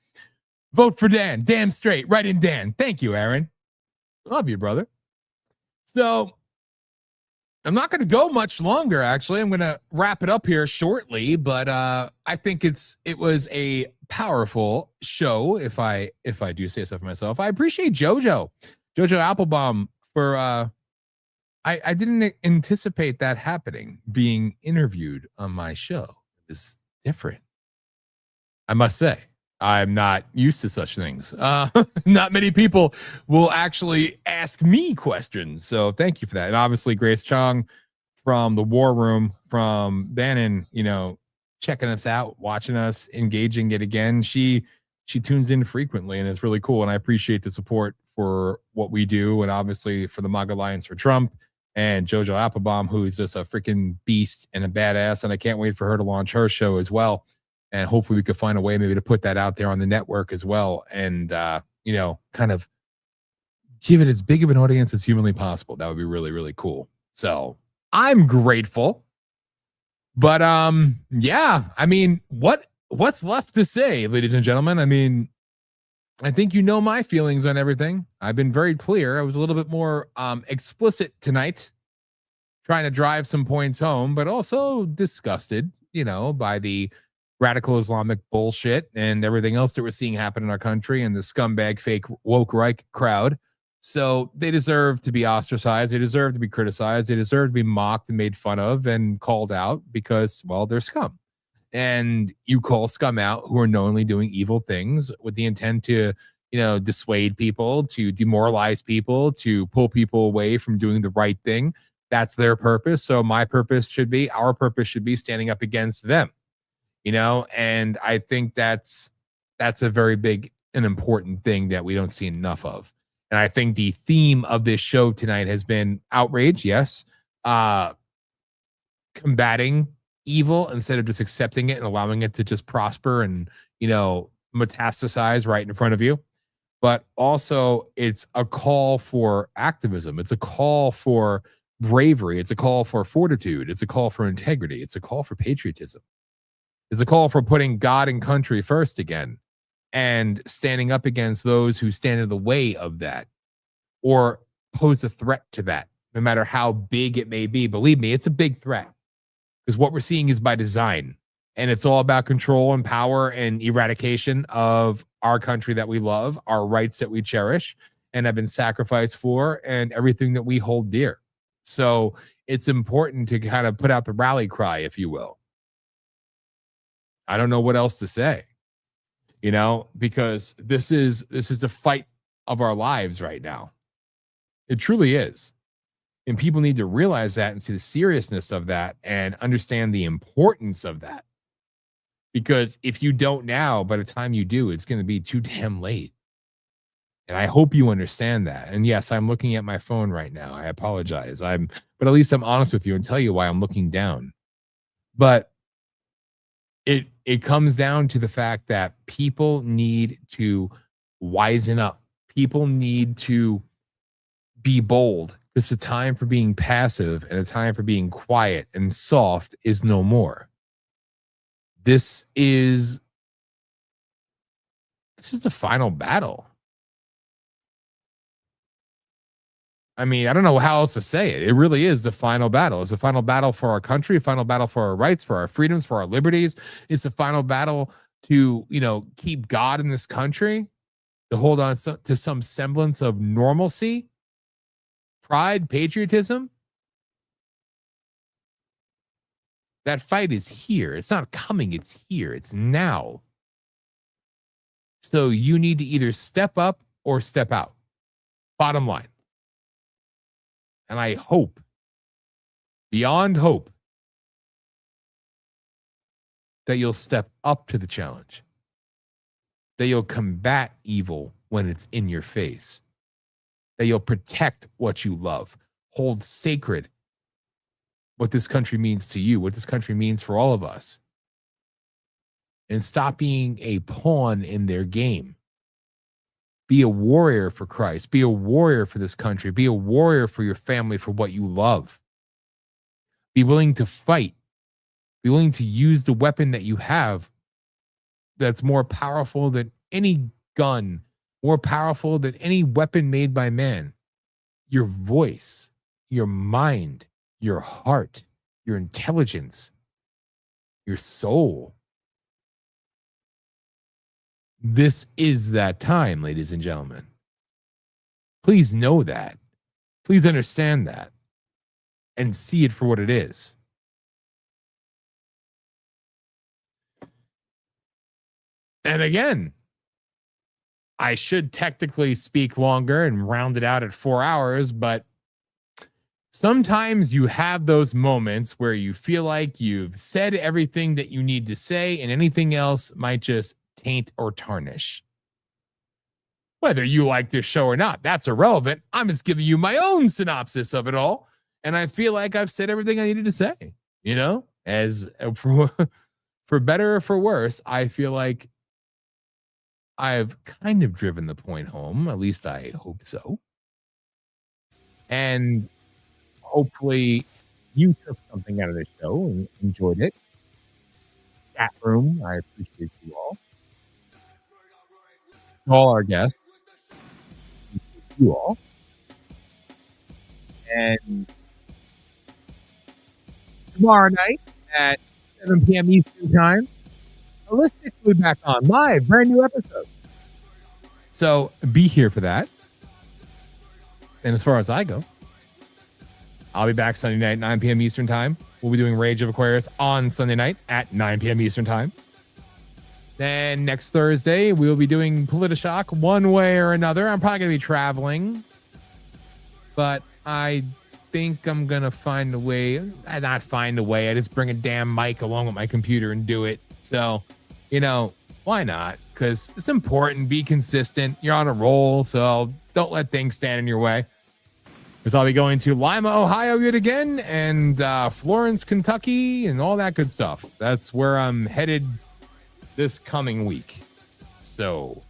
Vote for Dan. Damn straight. Right in Dan. Thank you, Aaron. Love you, brother. So I'm not going to go much longer. Actually, I'm going to wrap it up here shortly. But I think it was a powerful show. If I do say so for myself, I appreciate Jojo Applebaum for. I didn't anticipate that happening. Being interviewed on my show is different. I must say. I'm not used to such things. Not many people will actually ask me questions. So thank you for that. And obviously Grace Chong from the War Room, from Bannon, checking us out, watching us, engaging it again. She tunes in frequently and it's really cool. And I appreciate the support for what we do. And obviously for the MAGA Alliance for Trump and Jojo Applebaum, who is just a freaking beast and a badass. And I can't wait for her to launch her show as well. And hopefully we could find a way maybe to put that out there on the network as well. And, kind of give it as big of an audience as humanly possible. That would be really, really cool. So I'm grateful. But, yeah, I mean, what's left to say, ladies and gentlemen? I mean, I think my feelings on everything. I've been very clear. I was a little bit more explicit tonight, trying to drive some points home, but also disgusted, by the radical Islamic bullshit and everything else that we're seeing happen in our country and the scumbag fake woke Reich crowd. So they deserve to be ostracized. They deserve to be criticized. They deserve to be mocked and made fun of and called out because, well, they're scum. And you call scum out who are knowingly doing evil things with the intent to, dissuade people, to demoralize people, to pull people away from doing the right thing. That's their purpose. So our purpose should be standing up against them. And I think that's a very big and important thing that we don't see enough of. And I think the theme of this show tonight has been outrage, yes, combating evil instead of just accepting it and allowing it to just prosper and, metastasize right in front of you. But also it's a call for activism. It's a call for bravery. It's a call for fortitude. It's a call for integrity. It's a call for patriotism. It's a call for putting God and country first again and standing up against those who stand in the way of that or pose a threat to that, no matter how big it may be. Believe me, it's a big threat because what we're seeing is by design, and it's all about control and power and eradication of our country that we love, our rights that we cherish and have been sacrificed for, and everything that we hold dear. So it's important to kind of put out the rally cry, if you will. I don't know what else to say, because this is the fight of our lives right now. It truly is. And people need to realize that and see the seriousness of that and understand the importance of that. Because if you don't now, by the time you do, it's going to be too damn late. And I hope you understand that. And yes, I'm looking at my phone right now. I apologize. But at least I'm honest with you and tell you why I'm looking down. But it comes down to the fact that people need to wisen up. People need to be bold. It's a time for being passive and a time for being quiet and soft is no more. This is the final battle. I mean, I don't know how else to say it. It really is the final battle. It's the final battle for our country, a final battle for our rights, for our freedoms, for our liberties. It's the final battle to, keep God in this country, to hold on to some semblance of normalcy, pride, patriotism. That fight is here. It's not coming. It's here. It's now. So you need to either step up or step out. Bottom line. And I hope, beyond hope, that you'll step up to the challenge, that you'll combat evil when it's in your face, that you'll protect what you love, hold sacred what this country means to you, what this country means for all of us. and stop being a pawn in their game. Be a warrior for Christ. Be a warrior for this country. Be a warrior for your family, for what you love. Be willing to fight. Be willing to use the weapon that you have that's more powerful than any gun, more powerful than any weapon made by man. Your voice, your mind, your heart, your intelligence, your soul. This is that time, ladies and gentlemen. Please know that. Please understand that and see it for what it is. And again, I should technically speak longer and round it out at 4 hours, but sometimes you have those moments where you feel like you've said everything that you need to say and anything else might just taint or tarnish. Whether you like this show or not, that's irrelevant. I'm just giving you my own synopsis of it all. And I feel like I've said everything I needed to say, you know, as for better or for worse, I feel like I've kind of driven the point home. At least I hope so. And hopefully you took something out of the show and enjoyed it. Chat room, I appreciate you all. All our guests, you all. And tomorrow night at 7 p.m. Eastern Time, Holistic will be back on live, brand new episode. So be here for that. And as far as I go, I'll be back Sunday night, 9 p.m. Eastern Time. We'll be doing Rage of Aquarius on Sunday night at 9 p.m. Eastern Time. Then next Thursday, we'll be doing Politi-Shock one way or another. I'm probably going to be traveling, but I think I'm going to find a way. Not find a way. I just bring a damn mic along with my computer and do it. So, you know, why not? Because it's important. Be consistent. You're on a roll, so don't let things stand in your way. Because I'll be going to Lima, Ohio yet again, and Florence, Kentucky, and all that good stuff. That's where I'm headed this coming week. So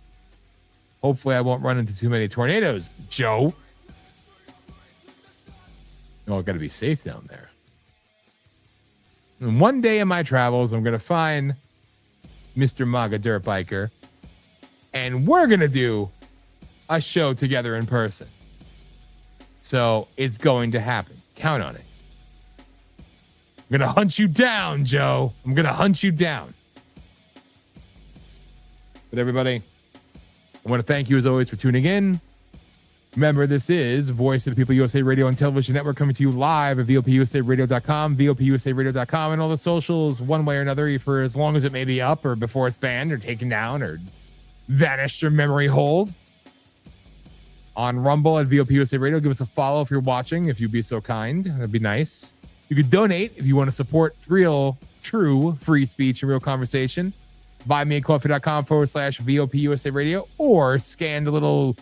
hopefully I won't run into too many tornadoes, Joe. Oh, I got to be safe down there. And one day in my travels, I'm going to find Mr. MAGA Dirt Biker, and we're going to do a show together in person. So it's going to happen. Count on it. I'm going to hunt you down, Joe. I'm going to hunt you down. But everybody, I want to thank you as always for tuning in. Remember, this is Voice of the People USA Radio and Television Network coming to you live at VOPUSARadio.com, VOPUSARadio.com, and all the socials one way or another for as long as it may be up or before it's banned or taken down or vanished or memory hold. On Rumble at VOPUSA Radio, give us a follow if you're watching, if you'd be so kind. That'd be nice. You could donate if you want to support real, true free speech and real conversation. BuyMeACoffee.com/VOPUSA Radio, or scan the little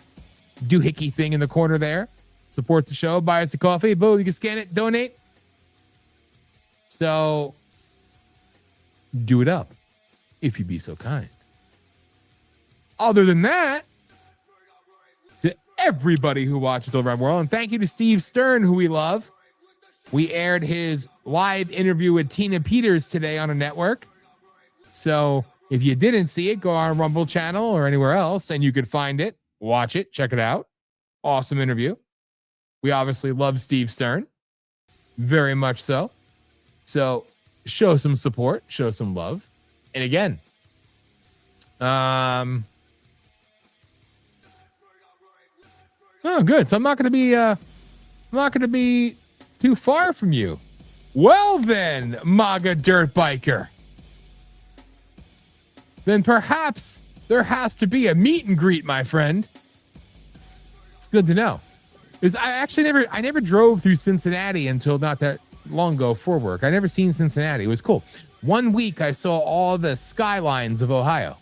doohickey thing in the corner there. Support the show, buy us a coffee. Boom, you can scan it, donate. So do it up if you'd be so kind. Other than that, to everybody who watches all around the world, and thank you to Steve Stern, who we love. We aired his live interview with Tina Peters today on a network. So if you didn't see it, go on our Rumble channel or anywhere else, and you could find it, watch it, check it out. Awesome interview. We obviously love Steve Stern. Very much so. So show some support, show some love. And again, oh, good. So I'm not going to be too far from you. Well then, MAGA Dirt Biker. Then perhaps there has to be a meet and greet, my friend. It's good to know. Because I never drove through Cincinnati until not that long ago for work. I never seen Cincinnati. It was cool. 1 week I saw all the skylines of Ohio.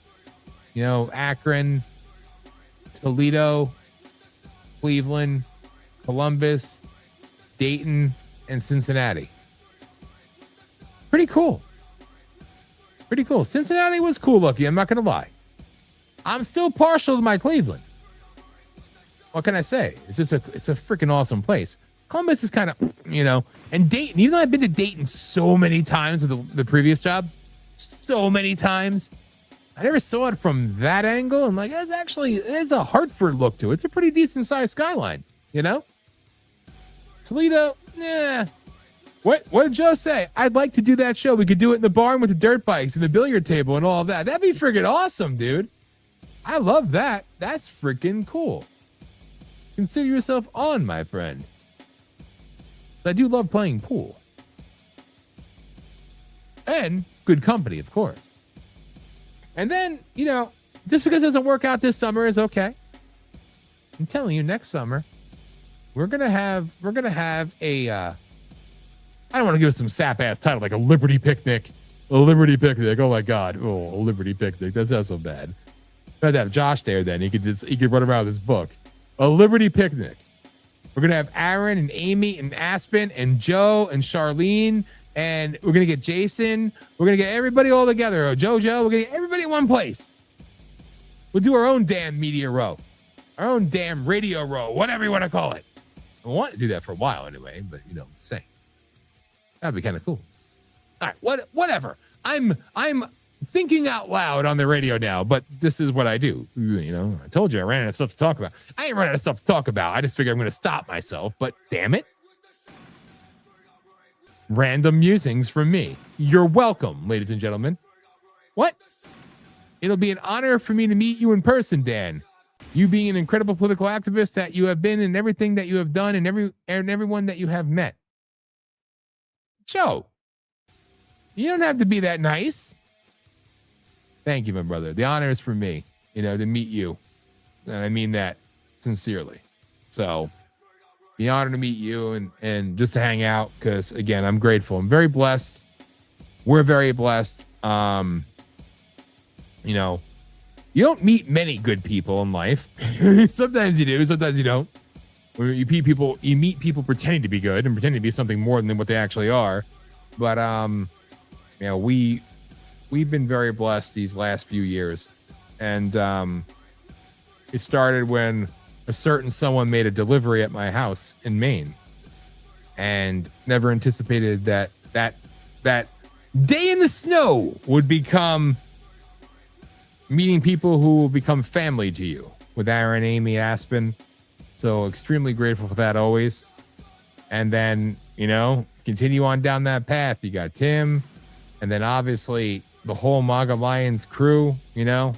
You know, Akron, Toledo, Cleveland, Columbus, Dayton, and Cincinnati. Pretty cool. Pretty cool. Cincinnati was cool looking. I'm not going to lie. I'm still partial to my Cleveland. What can I say? It's a freaking awesome place. Columbus is kind of, and Dayton, even though I've been to Dayton so many times with the previous job, so many times, I never saw it from that angle. I'm like, there's a Hartford look to it. It's a pretty decent sized skyline, Toledo, yeah. What did Joe say? I'd like to do that show. We could do it in the barn with the dirt bikes and the billiard table and all of that. That'd be freaking awesome, dude. I love that. That's freaking cool. Consider yourself on, my friend. I do love playing pool. And good company, of course. And then, just because it doesn't work out this summer is okay. I'm telling you, next summer, we're gonna have a I don't want to give us some sap ass title like a Liberty Picnic. A Liberty Picnic. Oh my God. Oh, a Liberty Picnic. That sounds so bad. I'd have Josh there then. He could run around with his book. A Liberty Picnic. We're gonna have Aaron and Amy and Aspen and Joe and Charlene, and we're gonna get Jason. We're gonna get everybody all together. JoJo. We're gonna get everybody in one place. We'll do our own damn media row, our own damn radio row, whatever you want to call it. I want to do that for a while anyway, but same. That'd be kind of cool. All right, whatever. I'm thinking out loud on the radio now, but this is what I do. I told you I ran out of stuff to talk about. I ain't running out of stuff to talk about. I just figure I'm going to stop myself, but damn it. Random musings from me. You're welcome, ladies and gentlemen. What? It'll be an honor for me to meet you in person, Dan. You being an incredible political activist that you have been and everything that you have done and everyone that you have met. Joe, you don't have to be that nice. Thank you, my brother. The honor is for me, to meet you. And I mean that sincerely. So be honored to meet you and just to hang out because, again, I'm grateful. I'm very blessed. We're very blessed. You don't meet many good people in life. Sometimes you do, sometimes you don't. Where you meet people pretending to be good and pretending to be something more than what they actually are. But we've been very blessed these last few years. And it started when a certain someone made a delivery at my house in Maine and never anticipated that day in the snow would become meeting people who will become family to you with Aaron, Amy, Aspen. So extremely grateful for that always. And then, continue on down that path. You got Tim, and then obviously the whole MAGA Lions crew, I can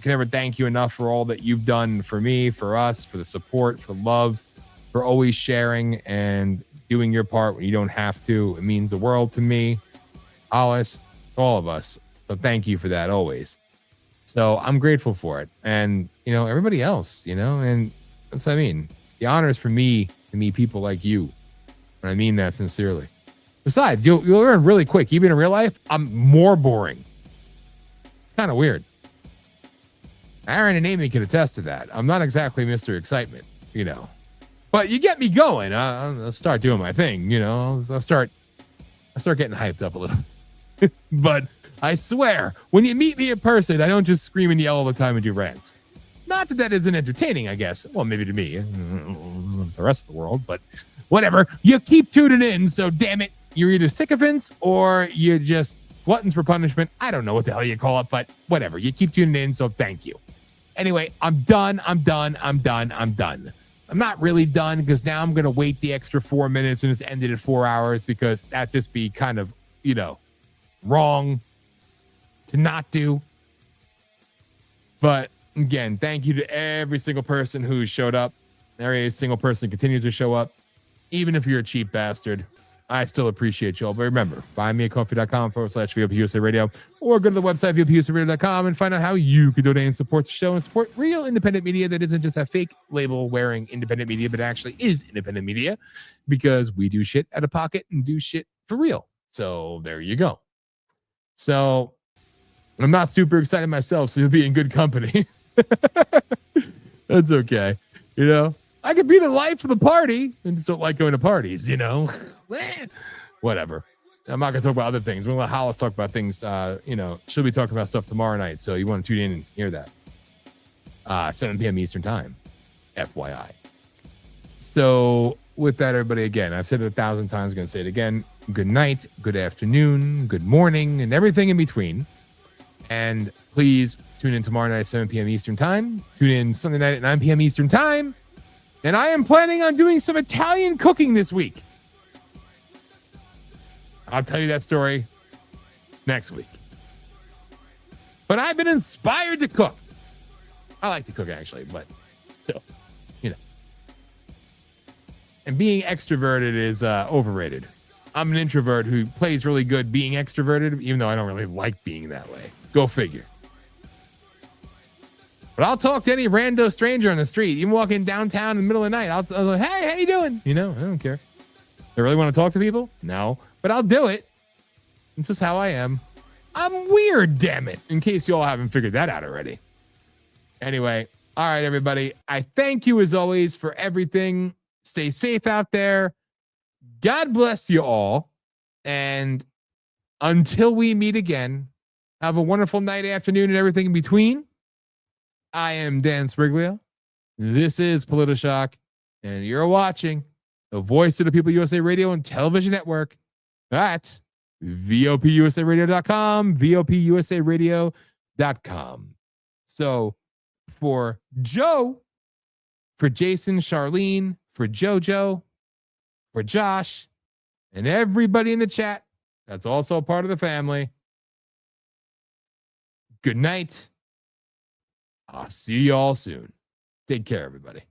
never thank you enough for all that you've done for me, for us, for the support, for love, for always sharing and doing your part when you don't have to. It means the world to me, Hollis, all of us. So thank you for that always. So I'm grateful for it. And, everybody else, and that's what I mean. The honor is for me to meet people like you. And I mean that sincerely. Besides, you'll learn really quick. Even in real life, I'm more boring. It's kind of weird. Aaron and Amy can attest to that. I'm not exactly Mr. Excitement, But you get me going. I'll start doing my thing, I'll start getting hyped up a little. But I swear, when you meet me in person, I don't just scream and yell all the time and do rants. Not that isn't entertaining, I guess. Well, maybe to me, the rest of the world, but whatever. You keep tuning in, so damn it, you're either sycophants or you're just gluttons for punishment. I don't know what the hell you call it, but whatever. You keep tuning in, so thank you. Anyway, I'm done. I'm not really done because now I'm going to wait the extra 4 minutes and it's ended at 4 hours because that'd just be kind of, wrong to not do. But again, thank you to every single person who showed up. Every single person continues to show up. Even if you're a cheap bastard, I still appreciate you all. But remember, buymeacoffee.com/VOP USA Radio, or go to the website, VOPUSARadio.com, and find out how you can donate and support the show and support real independent media that isn't just a fake label wearing independent media, but actually is independent media, because we do shit out of pocket and do shit for real. So there you go. So I'm not super excited myself, so you'll be in good company. That's okay. I could be the life of the party and just don't like going to parties, Whatever. I'm not going to talk about other things. We're going to let Hollis talk about things. She'll be talking about stuff tomorrow night. So you want to tune in and hear that. 7 p.m. Eastern time, FYI. So with that, everybody, again, I've said it 1,000 times. I'm going to say it again. Good night, good afternoon, good morning, and everything in between. And please tune in tomorrow night at 7 p.m. Eastern time. Tune in Sunday night at 9 p.m. Eastern time. And I am planning on doing some Italian cooking this week. I'll tell you that story next week. But I've been inspired to cook. I like to cook, actually, but still, And being extroverted is overrated. I'm an introvert who plays really good being extroverted, even though I don't really like being that way. Go figure. But I'll talk to any rando stranger on the street, even walking downtown in the middle of the night. I'll like, hey, how you doing? I don't care. I really want to talk to people? No. But I'll do it. This is how I am. I'm weird, damn it. In case you all haven't figured that out already. Anyway, all right, everybody. I thank you as always for everything. Stay safe out there. God bless you all. And until we meet again, have a wonderful night, afternoon, and everything in between. I am Dan Sbriglio. This is Politi-Shock. And you're watching the Voice of the People USA Radio and Television Network at VOPUSARadio.com, VOPUSARadio.com. So for Joe, for Jason, Charlene, for JoJo, for Josh, and everybody in the chat that's also a part of the family, good night. I'll see you all soon. Take care, everybody.